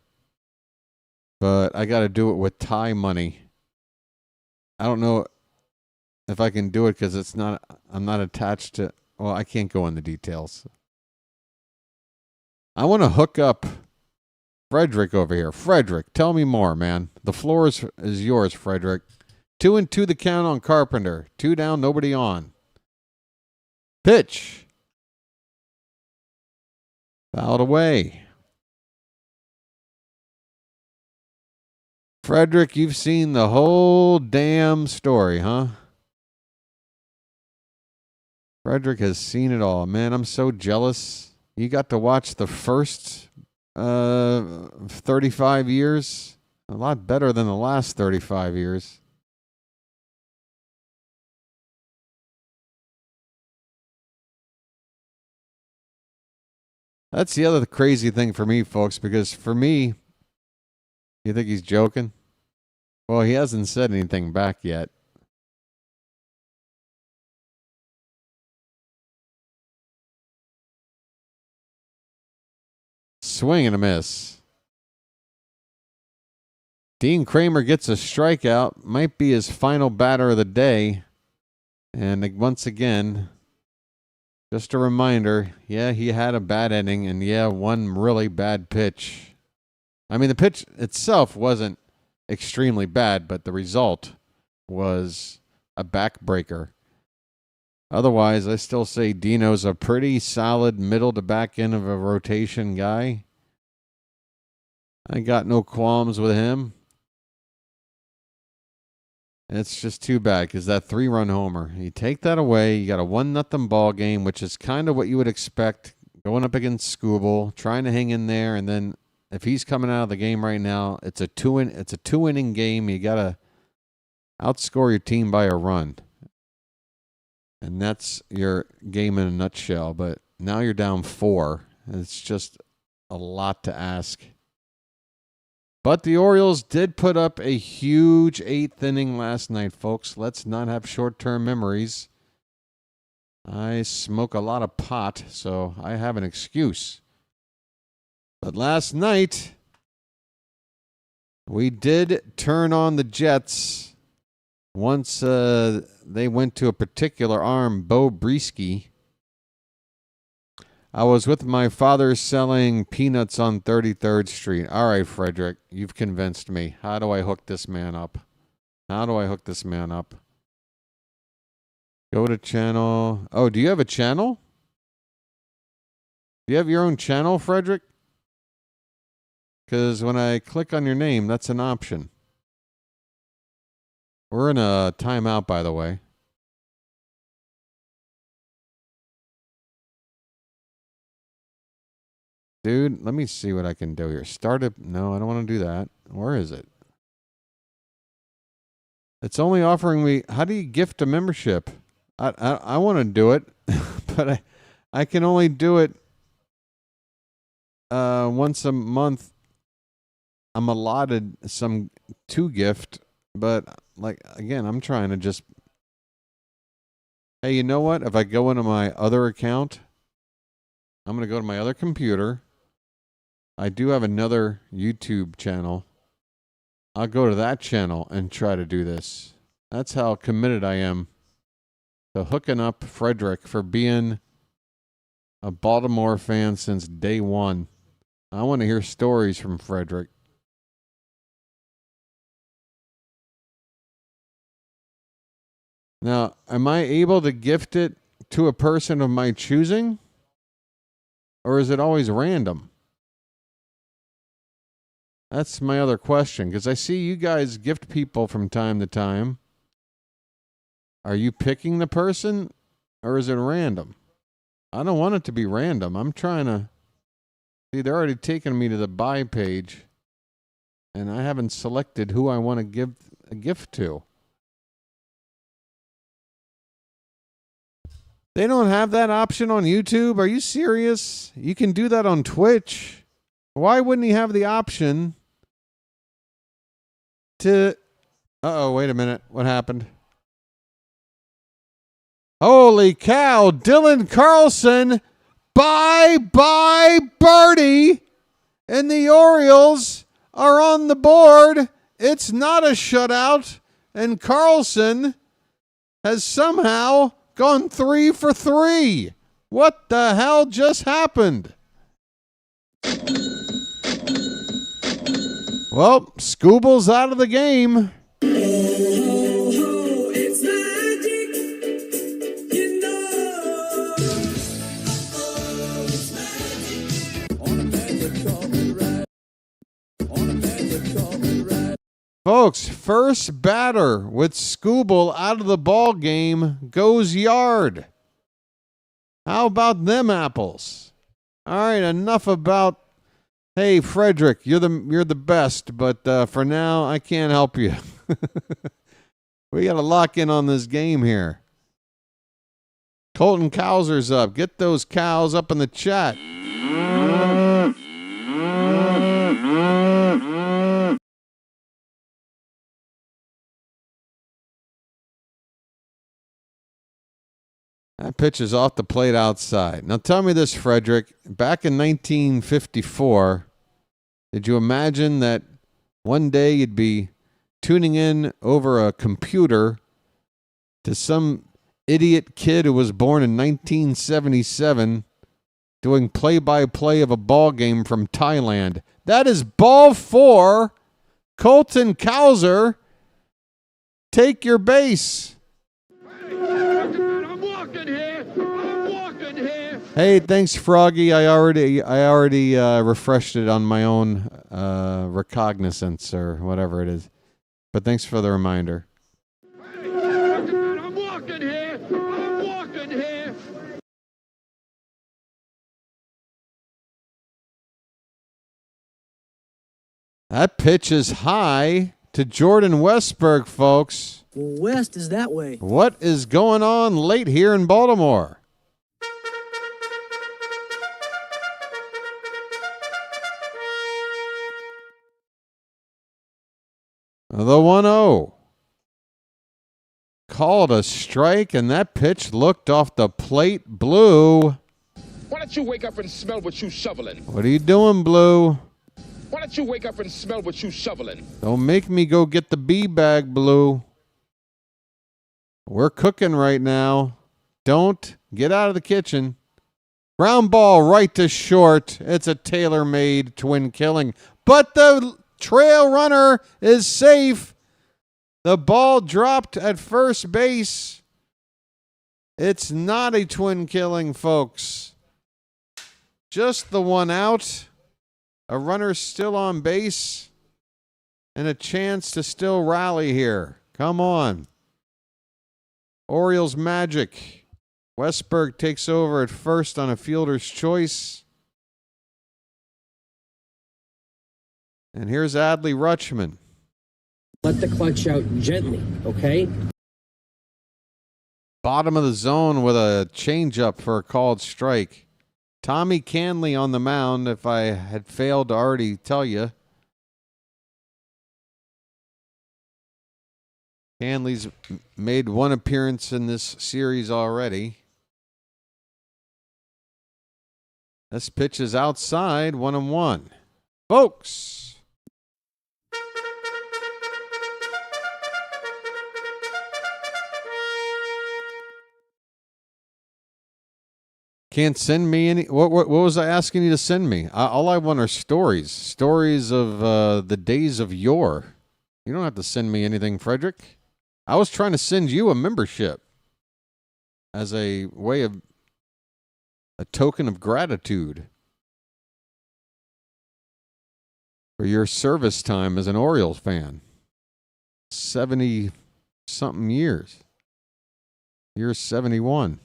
but I got to do it with Thai money. I don't know if I can do it because I'm not attached to Well, I can't go into details. I want to hook up Frederick over here. Frederick, tell me more, man. The floor is yours, Frederick. 2-2 the count on Carpenter. 2 down, nobody on. Pitch. Fouled away. Frederick, you've seen the whole damn story, huh? Frederick has seen it all. Man, I'm so jealous. You got to watch the first 35 years. A lot better than the last 35 years. That's the other crazy thing for me, folks, because for me, you think he's joking? Well, he hasn't said anything back yet. Swing and a miss. Dean Kremer gets a strikeout. Might be his final batter of the day. And once again, just a reminder, yeah, he had a bad inning, and yeah, one really bad pitch. I mean, the pitch itself wasn't extremely bad, but the result was a backbreaker. Otherwise, I still say Dino's a pretty solid middle to back end of a rotation guy. I got no qualms with him. It's just too bad because that 3-run homer, you take that away, you got a 1-0 ball game, which is kind of what you would expect going up against Skubal, trying to hang in there, and then if he's coming out of the game right now, it's a 2-inning game. You got to outscore your team by a run. And that's your game in a nutshell. But now you're down 4. It's just a lot to ask. But the Orioles did put up a huge 8th inning last night, folks. Let's not have short-term memories. I smoke a lot of pot, so I have an excuse. But last night, we did turn on the Jets once they went to a particular arm, Bo Brisky. I was with my father selling peanuts on 33rd Street. All right, Frederick, you've convinced me. How do I hook this man up? Go to channel. Oh, do you have a channel? Do you have your own channel, Frederick? Because when I click on your name, that's an option. We're in a timeout, by the way. Dude, let me see what I can do here. Start it. No, I don't want to do that. Where is it? It's only offering me. How do you gift a membership? I want to do it, but I can only do it once a month. I'm allotted some to gift, but like again, I'm trying to just. Hey, you know what? If I go into my other account, I'm going to go to my other computer. I do have another YouTube channel. I'll go to that channel and try to do this. That's how committed I am to hooking up Frederick for being a Baltimore fan since day one. I want to hear stories from Frederick. Now, am I able to gift it to a person of my choosing? Or is it always random? That's my other question, because I see you guys gift people from time to time. Are you picking the person, or is it random? I don't want it to be random. I'm trying to... See, they're already taking me to the buy page, and I haven't selected who I want to give a gift to. They don't have that option on YouTube? Are you serious? You can do that on Twitch. Why wouldn't he have the option to... Uh-oh, wait a minute. What happened? Holy cow, Dylan Carlson, bye-bye birdie, and the Orioles are on the board. It's not a shutout, and Carlson has somehow gone 3 for 3. What the hell just happened? Well, Skubal's out of the game. It's magic, you know. It's magic. On a magic carpet ride. On a magic carpet ride. Folks, first batter with Skubal out of the ball game goes yard. How about them apples? All right, enough about, hey, Frederick, you're the best, but for now, I can't help you. We got to lock in on this game here. Colton Cowser's up. Get those cows up in the chat. That pitch is off the plate outside. Now tell me this, Frederick. Back in 1954, did you imagine that one day you'd be tuning in over a computer to some idiot kid who was born in 1977 doing play-by-play of a ball game from Thailand? That is ball 4. Colton Cowser, take your base. I'm walking here. I'm walking here. Hey, thanks, Froggy. I already refreshed it on my own recognizance or whatever it is. But thanks for the reminder. I'm walking here. I'm walking here. That pitch is high to Jordan Westberg, folks. Well, west is that way. What is going on late here in Baltimore? The 1-0. Called a strike, and that pitch looked off the plate. Blue. Why don't you wake up and smell what you shoveling? What are you doing, Blue? Why don't you wake up and smell what you shoveling? Don't make me go get the bee bag, Blue. We're cooking right now. Don't get out of the kitchen. Ground ball right to short. It's a tailor-made twin killing. But the trail runner is safe. The ball dropped at first base. It's not a twin killing, folks. Just the one out. A runner still on base. And a chance to still rally here. Come on. Orioles magic. Westberg takes over at first on a fielder's choice. And here's Adley Rutschman. Let the clutch out gently, okay? Bottom of the zone with a changeup for a called strike. Tommy Canley on the mound, if I had failed to already tell you. Canley's made one appearance in this series already. This pitch is outside, 1-1. Folks. Can't send me any. What was I asking you to send me? All I want are stories. Stories of the days of yore. You don't have to send me anything, Frederick. I was trying to send you a membership as a way of a token of gratitude for your service time as an Orioles fan. 70-something years. You're 71.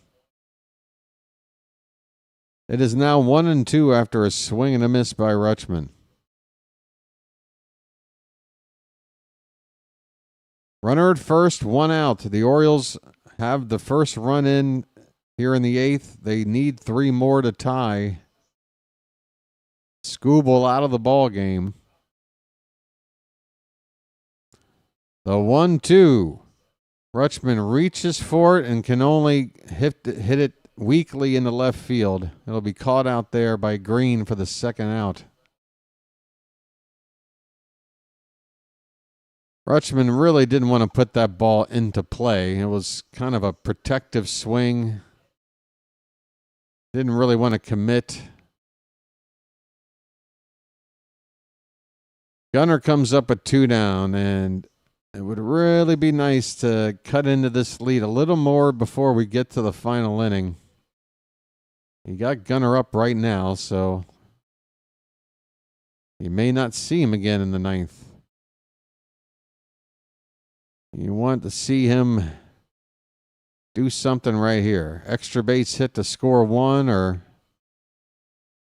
It is now 1-2 after a swing and a miss by Rutschman. Runner at first, one out. The Orioles have the first run in here in the 8th. They need 3 more to tie. Skubal out of the ball game. The 1-2. Rutschman reaches for it and can only hit it weakly into left field. It'll be caught out there by Green for the second out. Rutschman really didn't want to put that ball into play. It was kind of a protective swing. Didn't really want to commit. Gunnar comes up with 2 down, and it would really be nice to cut into this lead a little more before we get to the final inning. You got Gunnar up right now, so you may not see him again in the 9th. You want to see him do something right here. Extra base hit to score 1, or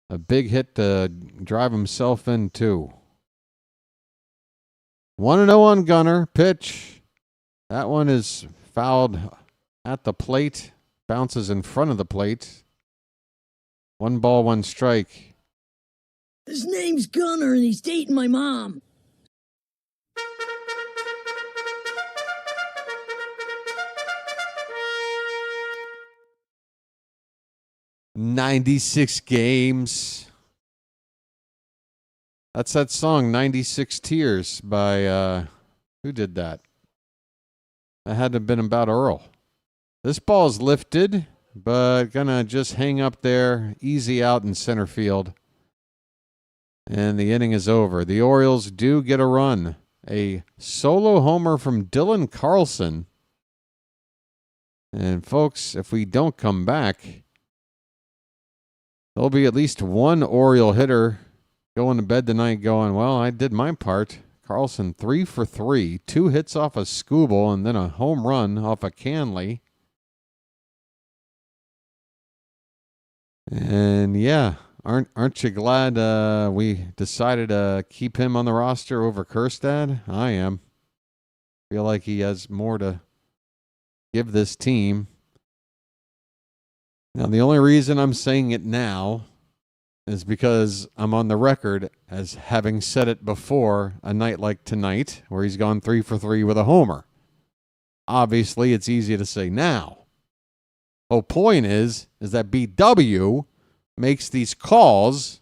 a big hit to drive himself in 2. 1-0 on Gunnar. Pitch. That one is fouled at the plate. Bounces in front of the plate. 1 ball, 1 strike. His name's Gunnar and he's dating my mom. "96 games." That's that song, 96 Tears, by, who did that? That had to have been about Earl. This ball's lifted, but gonna just hang up there, easy out in center field. And the inning is over. The Orioles do get a run. A solo homer from Dylan Carlson. And folks, if we don't come back, there'll be at least one Oriole hitter going to bed tonight going, well, I did my part. Carlson 3 for 3, 2 hits off a Skubal and then a home run off a Canley. And yeah, aren't you glad we decided to keep him on the roster over Kjerstad? I am. Feel like he has more to give this team. Now, the only reason I'm saying it now is because I'm on the record as having said it before a night like tonight, where he's gone 3 for 3 with a homer. Obviously, it's easy to say now. Whole point is that BW makes these calls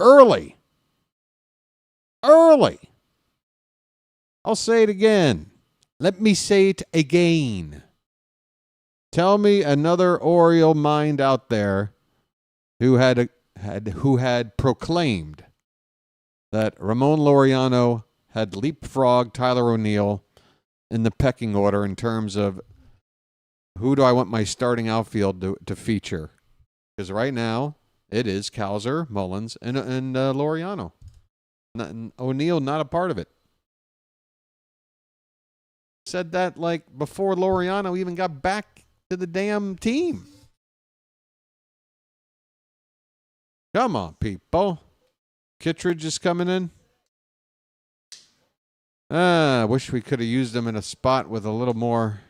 early. Early. I'll say it again. Let me say it again. Tell me another Oriole mind out there who had proclaimed that Ramon Laureano had leapfrogged Tyler O'Neill in the pecking order in terms of who do I want my starting outfield to feature. Because right now it is Cowser, Mullins, and Laureano. O'Neill not a part of it. Said that like before Laureano even got back to the damn team. Come on, people. Kittredge is coming in. I wish we could have used him in a spot with a little more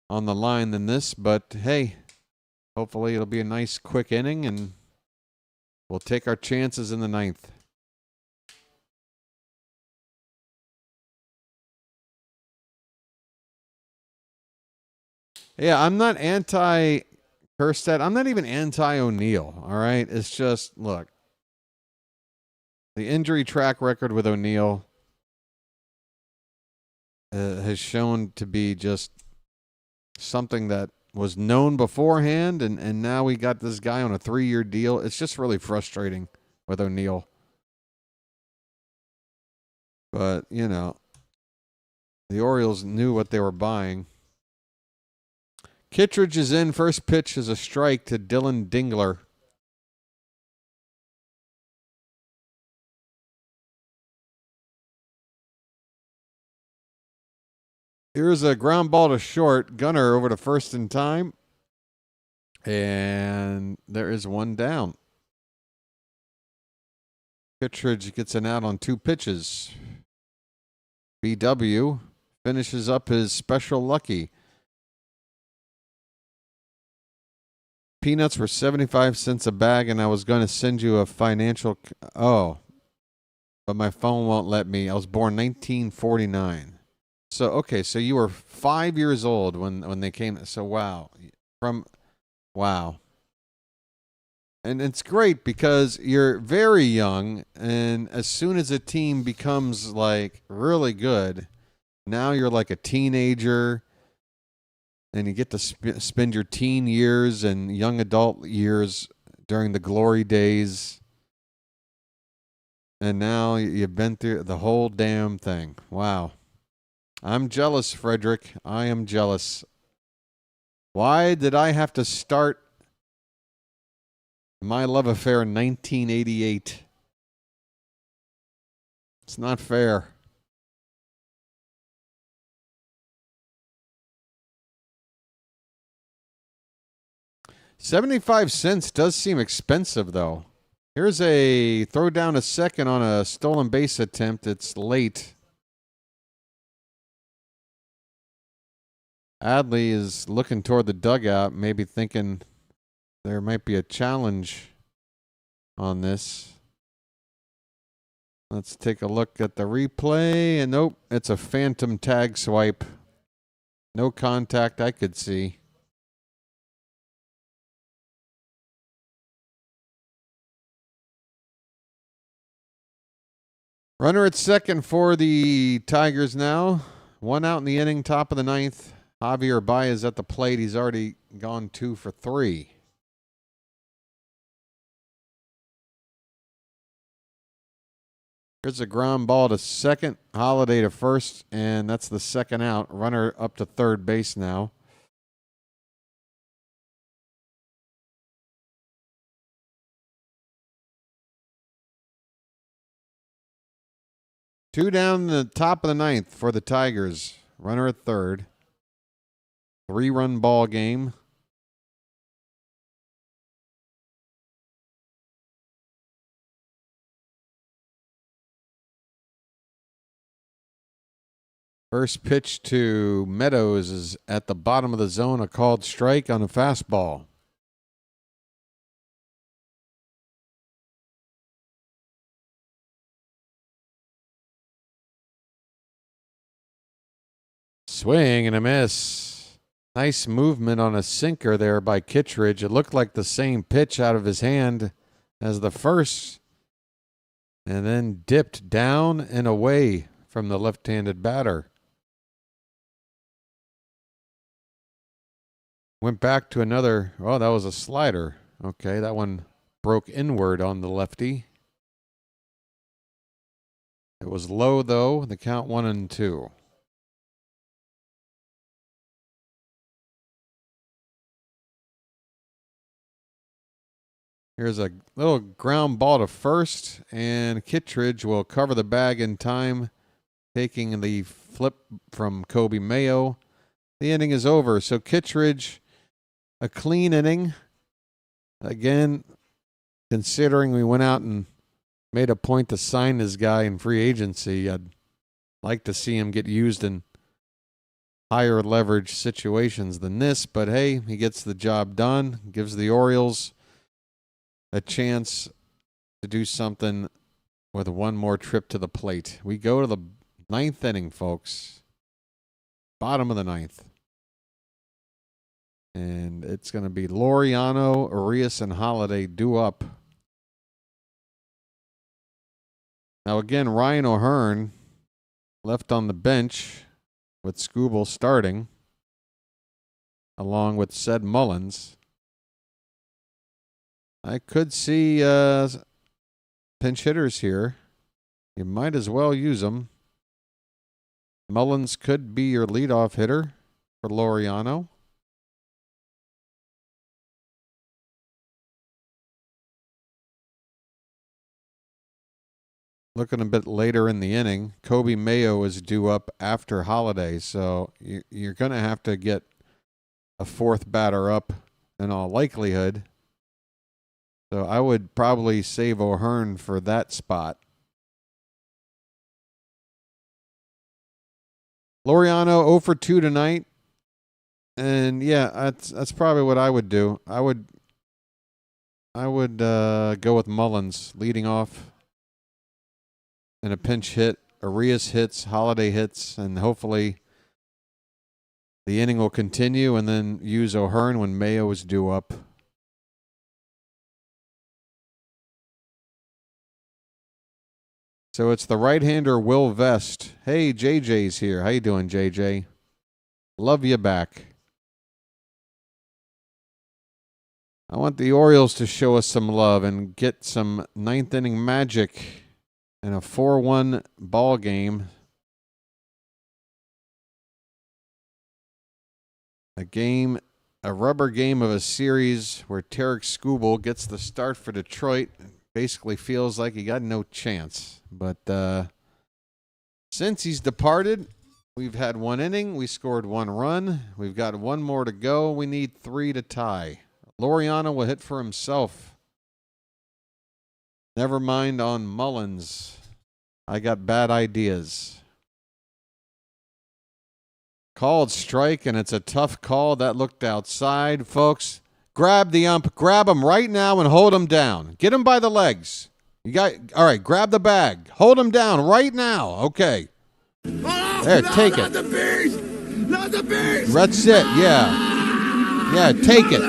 on the line than this, but hey, hopefully it'll be a nice quick inning and we'll take our chances in the 9th. Yeah, I'm not anti Kjerstad. I'm not even anti-O'Neill, all right? It's just, look, the injury track record with O'Neill has shown to be just something that was known beforehand, and now we got this guy on a 3-year deal. It's just really frustrating with O'Neill. But, you know, the Orioles knew what they were buying. Kittredge is in. First pitch is a strike to Dylan Dingler. Here's a ground ball to short. Gunnar over to first in time. And there is one down. Kittredge gets an out on 2 pitches. BW finishes up his special lucky. Peanuts were 75 cents a bag, and I was going to send you a financial... Oh, but my phone won't let me. I was born 1949. So, okay, so you were 5 years old when they came... So, wow. Wow. And it's great because you're very young, and as soon as a team becomes like really good, now you're like a teenager, and you get to spend your teen years and young adult years during the glory days. And now you've been through the whole damn thing. Wow. I'm jealous, Frederick. I am jealous. Why did I have to start my love affair in 1988? It's not fair. $0.75 does seem expensive, though. Here's a throw down a second on a stolen base attempt. It's late. Adley is looking toward the dugout, maybe thinking there might be a challenge on this. Let's take a look at the replay. And nope, it's a phantom tag swipe. No contact I could see. Runner at second for the Tigers now. One out in the inning, top of the ninth. Javier Baez at the plate. He's already gone 2 for 3. Here's a ground ball to second. Holiday to first, and that's the second out. Runner up to third base now. Two down the top of the ninth for the Tigers. Runner at third. 3-run ball game. First pitch to Meadows is at the bottom of the zone, a called strike on a fastball. Swing and a miss. Nice movement on a sinker there by Kittredge. It looked like the same pitch out of his hand as the first, and then dipped down and away from the left-handed batter. Went back to another. Oh, that was a slider. Okay, that one broke inward on the lefty. It was low, though. The count 1-2. Here's a little ground ball to first, and Kittredge will cover the bag in time, taking the flip from Kobe Mayo. The inning is over, so Kittredge, a clean inning. Again, considering we went out and made a point to sign this guy in free agency, I'd like to see him get used in higher leverage situations than this, but hey, he gets the job done, gives the Orioles a chance to do something with one more trip to the plate. We go to the ninth inning, folks. Bottom of the ninth. And it's going to be Laureano, Arias, and Holiday due up. Now again, Ryan O'Hearn left on the bench with Skubal starting, along with Ced Mullins. I could see pinch hitters here. You might as well use them. Mullins could be your leadoff hitter for Laureano. Looking a bit later in the inning, Kobe Mayo is due up after Holiday, so you're going to have to get a fourth batter up in all likelihood. So I would probably save O'Hearn for that spot. Laureano 0 for 2 tonight. And yeah, that's probably what I would do. I would go with Mullins leading off in a pinch hit. Arias hits, Holiday hits, and hopefully the inning will continue, and then use O'Hearn when Mayo is due up. So it's the right-hander Will Vest. Hey, JJ's here. How you doing, JJ? Love you back. I want the Orioles to show us some love and get some ninth inning magic in a 4-1 ball game. A rubber game of a series where Tarek Skubal gets the start for Detroit. Basically feels like he got no chance. But since he's departed, we've had 1 inning. We scored 1 run. We've got 1 more to go. We need 3 to tie. Laureano will hit for himself. Never mind on Mullins. I got bad ideas. Called strike, and it's a tough call. That looked outside, folks. Grab the ump. Grab him right now and hold him down. Get him by the legs. All right, grab the bag. Hold him down right now. Okay. There, take it. Not the beast! That's it, yeah. Yeah, take it.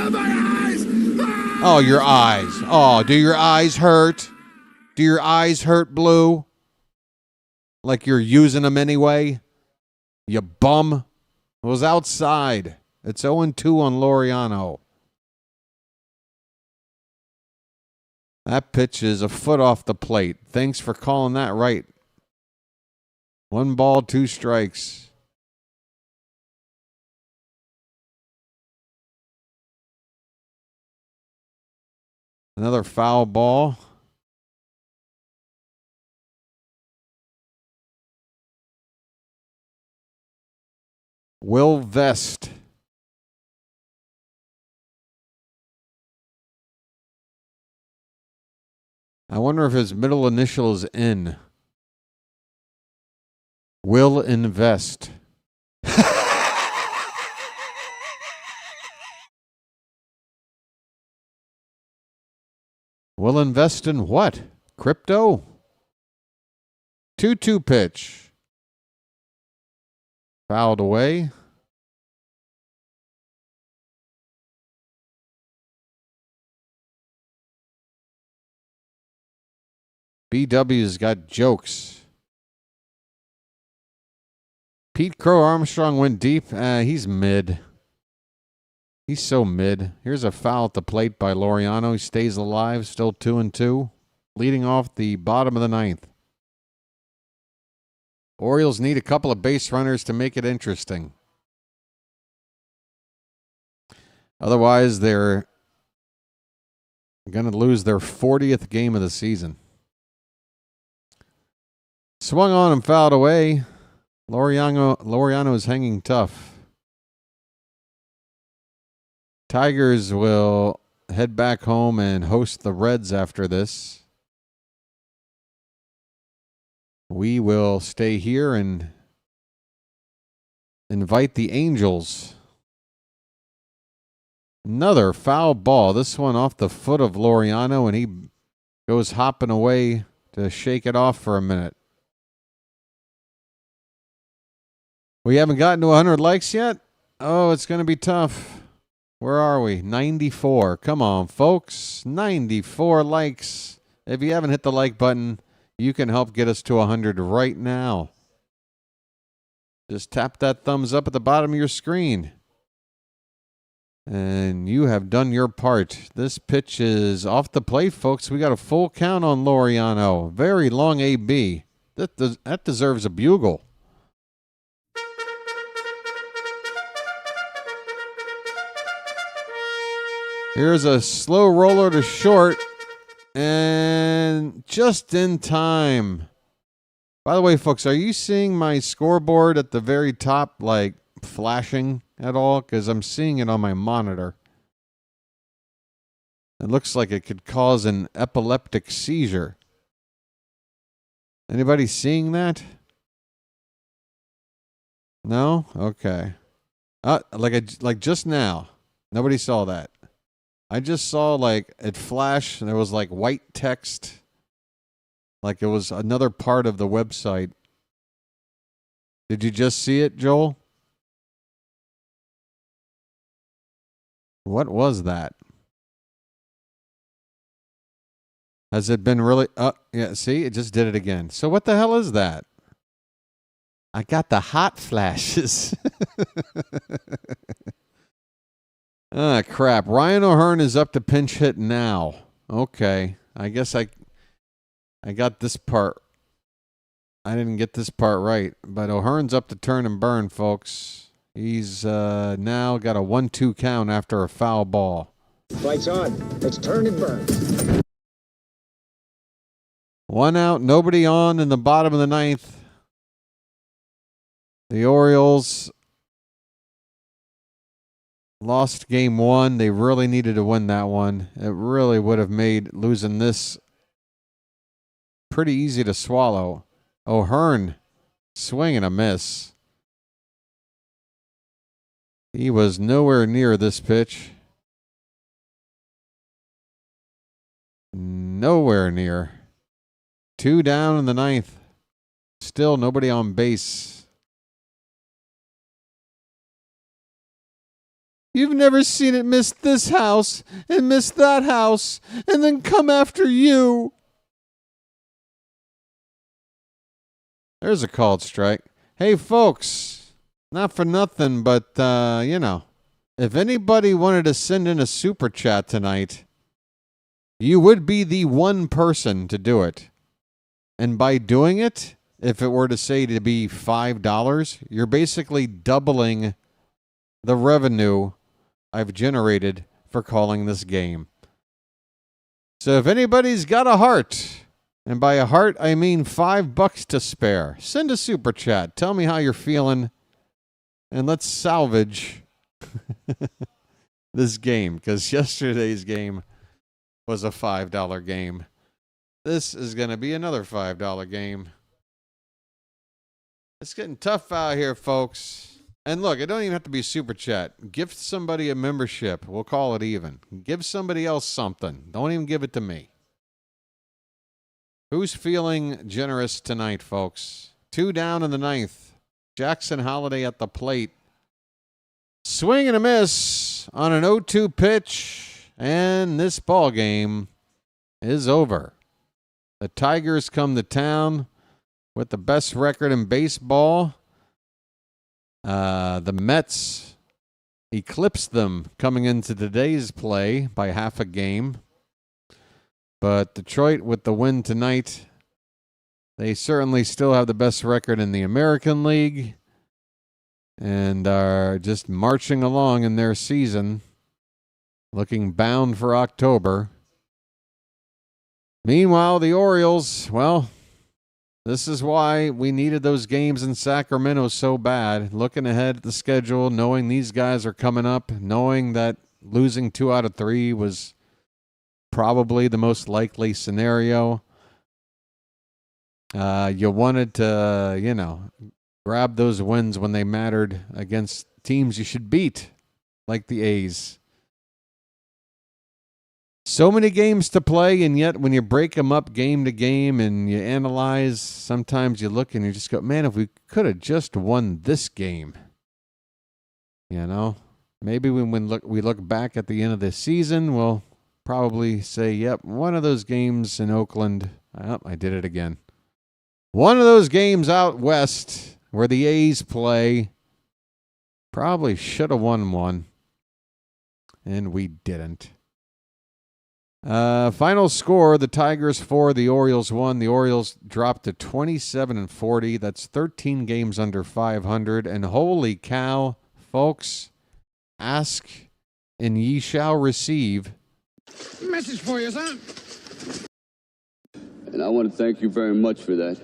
Oh, your eyes. Oh, do your eyes hurt? Do your eyes hurt, Blue? Like you're using them anyway? You bum. It was outside. It's 0-2 on Laureano. That pitch is a foot off the plate. Thanks for calling that right. 1 ball, 2 strikes. Another foul ball. Will Vest. I wonder if his middle initial is N. Will invest. Will invest in what? Crypto? 2-2 pitch. Fouled away. BW's got jokes. Pete Crow Armstrong went deep. He's mid. He's so mid. Here's a foul at the plate by Laureano. He stays alive, still 2-2, leading off the bottom of the 9th. Orioles need a couple of base runners to make it interesting. Otherwise, they're going to lose their 40th game of the season. Swung on and fouled away. Laureano is hanging tough. Tigers will head back home and host the Reds after this. We will stay here and invite the Angels. Another foul ball. This one off the foot of Laureano, and he goes hopping away to shake it off for a minute. We haven't gotten to 100 likes yet? Oh, it's going to be tough. Where are we? 94. Come on, folks. 94 likes. If you haven't hit the like button, you can help get us to 100 right now. Just tap that thumbs up at the bottom of your screen. And you have done your part. This pitch is off the plate, folks. We got a full count on Laureano. Very long AB. That deserves a bugle. Here's a slow roller to short, and just in time. By the way, folks, are you seeing my scoreboard at the very top, like, flashing at all? Because I'm seeing it on my monitor. It looks like it could cause an epileptic seizure. Anybody seeing that? No? Okay. Like just now. Nobody saw that. I just saw, like, it flash, and there was, like, white text. Like it was another part of the website. Did you just see it, Joel? What was that? Has it been really? Oh, yeah, see, it just did it again. So what the hell is that? I got the hot flashes. Ah, crap. Ryan O'Hearn is up to pinch hit now. Okay. I guess I got this part. I didn't get this part right. But O'Hearn's up to turn and burn, folks. He's now got a 1-2 count after a foul ball. Fight's on. Let's turn and burn. 1 out, nobody on in the bottom of the ninth. The Orioles lost game 1. They really needed to win that one. It really would have made losing this pretty easy to swallow. O'Hearn, swing and a miss. He was nowhere near this pitch. Nowhere near. 2 down in the ninth. Still nobody on base. You've never seen it miss this house and miss that house and then come after you. There's a called strike. Hey, folks, not for nothing, but, if anybody wanted to send in a super chat tonight, you would be the one person to do it. And by doing it, if it were to say to be $5, you're basically doubling the revenue I've generated for calling this game. So if anybody's got a heart, and by a heart I mean $5 to spare, send a super chat. Tell me how you're feeling, and let's salvage this game, because yesterday's game was a $5 game. This is going to be another $5 game. It's getting tough out here, folks. And look, it don't even have to be super chat. Gift somebody a membership. We'll call it even. Give somebody else something. Don't even give it to me. Who's feeling generous tonight, folks? 2 down in the ninth. Jackson Holiday at the plate. Swing and a miss on an 0-2 pitch. And this ball game is over. The Tigers come to town with the best record in baseball. The Mets eclipsed them coming into today's play by half a game. But Detroit with the win tonight, they certainly still have the best record in the American League and are just marching along in their season, looking bound for October. Meanwhile, the Orioles, well, this is why we needed those games in Sacramento so bad. Looking ahead at the schedule, knowing these guys are coming up, knowing that losing 2 out of 3 was probably the most likely scenario. You wanted to, grab those wins when they mattered against teams you should beat, like the A's. So many games to play, and yet when you break them up game to game and you analyze, sometimes you look and you just go, man, if we could have just won this game. Maybe when we look back at the end of the season, we'll probably say, yep, one of those games in Oakland. Oh, I did it again. One of those games out west where the A's play probably should have won one, and we didn't. Final score, the Tigers 4, the Orioles 1. The Orioles dropped to 27-40. That's 13 games under 500. And holy cow, folks, ask and ye shall receive. Message for you, son. And I want to thank you very much for that.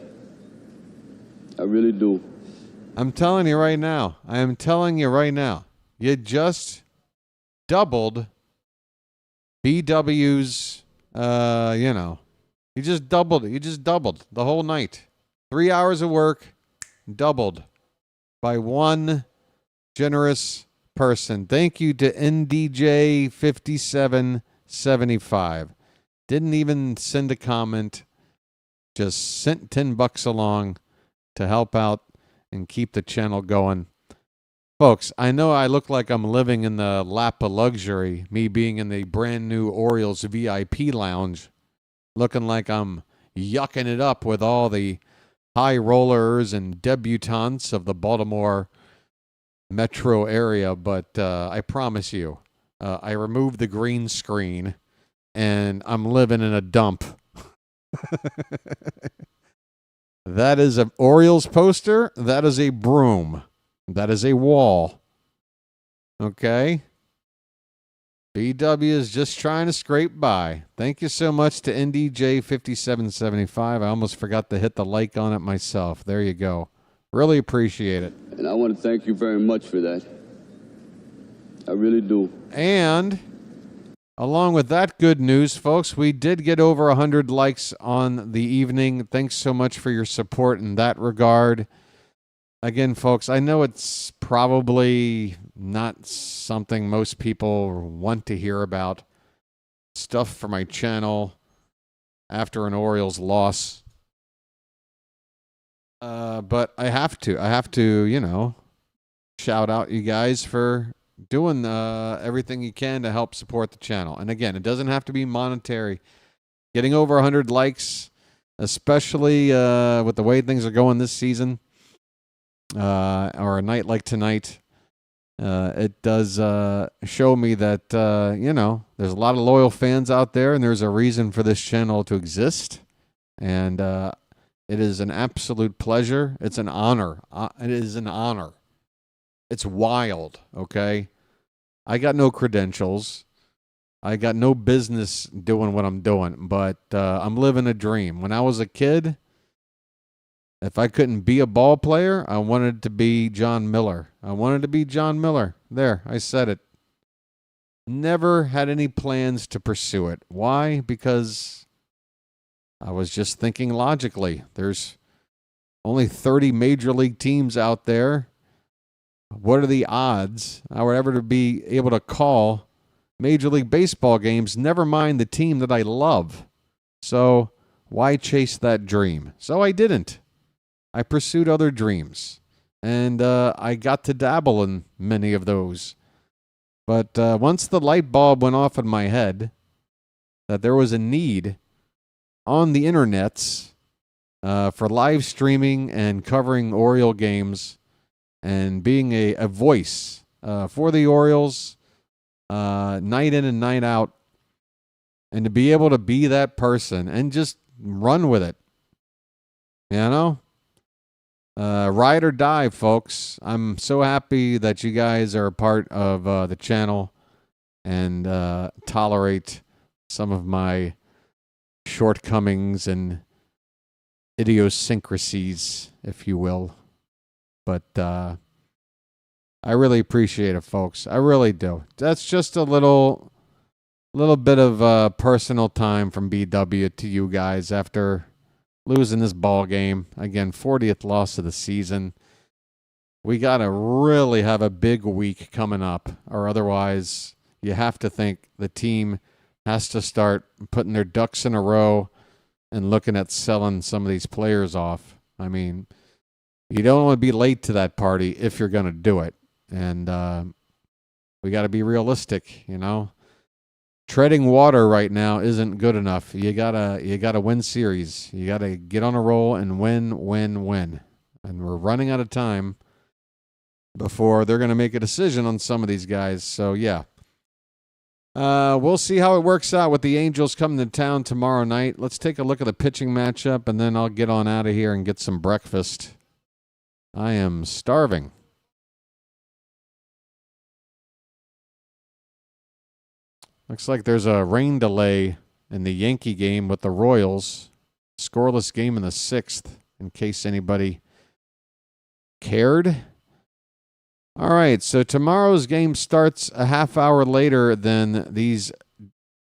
I really do. I'm telling you right now. You just doubled BW's, you just doubled it. You just doubled the whole night. 3 hours of work, doubled by one generous person. Thank you to NDJ5775. Didn't even send a comment. Just sent $10 along to help out and keep the channel going. Folks, I know I look like I'm living in the lap of luxury, me being in the brand new Orioles VIP lounge. looking like I'm yucking it up with all the high rollers and debutantes of the Baltimore metro area, but I promise you, I removed the green screen and I'm living in a dump. That is an Orioles poster. That is a broom. That is a wall. Okay? BW is just trying to scrape by. Thank you so much to NDJ5775. I almost forgot to hit the like on it myself. There you go. Really appreciate it. And I want to thank you very much for that. I really do. And along with that good news, folks, we did get over 100 likes on the evening. Thanks so much for your support in that regard. Again, folks, I know it's probably not something most people want to hear about. Stuff for my channel after an Orioles loss. But I have to, shout out you guys for doing everything you can to help support the channel. And again, it doesn't have to be monetary. Getting over 100 likes, especially with the way things are going this season, or a night like tonight, it does show me that, there's a lot of loyal fans out there, and there's a reason for this channel to exist. And it is an absolute pleasure. It's an honor. It is an honor. It's wild, okay? I got no credentials. I got no business doing what I'm doing, but I'm living a dream. When I was a kid, if I couldn't be a ball player, I wanted to be John Miller. I wanted to be John Miller. There, I said it. Never had any plans to pursue it. Why? Because I was just thinking logically. There's only 30 major league teams out there. What are the odds I would ever be able to call Major League Baseball games, never mind the team that I love? So why chase that dream? So I didn't. I pursued other dreams, and I got to dabble in many of those. But once the light bulb went off in my head that there was a need on the internets for live streaming and covering Oriole games and being a voice for the Orioles night in and night out, and to be able to be that person and just run with it, ride or die, folks. I'm so happy that you guys are a part of the channel and tolerate some of my shortcomings and idiosyncrasies, if you will. But I really appreciate it, folks. I really do. That's just a little bit of personal time from BW to you guys after losing this ball game. Again, 40th loss of the season. We got to really have a big week coming up, or otherwise you have to think the team has to start putting their ducks in a row and looking at selling some of these players off. I mean, you don't want to be late to that party if you're going to do it. And we got to be realistic, Treading water right now isn't good enough. You gotta win series. You gotta get on a roll and win. And we're running out of time before they're going to make a decision on some of these guys. So yeah, we'll see how it works out with the Angels coming to town tomorrow night. Let's take a look at the pitching matchup, and then I'll get on out of here and get some breakfast. I am starving. Looks like there's a rain delay in the Yankee game with the Royals. Scoreless game in the 6th, in case anybody cared. All right, so tomorrow's game starts a half hour later than these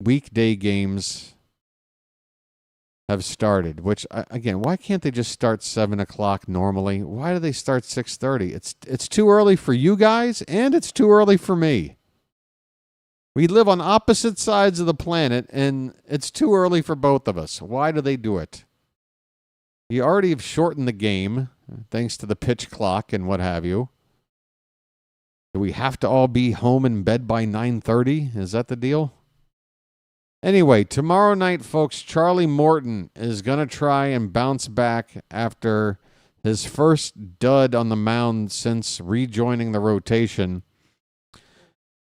weekday games have started, which, again, why can't they just start 7 o'clock normally? Why do they start 6:30? It's too early for you guys, and it's too early for me. We live on opposite sides of the planet, and it's too early for both of us. Why do they do it? You already have shortened the game, thanks to the pitch clock and what have you. Do we have to all be home in bed by 9:30? Is that the deal? Anyway, tomorrow night, folks, Charlie Morton is going to try and bounce back after his first dud on the mound since rejoining the rotation.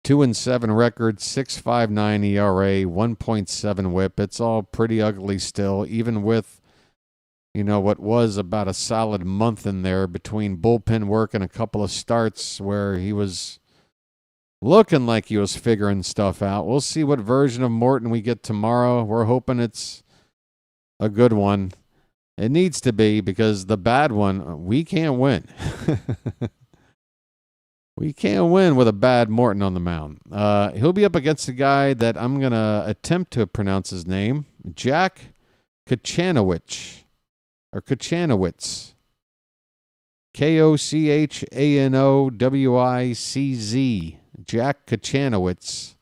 2-7 record, 6.59 ERA, 1.7 WHIP. It's all pretty ugly still, even with, what was about a solid month in there between bullpen work and a couple of starts where he was looking like he was figuring stuff out. We'll see what version of Morton we get tomorrow. We're hoping it's a good one. It needs to be, because the bad one, we can't win. We can't win with a bad Morton on the mound. He'll be up against a guy that I'm going to attempt to pronounce his name, Jack Kochanowicz, or Kochanowicz. Kochanowicz. Jack Kochanowicz,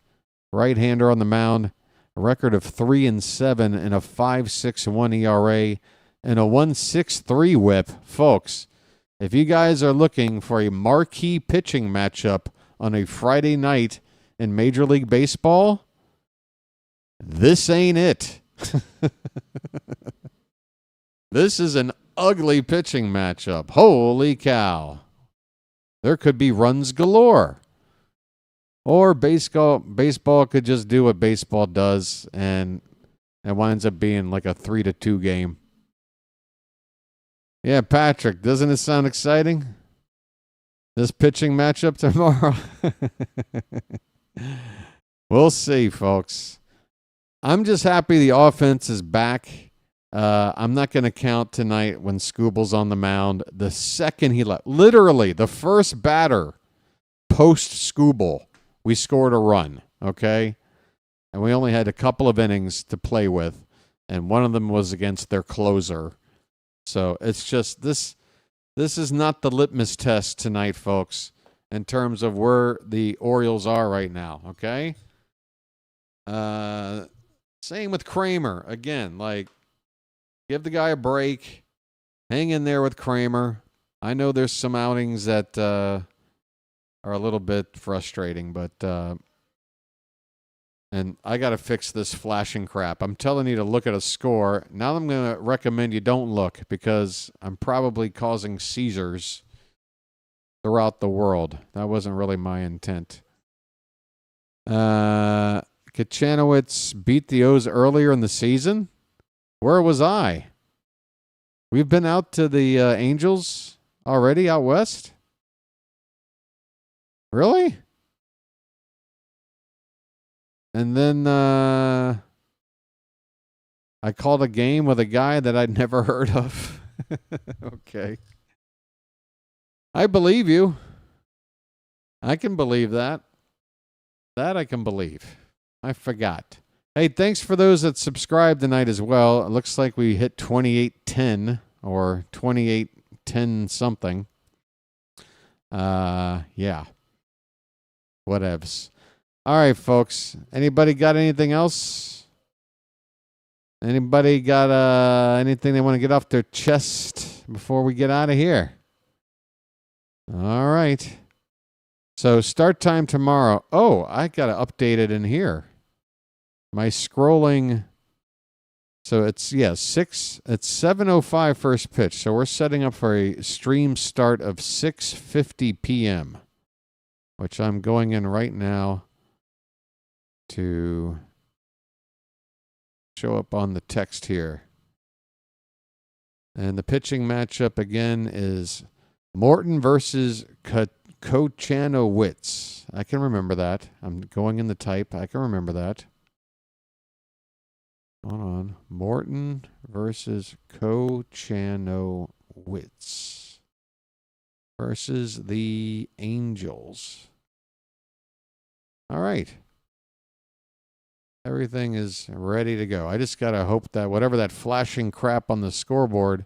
right-hander on the mound, a record of 3-7 and a 5.61 ERA and a 1.63 WHIP. Folks, if you guys are looking for a marquee pitching matchup on a Friday night in Major League Baseball, this ain't it. This is an ugly pitching matchup. Holy cow. There could be runs galore. Or baseball could just do what baseball does, and it winds up being like a 3-2 game. Yeah, Patrick, doesn't it sound exciting? This pitching matchup tomorrow? We'll see, folks. I'm just happy the offense is back. I'm not going to count tonight when Skubal's on the mound. The second he left, literally the first batter post-Skubal, we scored a run, okay? And we only had a couple of innings to play with, and one of them was against their closer. So it's just this is not the litmus test tonight, folks, in terms of where the Orioles are right now, okay? Same with Kremer. Again, give the guy a break. Hang in there with Kremer. I know there's some outings that are a little bit frustrating, but and I got to fix this flashing crap. I'm telling you to look at a score. Now I'm going to recommend you don't look, because I'm probably causing seizures throughout the world. That wasn't really my intent. Kochanowicz beat the O's earlier in the season. Where was I? We've been out to the Angels already out west? Really? And then I called a game with a guy that I'd never heard of. Okay. I believe you. I can believe that. That I can believe. I forgot. Hey, thanks for those that subscribed tonight as well. It looks like we hit 2810 or 2810 something. Yeah. Whatevs. All right, folks. Anybody got anything else? Anybody got anything they want to get off their chest before we get out of here? All right. So start time tomorrow. Oh, I got to update it in here. My scrolling. So it's 7:05 first pitch. So we're setting up for a stream start of 6:50 p.m., which I'm going in right now to show up on the text here. And the pitching matchup again is Morton versus Kochanowicz. I can remember that. I'm going in the type. I can remember that. Hold on. Morton versus Kochanowicz versus the Angels. All right. Everything is ready to go. I just got to hope that whatever that flashing crap on the scoreboard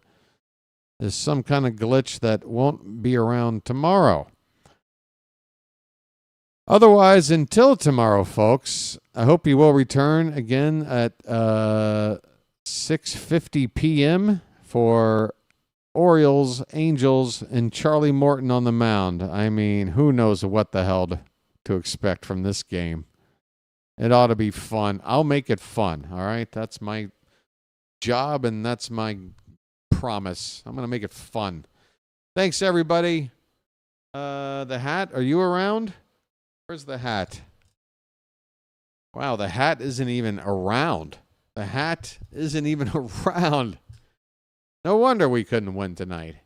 is some kind of glitch that won't be around tomorrow. Otherwise, until tomorrow, folks, I hope you will return again at 6:50 p.m. for Orioles, Angels, and Charlie Morton on the mound. I mean, who knows what the hell to expect from this game. It ought to be fun. I'll make it fun. All right. That's my job and that's my promise. I'm going to make it fun. Thanks, everybody. The hat, are you around? Where's the hat? Wow, the hat isn't even around. The hat isn't even around. No wonder we couldn't win tonight.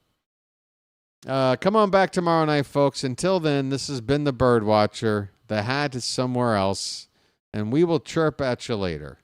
Come on back tomorrow night, folks. Until then, this has been the Birdwatcher. The hat is somewhere else, and we will chirp at you later.